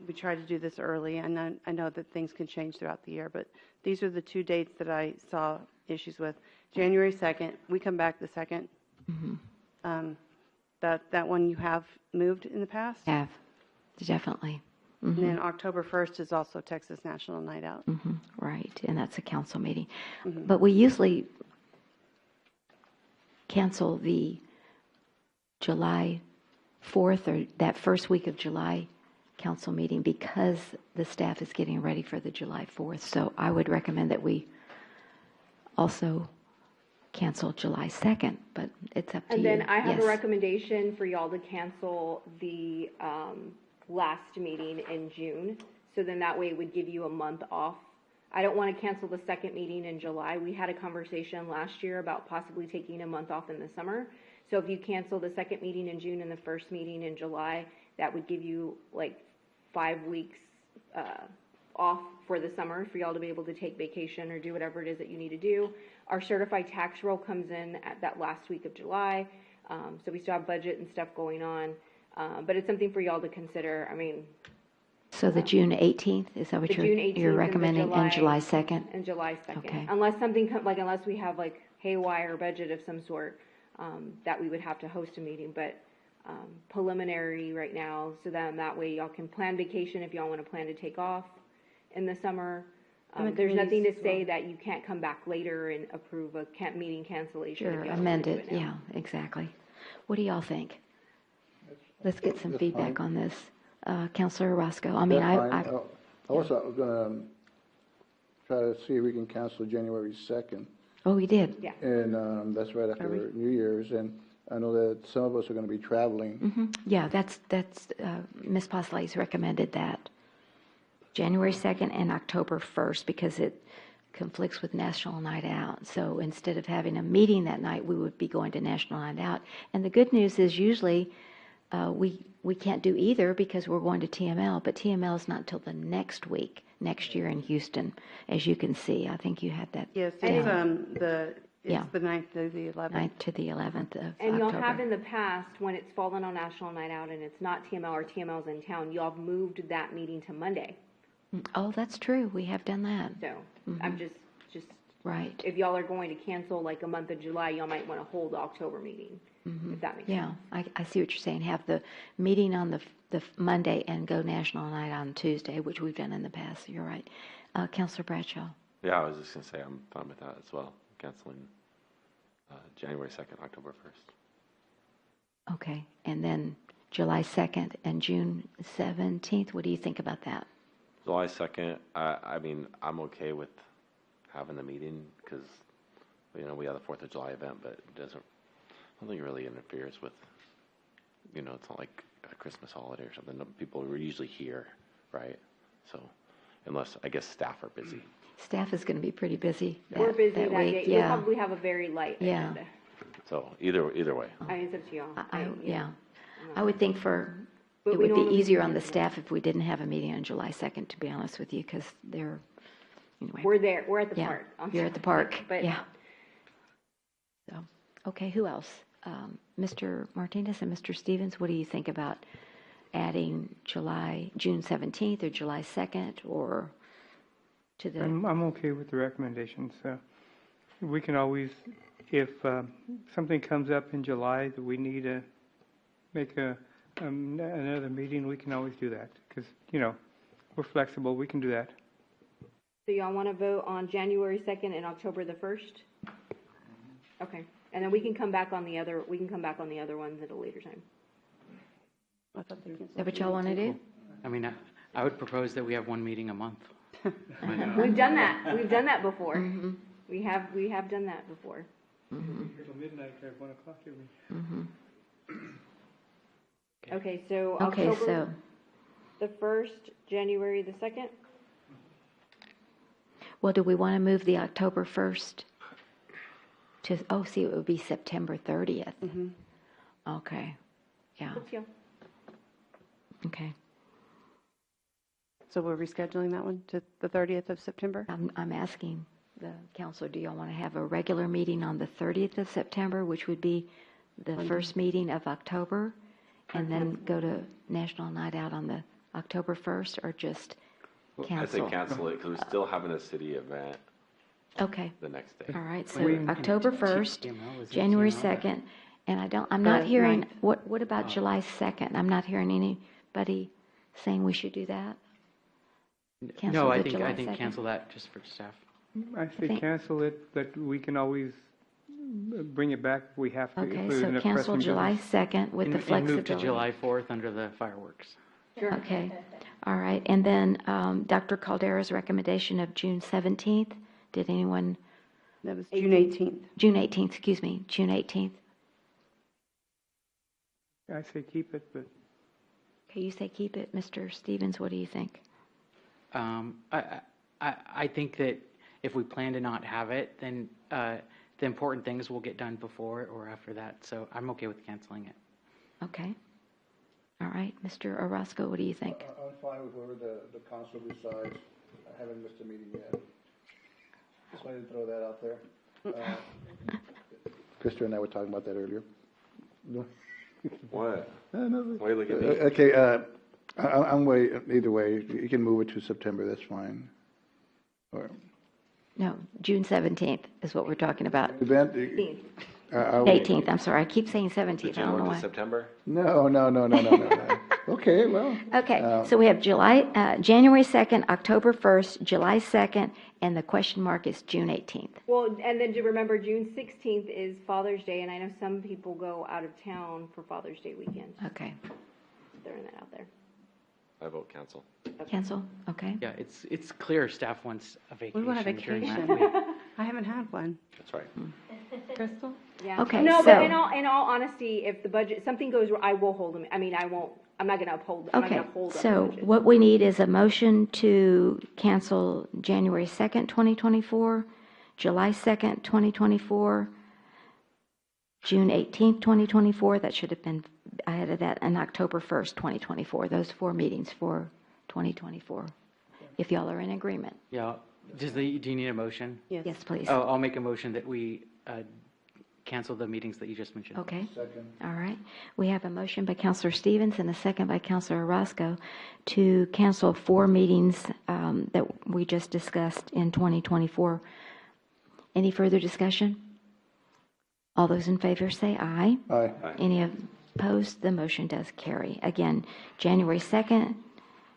we try to do this early, and I know that things can change throughout the year, but these are the 2 dates that I saw issues with. January 2nd, we come back the 2nd. That one you have moved in the past? Have, definitely. And then October 1st is also Texas National Night Out. Right, and that's a council meeting. But we usually cancel the July 4th or that first week of July council meeting because the staff is getting ready for the July 4th. So I would recommend that we also cancel July 2nd, but it's up to And you. then I have Yes. a recommendation for y'all to cancel the last meeting in June. So then that way it would give you a month off. I don't want to cancel the second meeting in July. We had a conversation last year about possibly taking a month off in the summer. So if you cancel the second meeting in June and the first meeting in July, that would give you like 5 weeks off for the summer for y'all to be able to take vacation or do whatever it is that you need to do. Our certified tax roll comes in at that last week of July, so we still have budget and stuff going on. But it's something for y'all to consider. I mean, So the June 18th, is that what the June 18th you're and the recommending, and July 2nd? and July 2nd. Okay. Unless something, unless we have like haywire budget of some sort, that we would have to host a meeting, but preliminary right now, so that way y'all can plan vacation if y'all want to plan to take off in the summer. And the There's nothing to committees, say that you can't come back later and approve a meeting cancellation. if Sure, y'all wanna amend do it, now. yeah, exactly. What do y'all think? Let's get some feedback on this. Counselor Roscoe, I mean, That's I, fine. I was going to try to see if we can cancel January 2nd. oh, we did. Yeah. And that's right after New Year's. And I know that some of us are going to be traveling. Yeah, that's Ms. Postley's recommended that. January 2nd and October 1st, because it conflicts with National Night Out. So instead of having a meeting that night, we would be going to National Night Out. And the good news is usually we can't do either because we're going to TML, but TML is not until the next week, next year in Houston, as you can see. I think you had that. Yes, down. it's the 9th to the 11th. 9th to the 11th of And y'all October. have in the past, when it's fallen on National Night Out and it's not TML or TML's in town, y'all have moved that meeting to Monday. Oh, that's true. We have done that. So I'm just, Right. if y'all are going to cancel like a month of July, y'all might want to hold the October meeting, if that makes Yeah, sense. I see what you're saying. Have the meeting on the Monday and go National Night on Tuesday, which we've done in the past. You're right. Counselor Bradshaw. Yeah, I was just going to say I'm fine with that as well, canceling January 2nd, October 1st. Okay. And then July 2nd and June 17th. What do you think about that? July 2nd, I mean, I'm okay with having the meeting because, we have the 4th of July event, but it doesn't, I don't think it really interferes with, it's not like a Christmas holiday or something. People are usually here, right? So, unless, I guess, staff are busy. Staff is going to be pretty busy We're busy that that week. day. You'll Yeah. probably have a very light Yeah. agenda. So, either way. I mean, it's up to y'all. Yeah. I would think But it we would be normally easier do on the that. staff if we didn't have a meeting on July 2nd, to be honest with you, because they're, anyway. We're there, we're at the Yeah, park. on you're at the July park, 2nd, but yeah. So, okay, who else? Mr. Martinez and Mr. Stevens, what do you think about adding June 17th or July 2nd or to the? I'm okay with the recommendations. We can always, if something comes up in July that we need to make another meeting, we can always do that because, we're flexible. We can do that. So y'all want to vote on January 2nd and October the 1st? Okay, and then we can come back on the other ones at a later time. I thought they canceled Is that what y'all want to do? I mean, I would propose that we have one meeting a month. We've done that before. Mm-hmm. We have done that before. Until midnight at 1 o'clock every. Okay, so Okay, October so, the 1st, January the 2nd? well, do we want to move the October 1st to, it would be September 30th. Okay, yeah, Let's go. okay. So we're rescheduling that one to the 30th of September? I'm asking the council, do y'all want to have a regular meeting on the 30th of September, which would be the first meeting of October, and then go to National Night Out on the October 1st, or just I cancel? say cancel it because we're still having a city event Okay, the next day. all right, so Wait, October and 1st, TML, is it January TML? 2nd, and I'm not hearing, 9th. what about July 2nd? I'm not hearing anybody saying we should do that? Cancel No, I the think July 2nd? cancel that just for staff. I say think- cancel it, but we can always bring it back if we have to. if Okay, there's so enough cancel pressing July business. 2nd with the And move flexibility. to July 4th under the fireworks. Okay, all right. And then Dr. Caldera's recommendation of June 17th, did anyone? That was June 18th. June 18th, excuse me, June 18th. I say keep it, but Okay, you say keep it. Mr. Stevens, what do you think? I think that if we plan to not have it, then the important things will get done before or after that. So I'm okay with canceling it. Okay. All right, Mr. Orozco, what do you think? I'm fine with whoever the council decides. I haven't missed a meeting yet. Just wanted to throw that out there. Krista and I were talking about that earlier. What? No. Why you look at me? Okay, I'm either way. You can move it to September, that's fine. Or No, June 17th is what we're talking about. event. 18th, I'm sorry, I keep saying 17th, I June don't know 1 to why. September? No. Okay, well. Okay, so we have January 2nd, October 1st, July 2nd, and the question mark is June 18th. Well, and then to remember, June 16th is Father's Day, and I know some people go out of town for Father's Day weekend. Okay, Throwing that out there. I vote cancel. cancel, okay. Yeah, it's clear staff wants a We want a vacation during that vacation. week. I haven't had one. That's right. Crystal? Yeah. Okay, No, so- but in all honesty, if the budget, something goes, I will hold them, I'm not gonna uphold, I'm not Okay, gonna hold up the so budget. what we need is a motion to cancel January 2nd, 2024, July 2nd, 2024, June 18th, 2024, that should have been ahead of that, and October 1st, 2024, those 4 meetings for 2024, if y'all are in agreement. Yeah, do you need a motion? Yes, please. Oh, I'll make a motion that we cancel the meetings that you just mentioned. Okay. Second. All right. We have a motion by Counselor Stevens and a second by Counselor Orozco to cancel 4 meetings that we just discussed in 2024. Any further discussion? All those in favor say aye. Aye. Any opposed? The motion does carry. Again, January 2nd,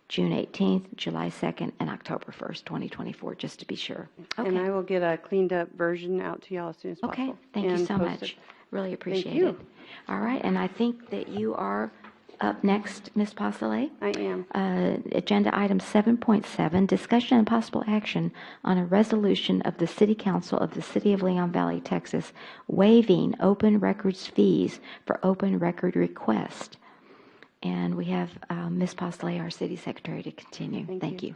June 18th, July 2nd, and October 1st, 2024, just to be sure. And Okay. I will get a cleaned up version out to y'all as soon as Okay, possible. thank you and so post much. it. Really appreciate you. it. All right, and I think that you are up next, Ms. Pasolay. I am. Agenda item 7.7, discussion and possible action on a resolution of the City Council of the City of Leon Valley, Texas, waiving open records fees for open record request. And we have Ms. Pasolay, our City Secretary, to continue. Thank you.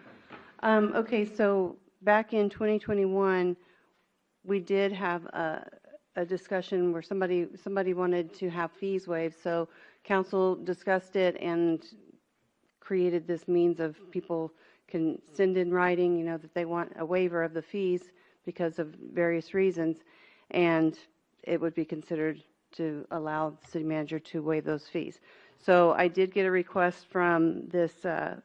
Okay, so back in 2021, we did have a discussion where somebody wanted to have fees waived. So council discussed it and created this means of people can send in writing, that they want a waiver of the fees because of various reasons. And it would be considered to allow the city manager to waive those fees. So I did get a request from this, I'm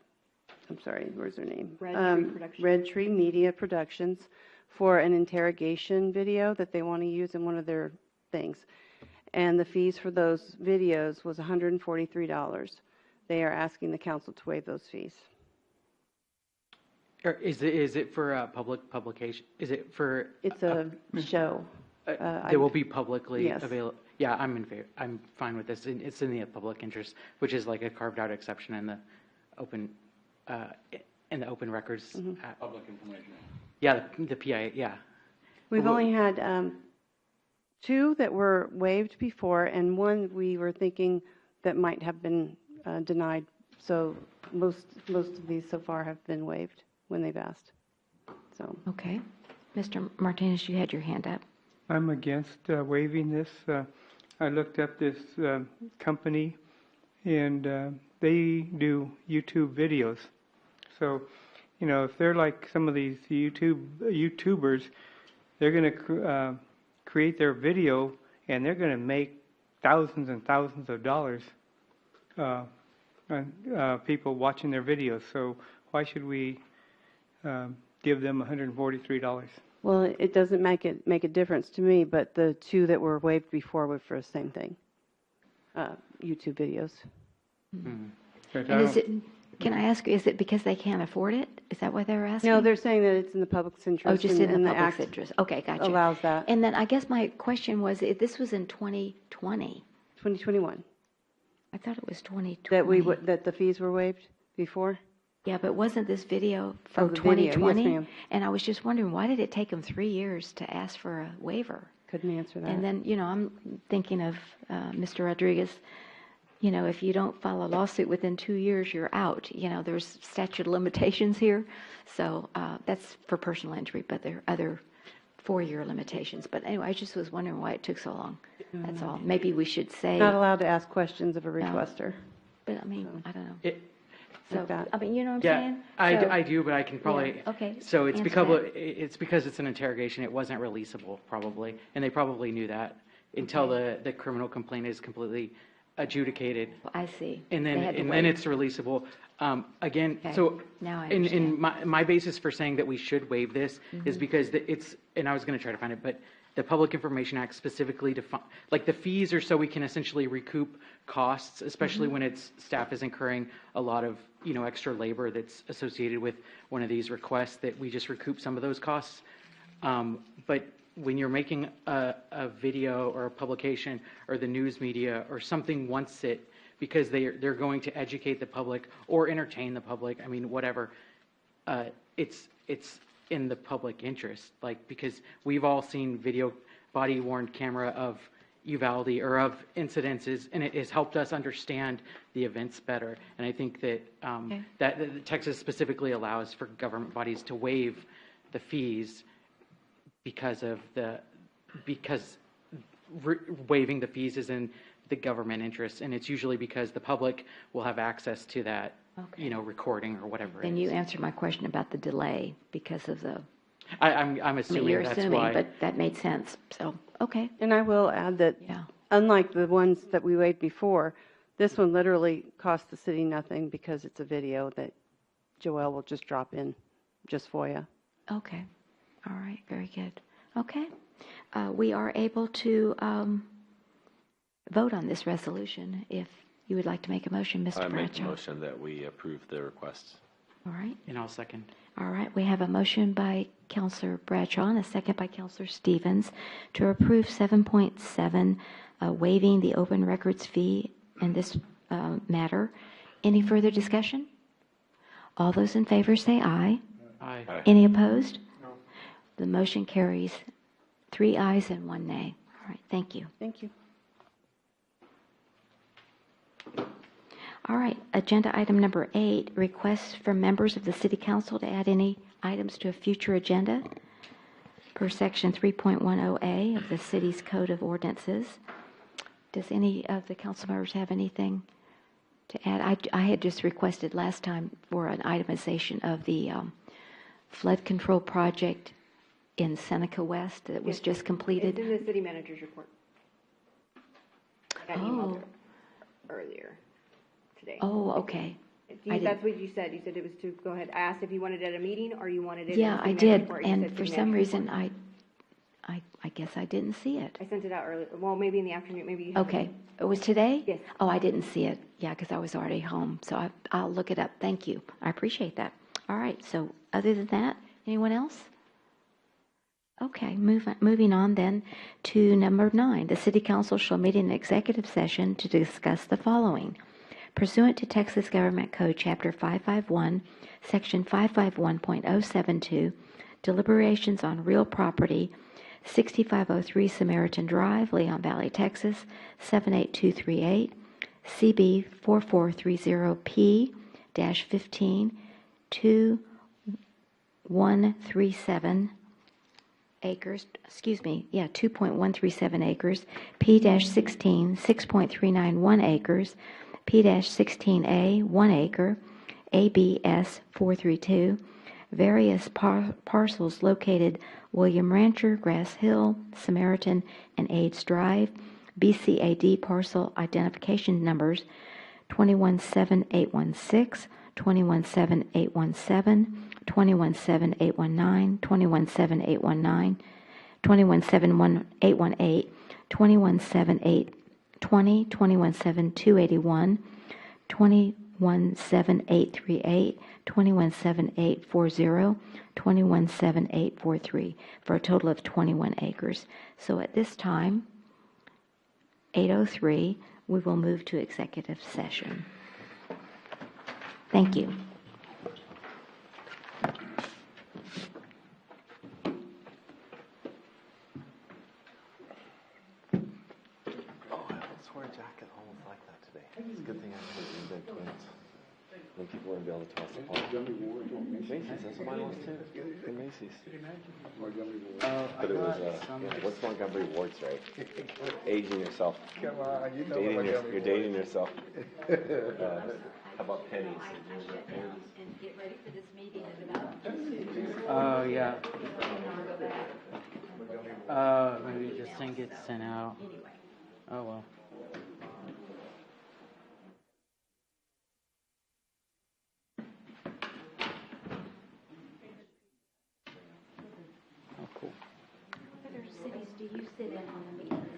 sorry, where's their name? Red Tree Productions. Red Tree Media Productions for an interrogation video that they want to use in one of their things. And the fees for those videos was $143. They are asking the council to waive those fees. Is it for a public publication? Is it for? It's a show. It will be publicly Yes. available. Yeah, I'm in favor. I'm fine with this. It's in the public interest, which is like a carved out exception in the open records. Public information. Yeah, the PI. Yeah. We've only had 2 that were waived before, and 1 we were thinking that might have been denied. So most of these so far have been waived when they've asked. So Okay. Mr. Martinez, you had your hand up. I'm against waiving this. I looked up this company, and they do YouTube videos. So, if they're like some of these YouTubers, they're going to create their video, and they're going to make thousands and thousands of dollars on people watching their videos. So why should we give them $143? well, it doesn't make a difference to me, but the 2 that were waived before were for the same thing, YouTube videos. But And is it, can I ask, is it because they can't afford it? Is that why they're asking? No, they're saying that it's in the public's interest. Oh, just in and the the public's act interest. Okay, gotcha. allows that. And then I guess my question was, if this was in 2020, 2021. I thought it was 2020. That the fees were waived before? Yeah, but wasn't this video Oh, from the video. Yes, 2020? ma'am. And I was just wondering, why did it take them 3 years to ask for a waiver? Couldn't answer that. And then, I'm thinking of Mr. Rodriguez, if you don't file a lawsuit within 2 years, you're out. There's statute of limitations here. So that's for personal injury, but there are other 4-year limitations. But anyway, I just was wondering why it took so long. That's all. Maybe we should say. Not allowed to ask questions of a requester. But I mean, I don't know. So, like that. I mean, you know what I'm Yeah, saying? I do, but I can probably. Yeah, okay, So it's answer because it's an interrogation. It wasn't releasable, probably, and they probably knew that until the criminal complaint is completely adjudicated. I see. And then They had to then wait. it's releasable. Again, Okay, so now I in my basis for saying that we should waive this is Mhm. because it's, and I was going to try to find it, but the Public Information Act specifically define, like the fees are so we can essentially recoup costs, especially Mhm. when it's staff is incurring a lot of extra labor that's associated with one of these requests, that we just recoup some of those costs. But when you're making a video or a publication or the news media or something wants it because they're going to educate the public or entertain the public, I mean, whatever, it's in the public interest, like, because we've all seen video body worn camera of Uvalde or of incidences, and it has helped us understand the events better. And I think that that Texas specifically allows for government bodies to waive the fees because waiving the fees is in the government interest, and it's usually because the public will have access to that, recording or whatever. Then it you is. answered my question about the delay because of the. I'm assuming you're that's assuming, why. but that made sense. So okay. And I will add that, unlike the ones that we waived before, this one literally cost the city nothing because it's a video that Joelle will just drop in, just FOIA. Okay. All right. Very good. Okay. We are able to vote on this resolution. If you would like to make a motion, Mr. I make the Bradshaw. motion that we approve the requests. All right. And I'll second. All right. We have a motion by Councilor Bradshaw and a second by Councilor Stevens to approve 7.7, waiving the open records fee in this matter. Any further discussion? All those in favor say aye. Aye. Any opposed? No. The motion carries 3 ayes and 1 nay. All right. Thank you. Thank you. All right, agenda item number 8, requests from members of the City Council to add any items to a future agenda per section 3.10A of the city's Code of Ordinances. Does any of the council members have anything to add? I had just requested last time for an itemization of the flood control project in Seneca West that was just completed. It's in the city manager's report. I got emailed it earlier today. Oh, okay. That's what you said. You said it was to go ahead. I asked if you wanted it at a meeting or you wanted it. Yeah, in the I city manager's did, report. You and said for city some manager's reason, report. I guess I didn't see it. I sent it out early. Well, maybe in the afternoon. Maybe you. Okay, it was today? Yes. Oh, I didn't see it. Yeah, because I was already home, so I'll look it up. Thank you. I appreciate that. All right, so other than that, anyone else? Okay, moving on then to number 9. The City Council shall meet in executive session to discuss the following. Pursuant to Texas Government Code Chapter 551, Section 551.072, deliberations on real property, 6503 Samaritan Drive, Leon Valley, Texas, 78238, CB 4430P-15, 2137 acres, 2.137 acres, P-16, 6.391 acres, P-16A, 1 acre, ABS 432, various parcels located William Rancher, Grass Hill, Samaritan, and AIDS Drive, BCAD parcel identification numbers 217816, 217817, 217819, 217819, 217818, 217820, 217281, 217838, 217840, 217843, for a total of 21 acres. So at this time, 8:03, we will move to executive session. Thank you. Oh, I almost wore a jacket almost like that today. It's a good thing I haven't been twins. Then people wouldn't be able to tell us apart. Macy's, that's what mine was too. In Macy's. But it was, what's Montgomery Ward's, right? Aging yourself. Come on, you know You're dating yourself. How about pennies? And get ready for this meeting in about Oh, yeah. Maybe this thing gets sent out. Oh, well. Oh, cool. What other cities do you sit in on the meetings?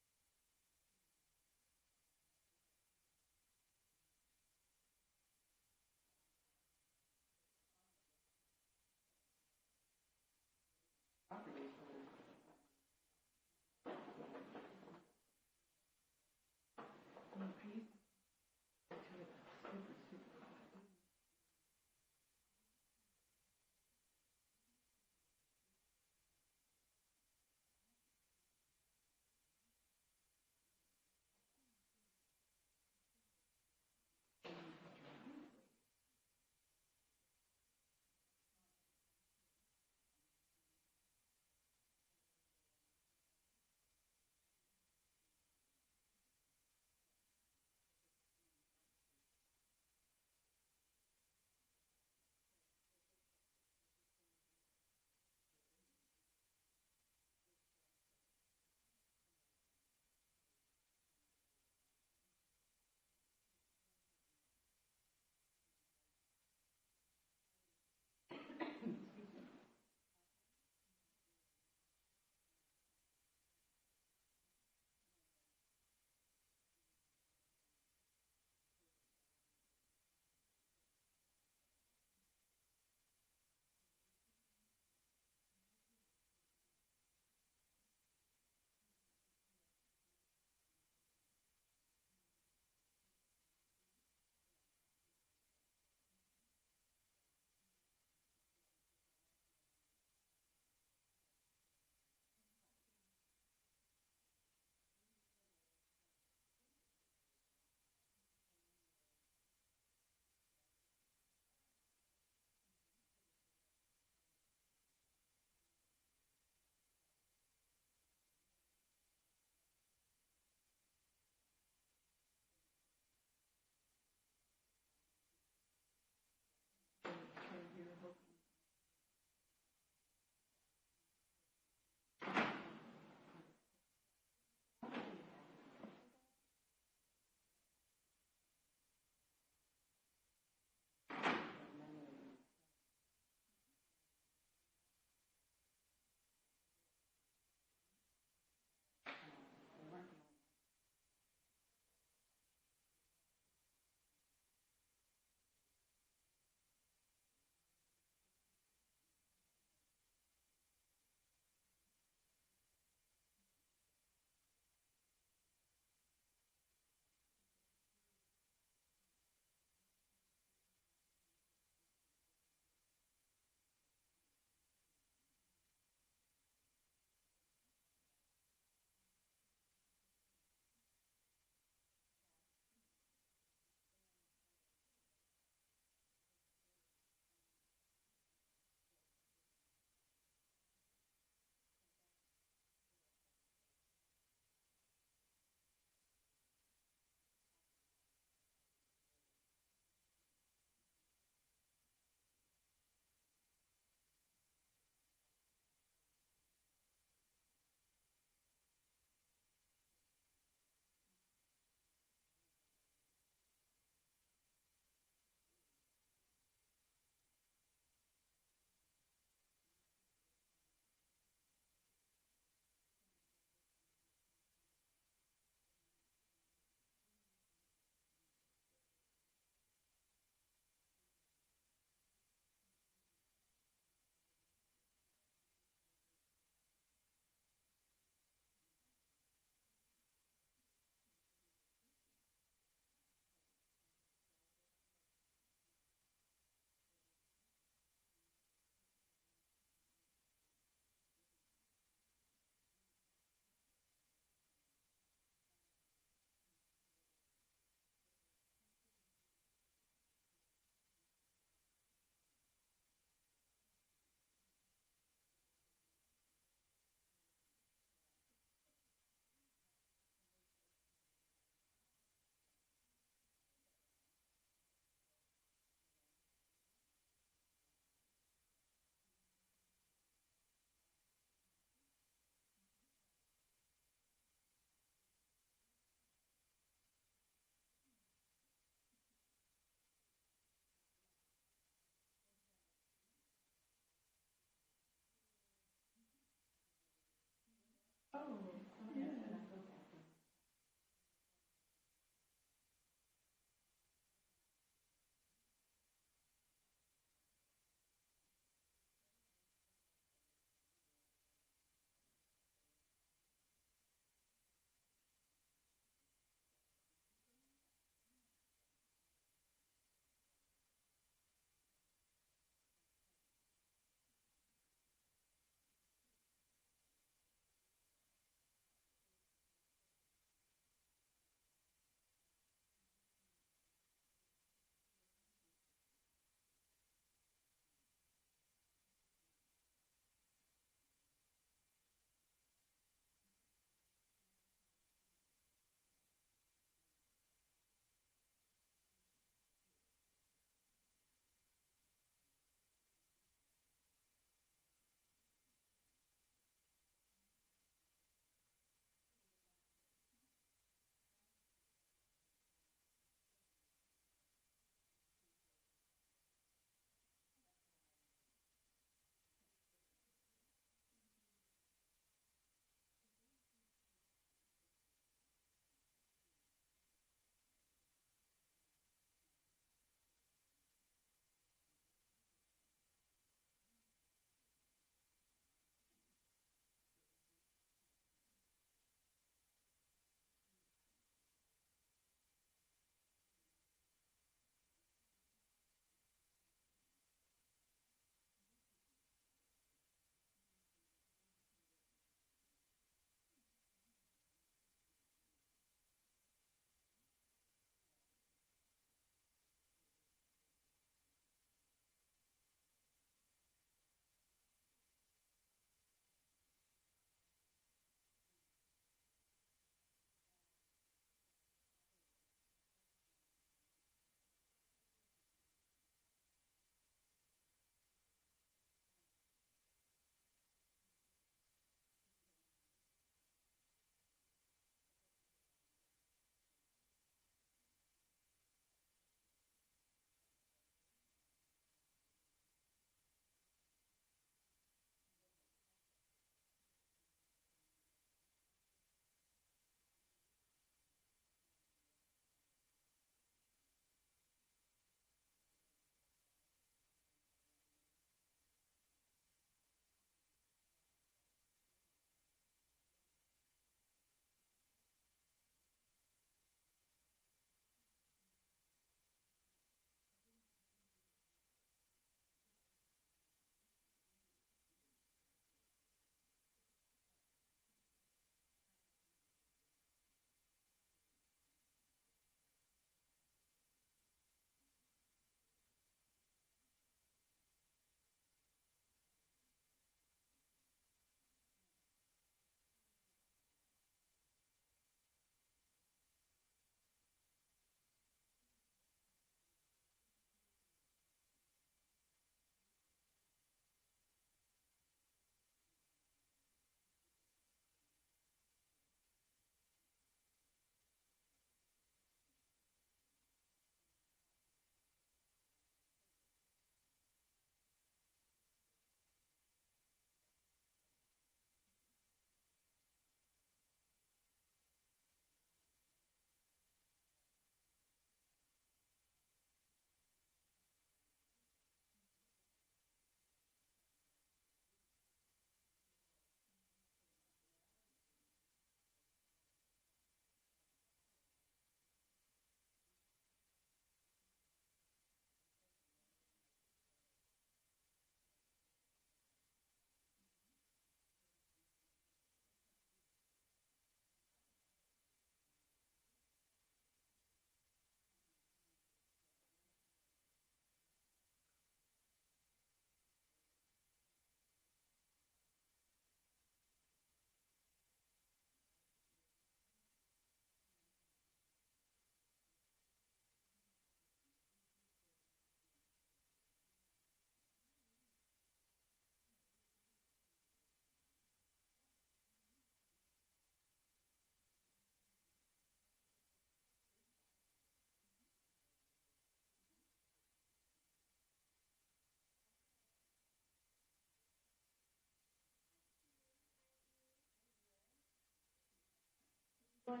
What?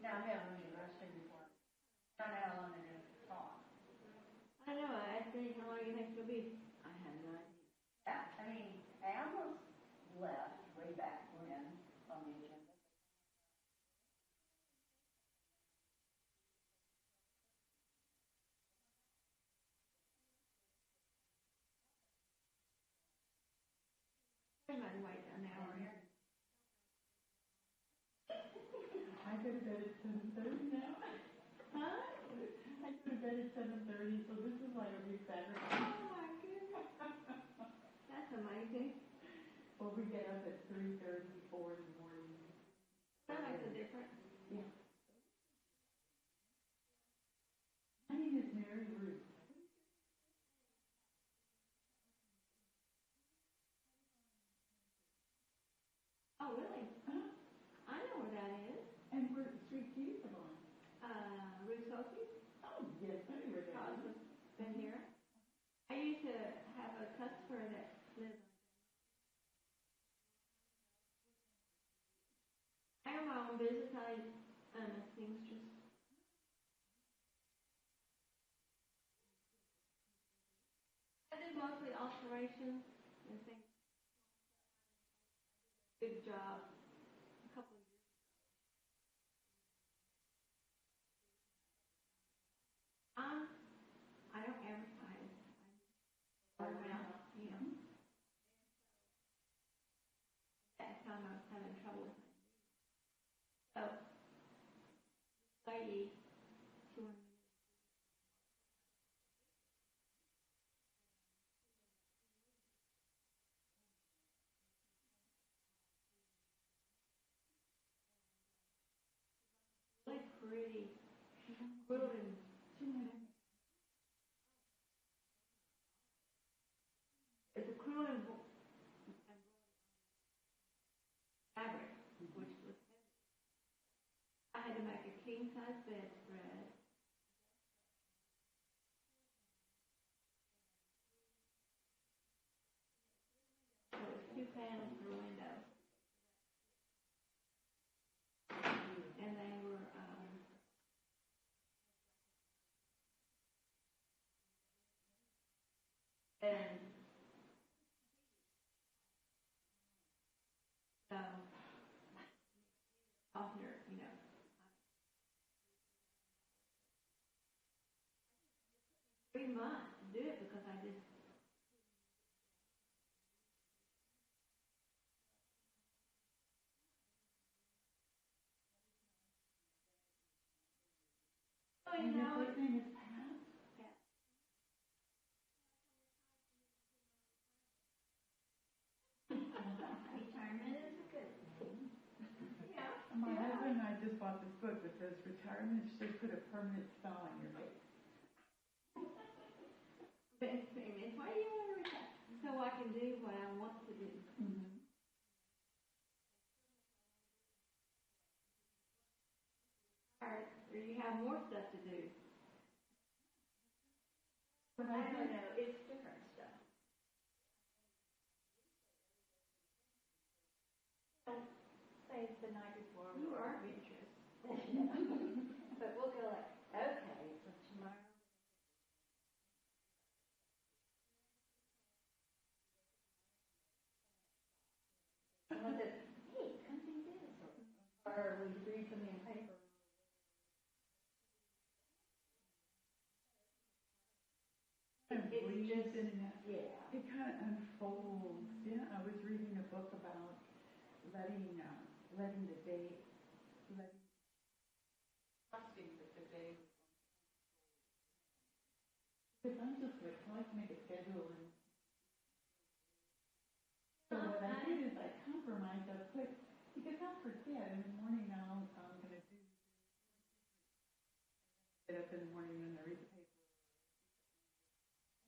No, I haven't been arrested before. I don't know how long they're going to talk. I know, I asked me how long you think it'll be. I have no idea. Yeah, I mean, I almost left way back when on the agenda. I might wait an hour here. I go to bed at 7:30 now. Huh? I go to bed at 7:30, so this is like a week better. Oh my goodness. That's amazing. Well, we get up at 3:30, 4 in the morning. That makes a difference. Yeah. My name is Mary Ruth. Oh, really? Huh? I know where that is. And where the street do you live on? Ruth Sophie? Oh, yes, I know where that is. Been here. I used to have a customer that lived. I have my own business. Things just. I did mostly alterations and things. Good job. A couple of years. I don't advertise. Word of mouth, you know. That time I was having trouble with my knee. So, lady, she wanted me really pretty. Quilted. It's a quilted fabric, which was heavy. I had to make a king size bedspread. So it was 2 panels per window. And they were, and so, softener, you know. 3 months to do it because I just. Oh, you And your know, first name is Pat? Yeah. Retirement is a good thing. Yeah. My husband and I just bought this book that says retirement should put a permanent spell on your face. Why do you want to retire? So I can do what I want to do. Mm-hmm. Or you have more stuff to do. But I don't know, it's different stuff. Don't say it's the night before. You are adventurous. But we'll go like, okay, so tomorrow. Someone says, hey, come do this. Or we read something in paper. It's just, yeah. it kind of unfolds. Yeah, I was reading a book about letting the day, trusting that the day. Because I'm just like, I like to make a schedule and. So what I did is I compromised, I put, because I'll forget in the morning now, I'm going to do. Get up in the morning and I read the paper.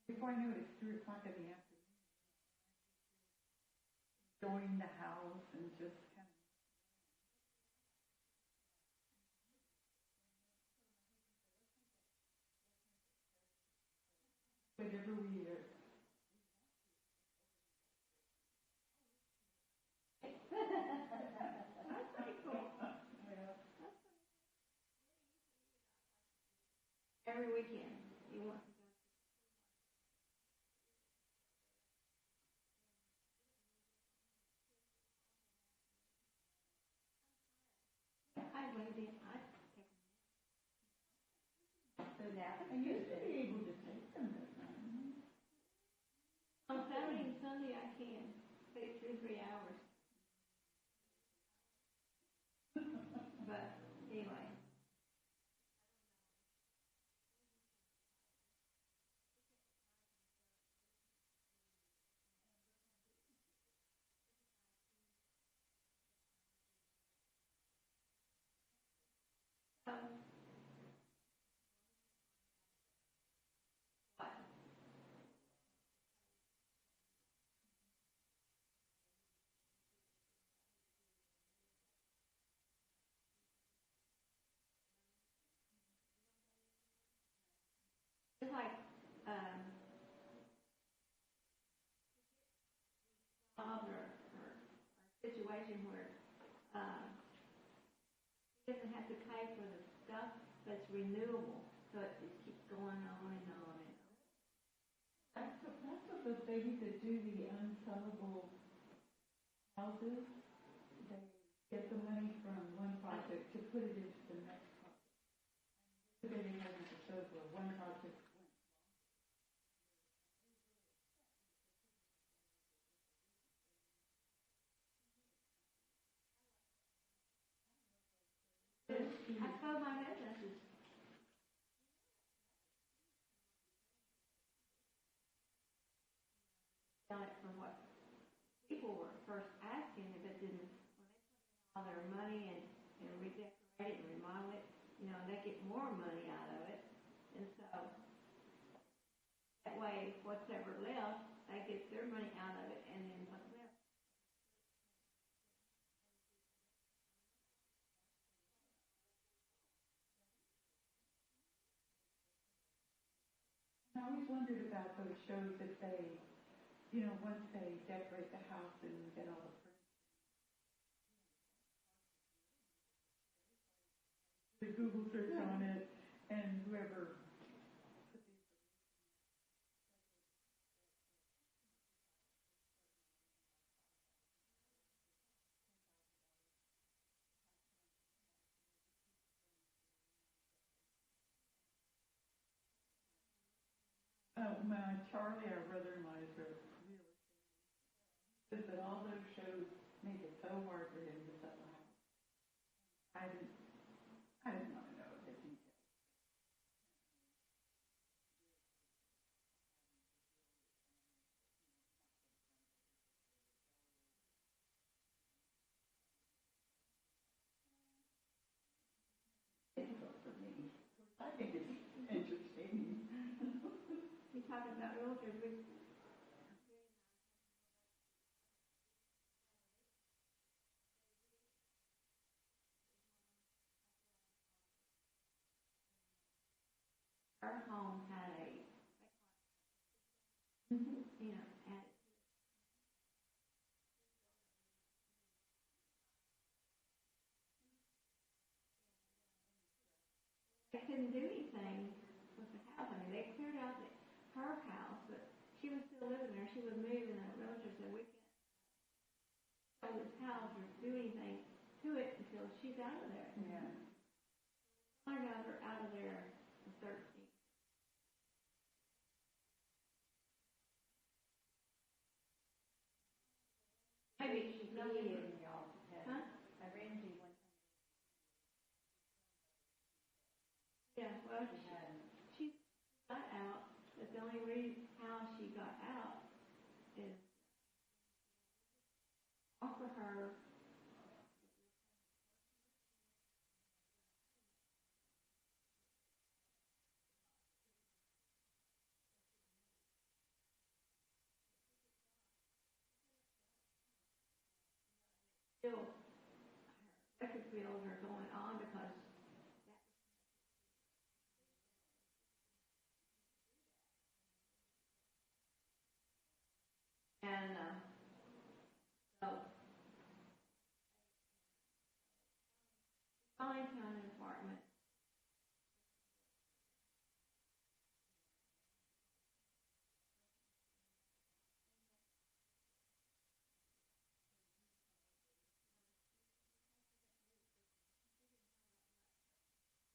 Before I knew it, it's 3 o'clock in the afternoon. Enjoying the house and just kind of. Whatever we are. That's pretty cool. every weekend. He wants to go. I waited, I used to be able to take them this time. On Saturday and Sunday I can, take 2 or 3 hours. But anyway. It's like, or situation where, he doesn't have to pay for the stuff that's renewable, so it just keeps going on and on and on. That's what the ladies that do the unsellable houses, they get the money from one project to put it into the next project. So they have to show for one project. I told my husband, I said, done it from what people were first asking, but then when they put in all their money and redecorate it and remodel it, they get more money out of it. And so that way, what's ever left, they get their money out of it, and then what's left. I always wondered about those shows that they, once they decorate the house and get all the Google search on it, and whoever Charlie, our brother-in-law, is really says that all those shows make it so hard for him to sell a house. I didn't want to know the details. Difficult for me. I think it's interesting. You talking about realtors, our home had a, had they couldn't do anything with the house. I mean, they cleared out her house, but she was still living there. She would move, and the realtor said, we can't sell this house or do anything to it until she's out of there. Yeah. I got her out of there the 13th. Maybe she's not in y'all. Huh? I ran into one time. Yeah, well, she got out, but the only reason how she got out is offer her still electric bills are going on because and so Collin County Department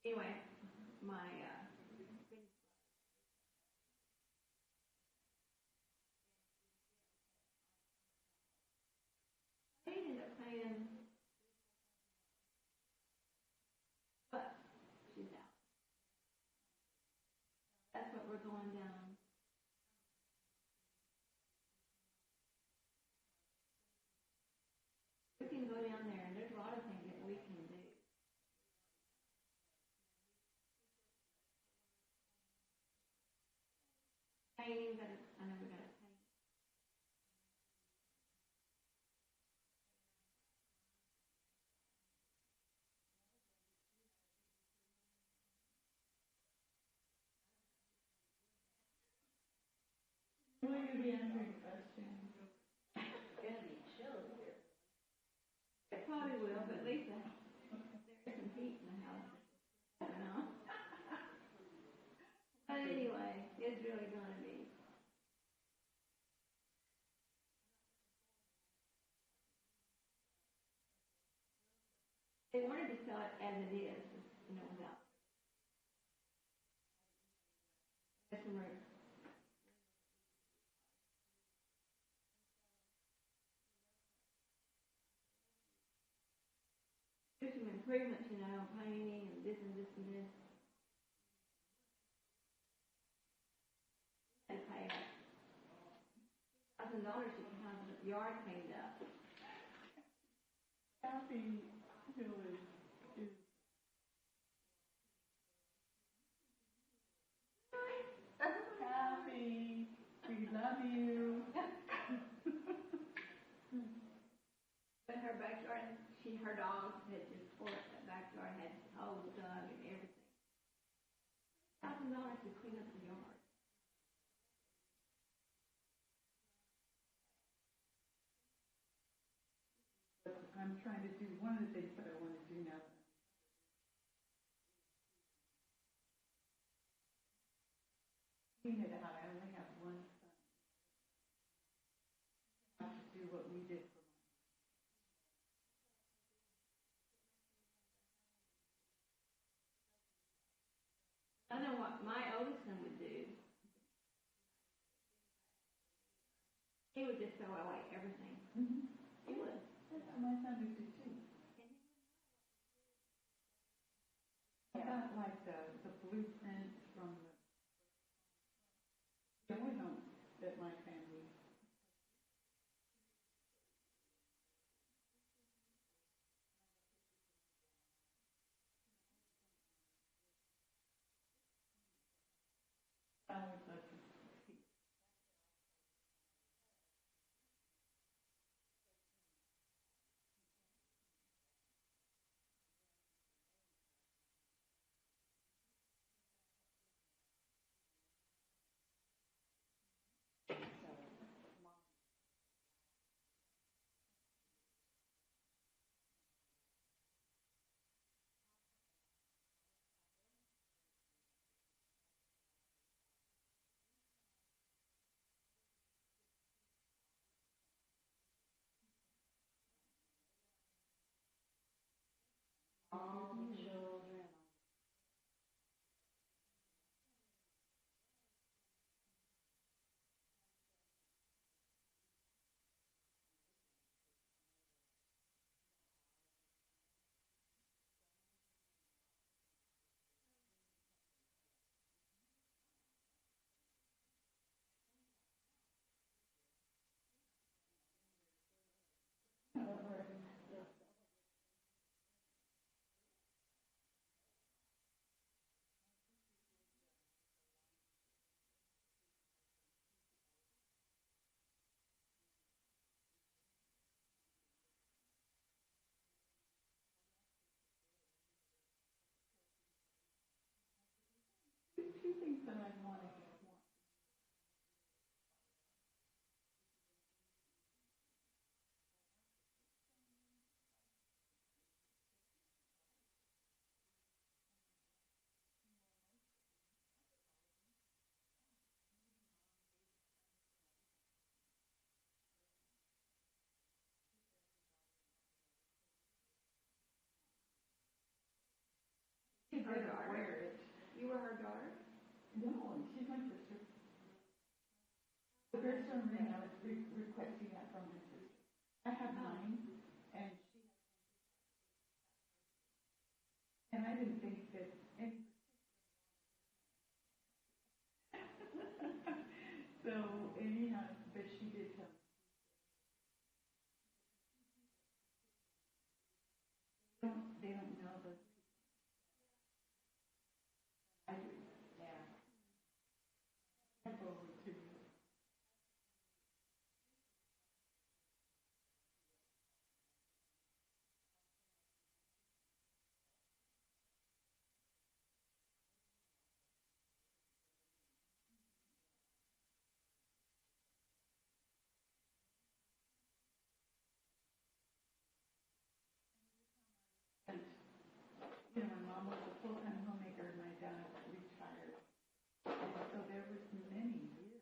Anyway, my, I ended up paying, but she's out. That's what we're going down. We can go down there, and there's a lot of things that we can do. Painting, I know we got to paint. Will you be answering questions? It's gonna be chilly here. It probably will, but at least there's some heat in the house. You know? But anyway, it's really gonna be. They wanted to sell it as it is, you know, without. There's some room. Do some improvements, you know, painting and this and this and this. They pay $1,000 you can have the yard cleaned up. Kathy Hill is Kathy, we love you. But her backyard, her dogs had just tore up that backyard, had holes dug and everything. $1,000 to clean up the yard. But I'm trying to do, one of the things that I want to do now. Clean it out, I only have one son. I have to do what we did for I know what my oldest son would do. He would just throw away everything. He would. That's what my son would do too. I got like the blueprint from the only home that my family. I always like to see. All the children. Two things that I wanted. Her No, she's my sister. The first one ring, I was requesting that from my sister. I have mine, and I didn't think that any. So anyhow, but she did tell me. They don't know the. I do. Yeah. I go over to you. You know, my mom was a full-time homemaker and my dad retired. And so there was many years.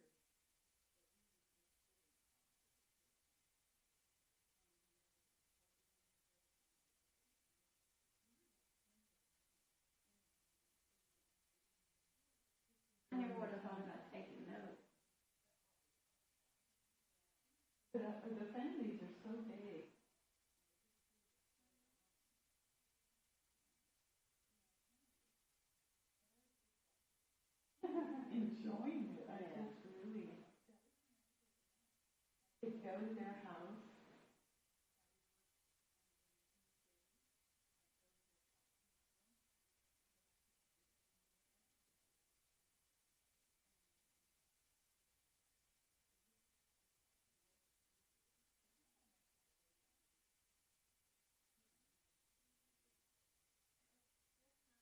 I never would have thought about taking notes. But the families are so big. Enjoying it. I just really could go to their house.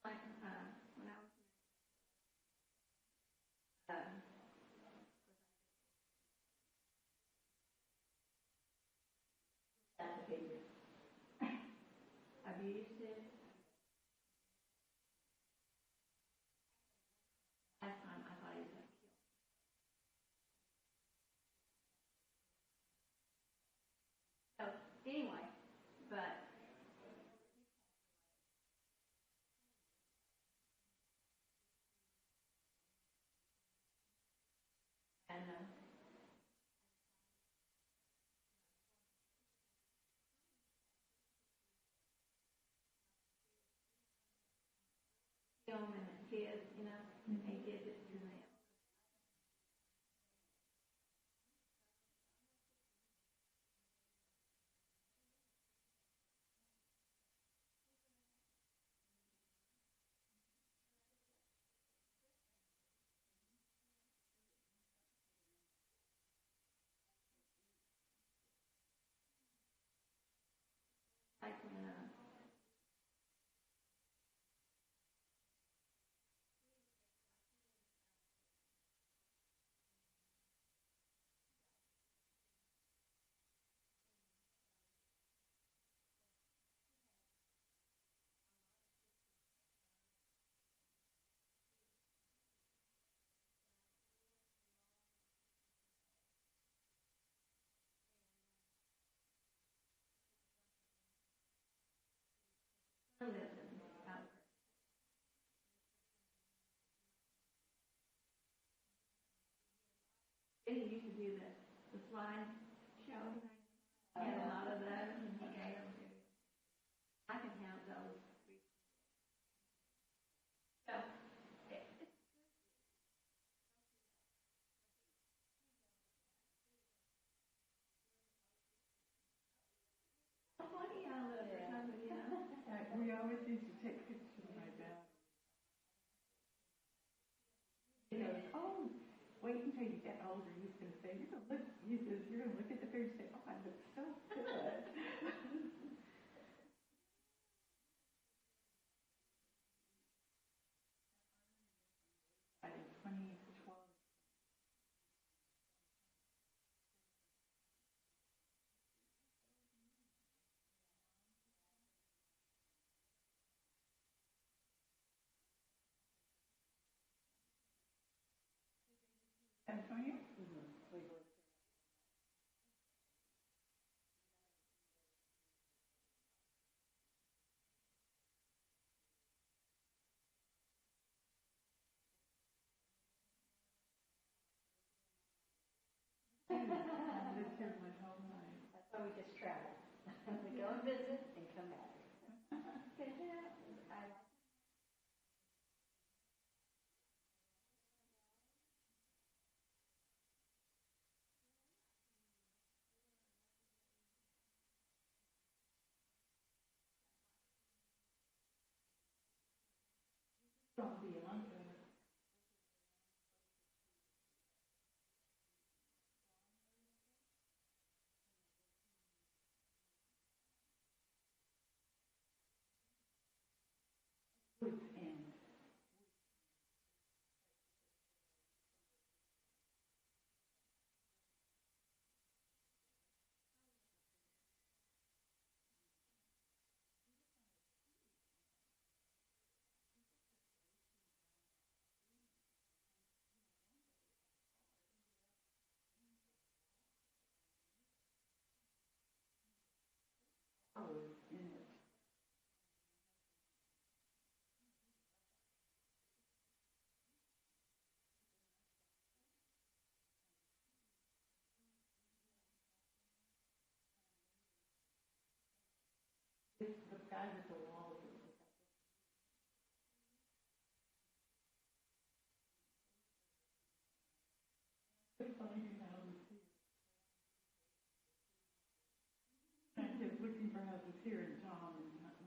Like when I was I've used it. Last time I thought he was going to kill me. So anyway, but and film and the kids, you know, they did it to them. Like when I lived in He used to do the slide show. He had a lot of those, and he gave them to me. I can count those. So, funny how the somebody else. We always used to take pictures of my dad. He goes, oh, wait until you get older. He's going to say, you're going to look. He says, you're going to look at the picture and say, oh, I look so good. In 2012. Antonio? spent my whole life. That's why we just travel. We go and visit and come back. I like don't be on to it. And the guys at the wall. It's funny how I'm just looking for houses here in town and not my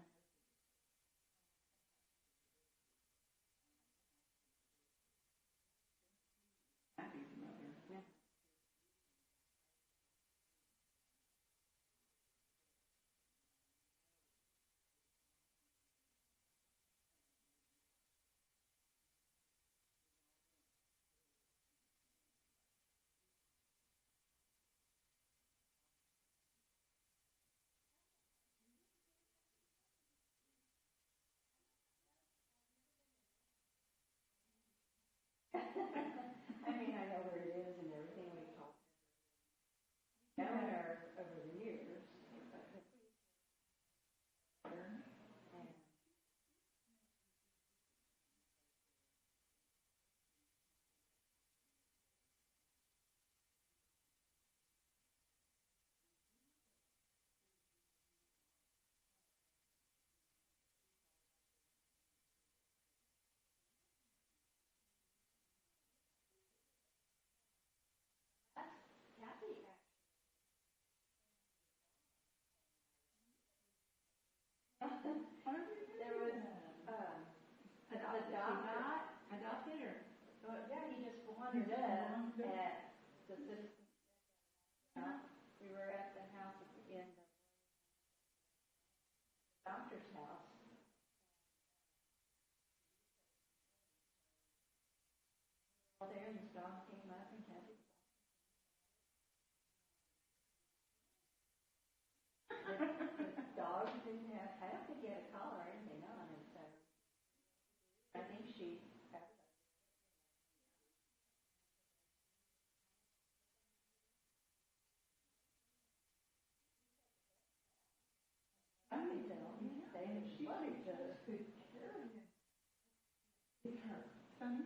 happy mother. Yeah. I mean, I know where it is and everything we've talked down there over the years. Kathy, there was, adopted her. Well, yeah, he just wandered up at the citizen. We were at the house at the end of the doctor's house. Well, there, and this dog came up and Kathy. The dog didn't have, I don't think he had a collar or anything on him, so I think she. I can tell, they have funny to take care of him. It's her son.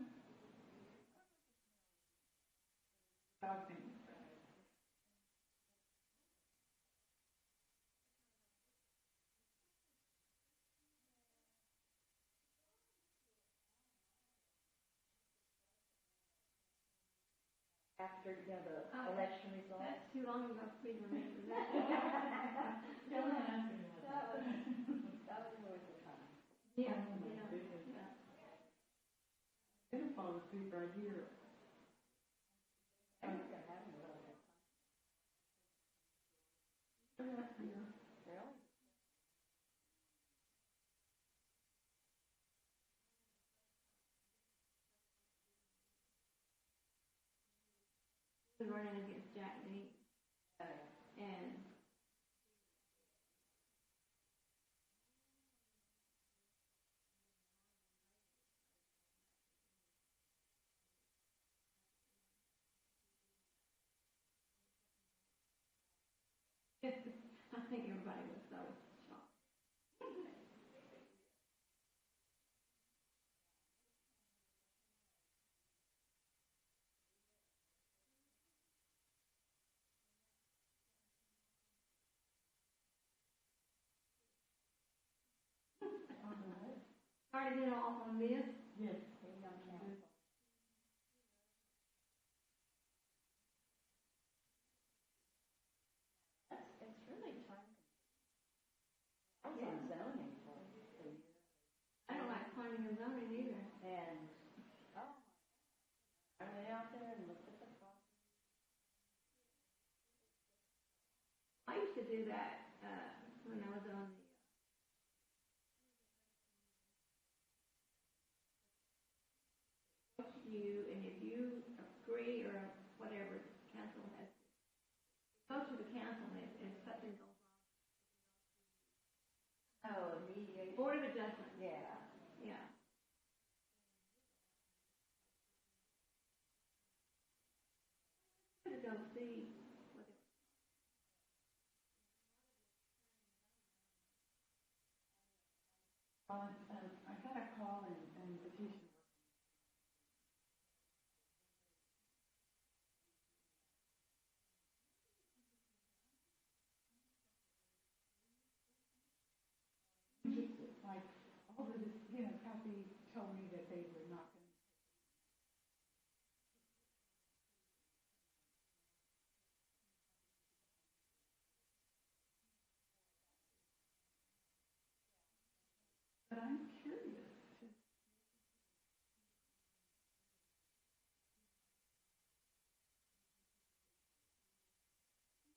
Dog thing. After, you know, the election results. That's too long ago for me to remember that. That was worth the time. Yeah, yeah. It'll fall asleep right here. I'm gonna have him a little bit. Really? Running against Jack Nate, and I think everybody was so shocked. Started it off on this? Yes. There you go, Karen. It's really time. I was on zoning for years. I don't like planning and zoning either. And, I went out there and looked at the property. I used to do that, when I was on you, and if you agree or whatever council has, go to the council and something goes on. Oh, mediation. Board of Adjustment. Yeah. Yeah. To go see what it. I got a call and petition. Like, all of this, Kathy told me that they were not going to. But I'm curious to.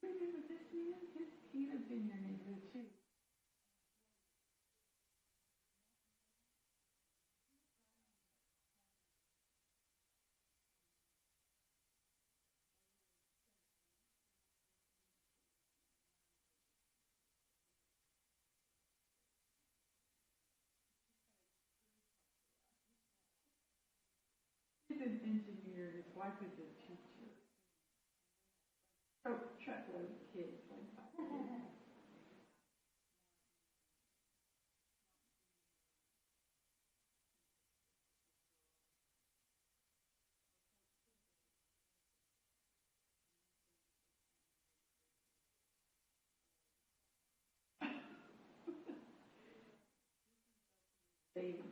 Remember this man? He lives in your neighborhood too. He's an engineer, his wife is a teacher. So, truckload of kids, like that. Baby.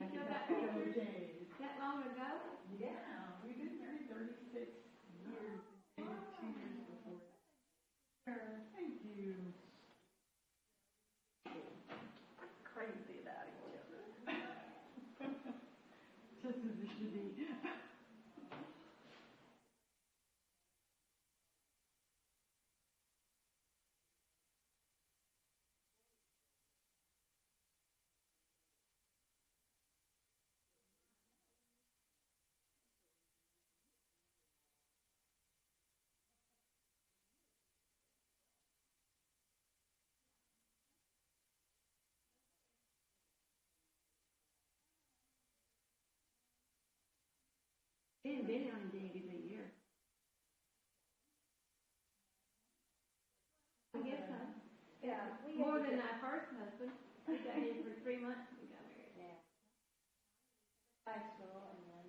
I think that's days. That long ago? Yeah, we've been married 36 years and dated 2 years before that. Thank you. Crazy about each other. Just as it should be. They hadn't been on days a year. I guess so. Yeah. More than my first husband. We got in for 3 months and we got married. Yeah. High school and then.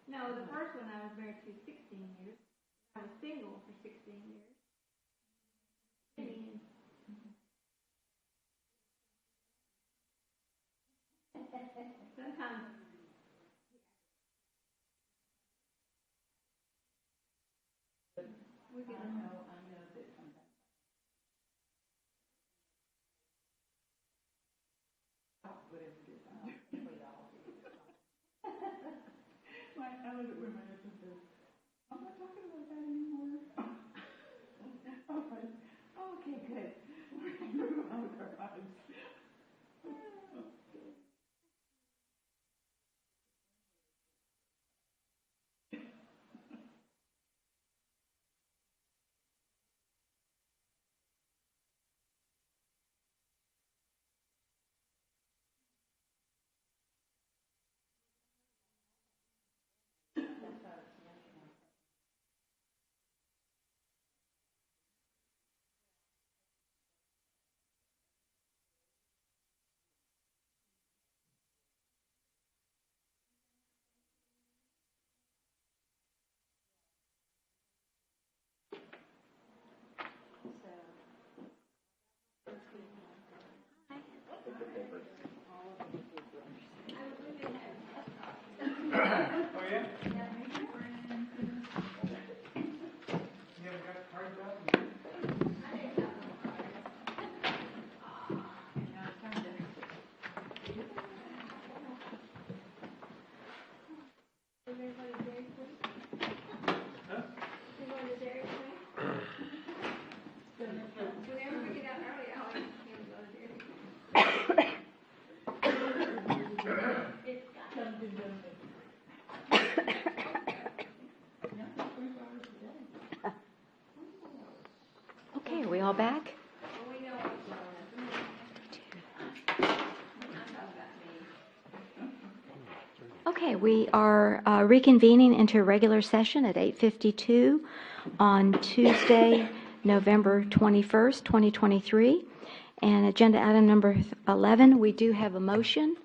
No, the first one I was married to 16 years. I was single for 16 years. And sometimes we get I know that sometimes. Whatever it is, I do. I look at where my husband says, I'm not talking about that anymore. I'm like, okay, good. We're going to move on with our lives. Okay, we are reconvening into a regular session at 8:52 on Tuesday, November 21st, 2023. And agenda item number 11, we do have a motion.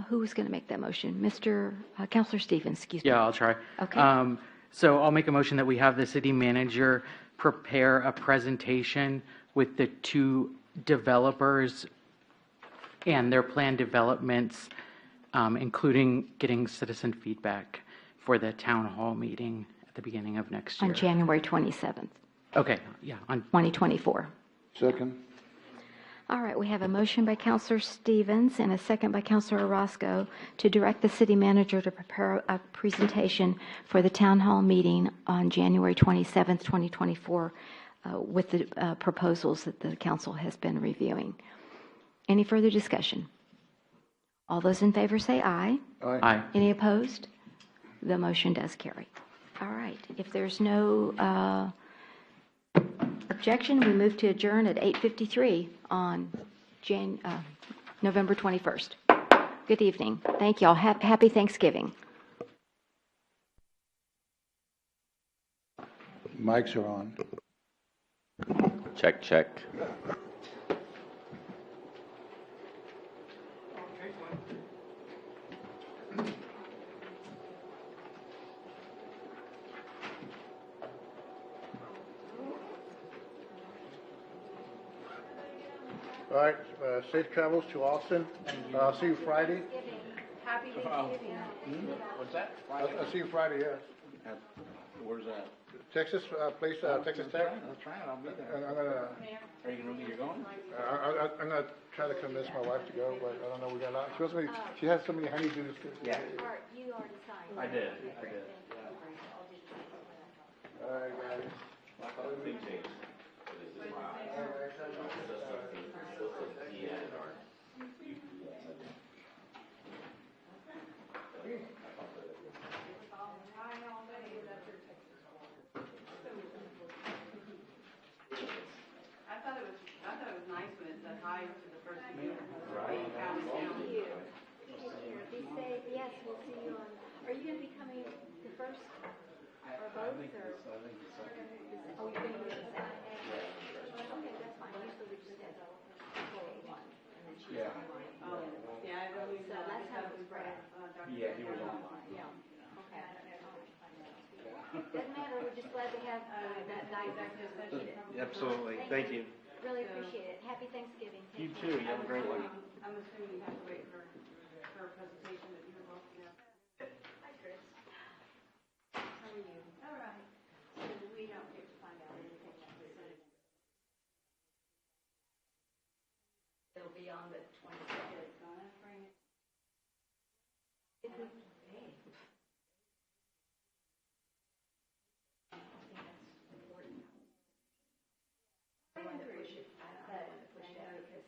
Who was going to make that motion? Mr. Counselor Stevens, excuse me. Yeah, I'll try. Okay. So I'll make a motion that we have the city manager prepare a presentation with the two developers and their planned developments, including getting citizen feedback for the town hall meeting at the beginning of next year. On January 27th, Okay, yeah, on 2024. Second. All right, we have a motion by Counselor Stevens and a second by Counselor Orozco to direct the city manager to prepare a presentation for the town hall meeting on January 27th, 2024, with the proposals that the council has been reviewing. Any further discussion? All those in favor say aye. Aye. Aye. Any opposed? The motion does carry. All right, if there's no objection, we move to adjourn at 8:53 on November 21st. Good evening. Thank you all. Happy Thanksgiving. Mics are on. Check, check. All right, safe travels to Austin. I'll see you Friday. Happy Thanksgiving. What's that? I'll see you Friday, yeah. Where's that? Texas, place, Texas Tech. That's right, I'll be there. I'm gonna, Are you gonna, you're going? I'm gonna try to convince my wife to go, but I don't know, we got a lot. She has so many honeydews. Yeah. You already signed. I did. All right, guys. Big change. I thought it was nice when it said hi to the person you Right. Thank you. Be safe. Yes, we'll see you on. Are you going to be coming the first or both? Oh, you're going to be the second. Okay, that's fine. Usually we just have one, and then she's Yeah. online. Yeah, I really. So that's how it was read. Yeah, he was online. Yeah. Okay. Doesn't matter. We're just glad to have that executive session. Absolutely, thank you. Really appreciate it. Happy Thanksgiving. You Take too, care. you have a great one. I'm assuming you have to wait for her presentation that you were both there. Hi, Chris. How are you? All right. So we don't get to find out anything like this. It'll be on the 22nd. If we, hey. I think that's important. I want to push it. I don't want to push that because,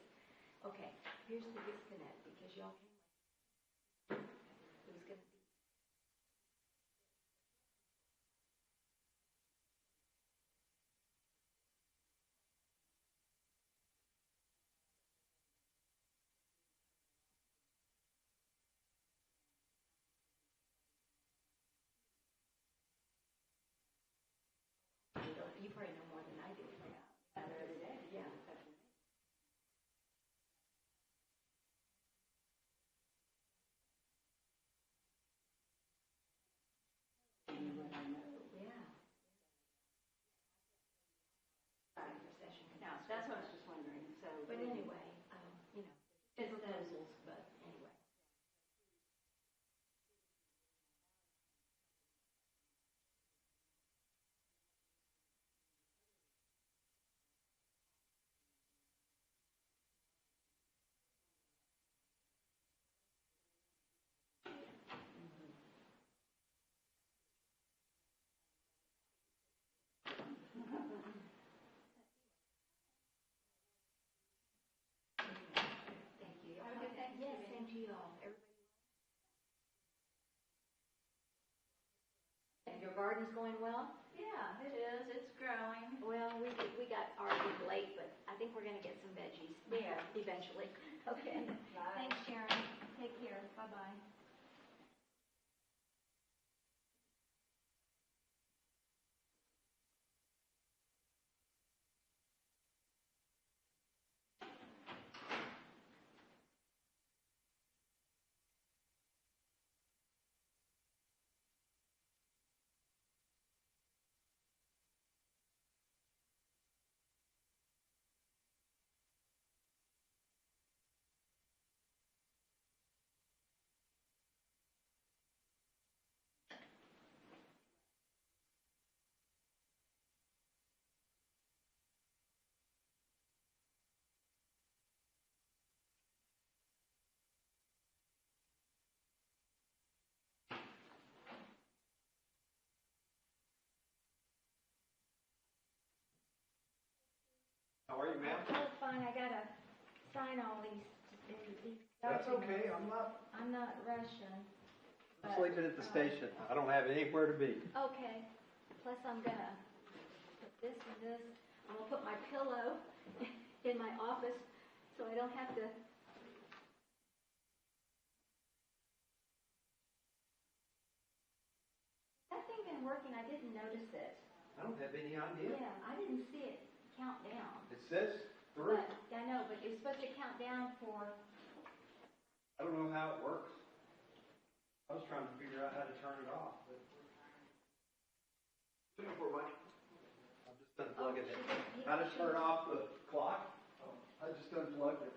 okay, here's the disconnect because y'all came. It was going to be. You probably know more than I do. Yeah. Yeah. That's what I was just wondering, so. But anyway, you know, it's proposals, but anyway. Thank you. Yes, same to you all. Your garden's going well? Yeah, it is, it's growing. Well, we got ours late, but I think we're gonna get some veggies there eventually. Okay. Thanks, Sharon. Take care. Bye-bye. How are you, ma'am? Oh, fine, I gotta sign all these That's documents. okay, I'm not rushing. I'm sleeping at the station. I don't have anywhere to be. Okay, plus I'm gonna put this and this, I'm gonna put my pillow in my office so I don't have to. That thing been working, I didn't notice it. I don't have any idea. Yeah, I didn't see it count down. It says 3. But, I know, but you're supposed to count down for, I don't know how it works. I was trying to figure out how to turn it off, but. Turn it for what? I'm just unplugging it. How to turn off the clock? Oh, I just unplugged it.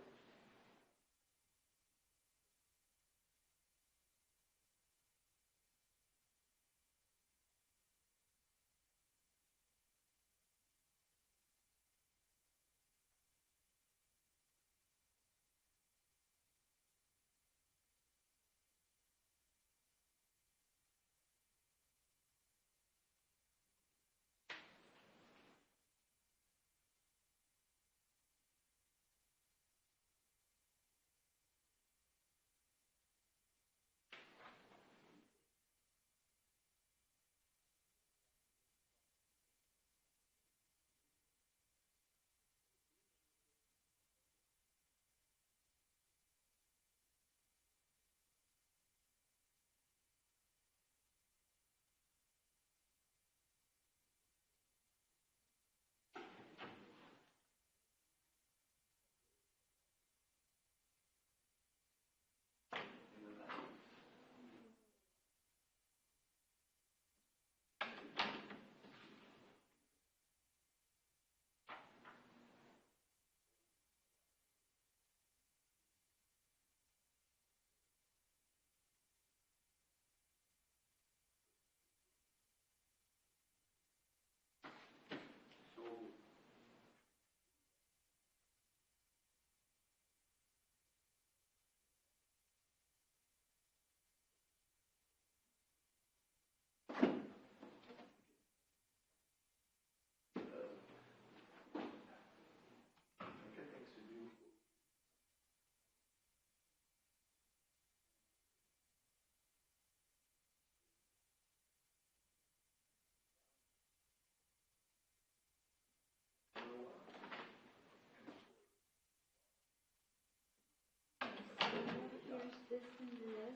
here's this and this.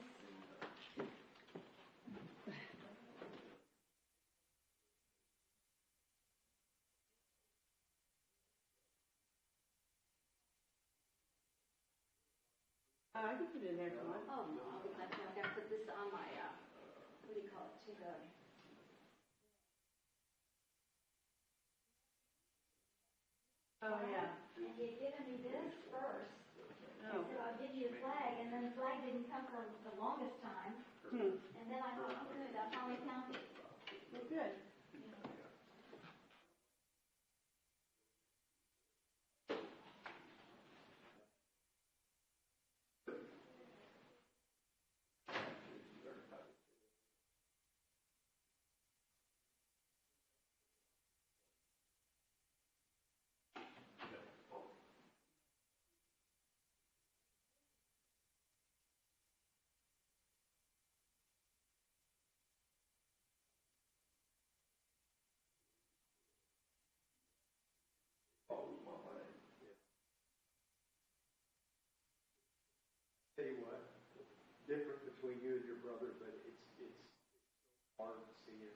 I can put it in there if you want. Oh, no, I'm gonna put this on my, what do you call it, to the. Oh, yeah. And you're giving me this first. Oh. And so I'll give you a flag, and then the flag didn't come for the longest time. And then I thought, oh, good, I finally found it. Well, good. Tell you what, different between you and your brother, but it's hard to see him.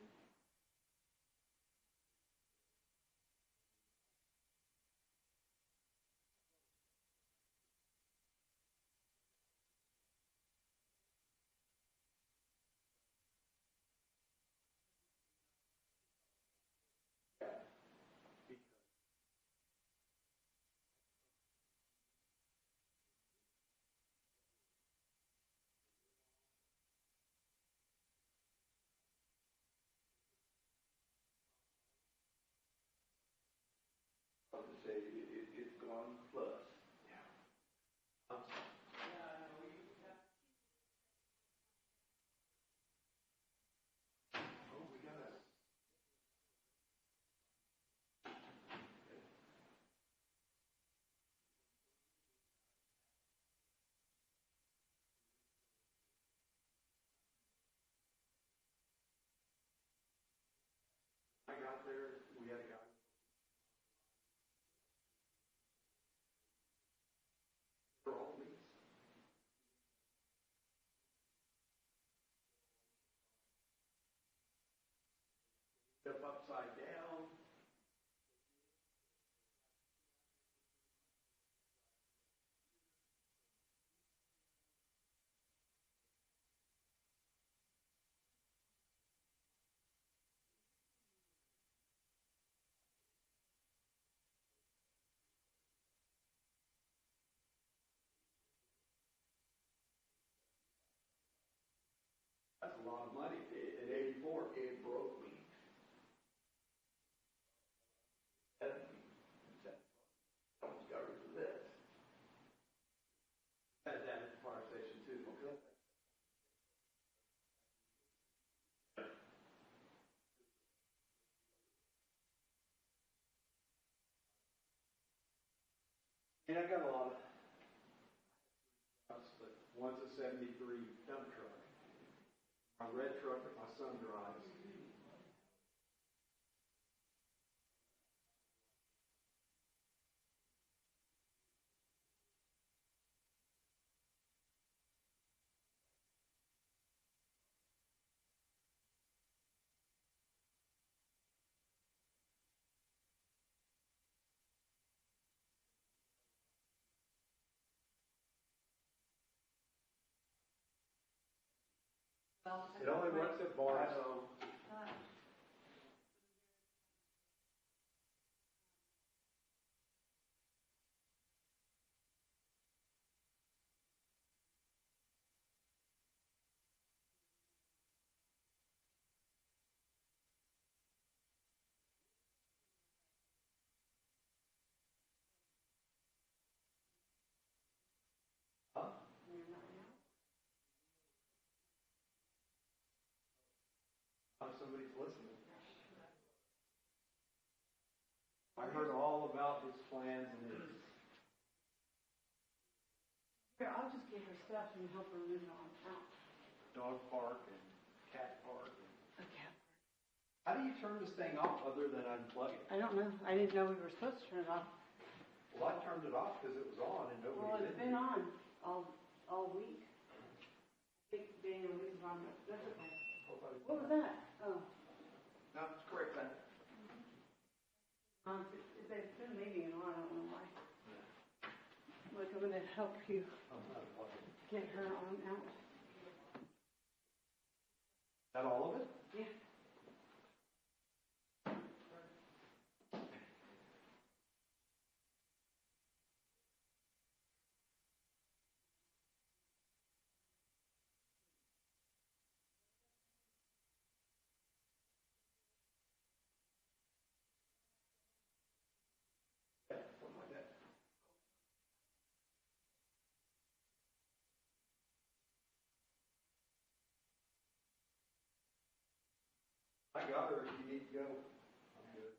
upside down. That's a lot of money. In '84, it broke me. Almost got rid of this. Had that at the fire station too. And I got a lot of trucks, but one's a '73 dump truck. My red truck that my son drives. It only works at bars. Somebody's listening. I heard all about his plans and his. Here, I'll just get her stuff and help her move it on out. Dog park and cat park. A cat How do you turn this thing off other than unplug it? I don't know. I didn't know we were supposed to turn it off. Well, I turned it off because it was on and Well, nobody it's did. been on all week. I think Daniel leaves it on, but that's okay. What was that? Oh. No, it's correct then. They've been leaving it on, I don't know why. Look, I'm gonna help you get her on out. Is that all of it? Yeah. Something like that. I got her if you need to go. I'm good.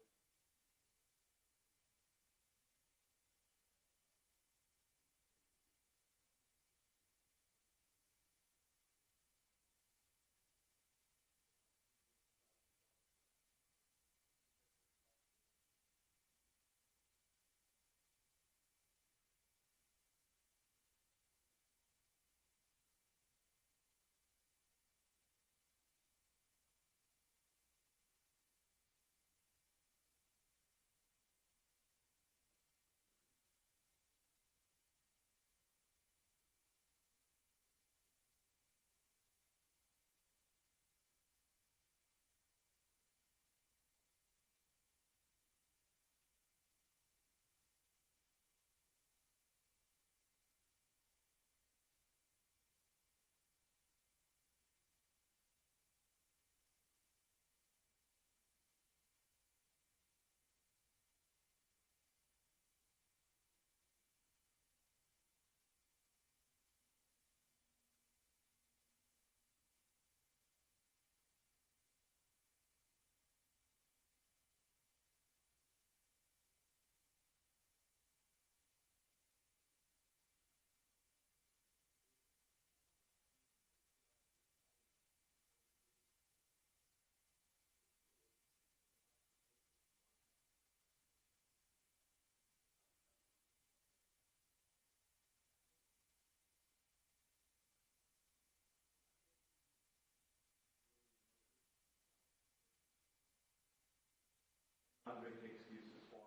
I'm gonna make excuses for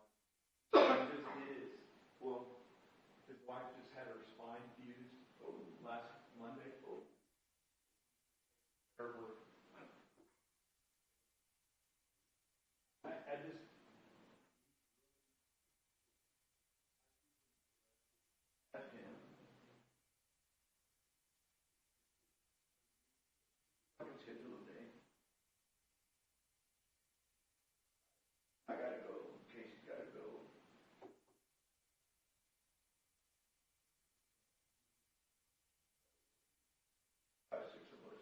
him. It just is. Well, his wife just had her spine fused last Monday. I just. I can schedule a day. I gotta go. Casey's gotta go. 5, 6 of us.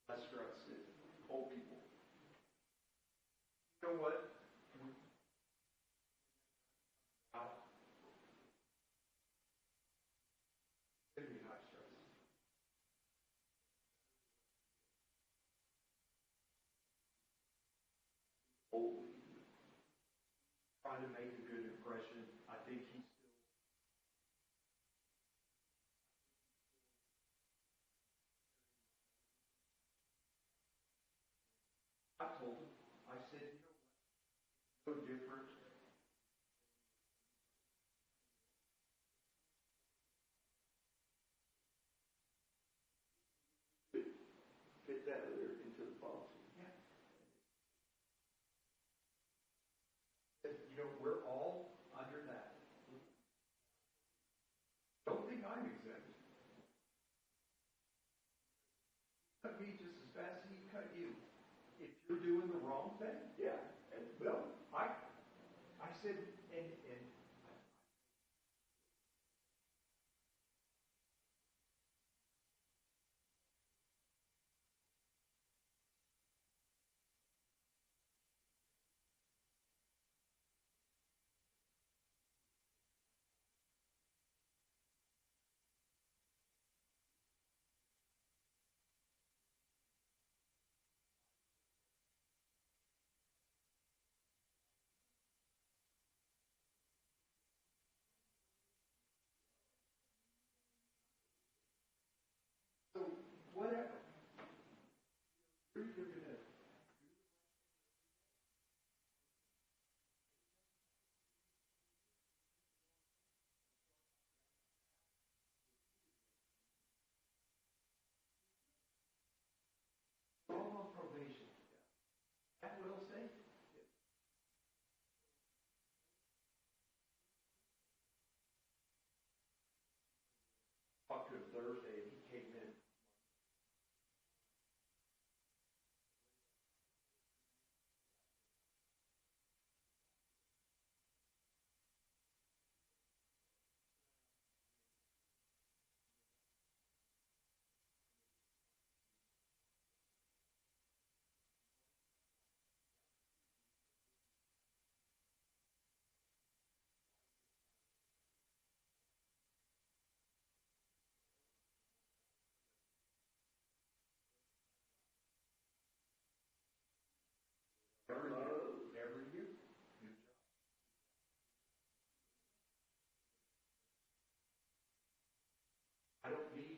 Less stress, old people. You know what? It's gonna be high stress. Old. Trying to make a good impression. I think he's still. I told him, I said, you know, so different. Fit that lyric into the policy. Yeah. You know, we're all under that. Don't think I'm exempt. Cut me just as fast as he cut you. If you're doing the wrong thing, yeah. And well, I said, and so whatever. You're gonna. We're all on probation. That will say. Talked to him Thursday, and he came in. Every year. I don't need.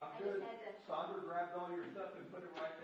I'm good. Sandra grabbed all your stuff and put it right there.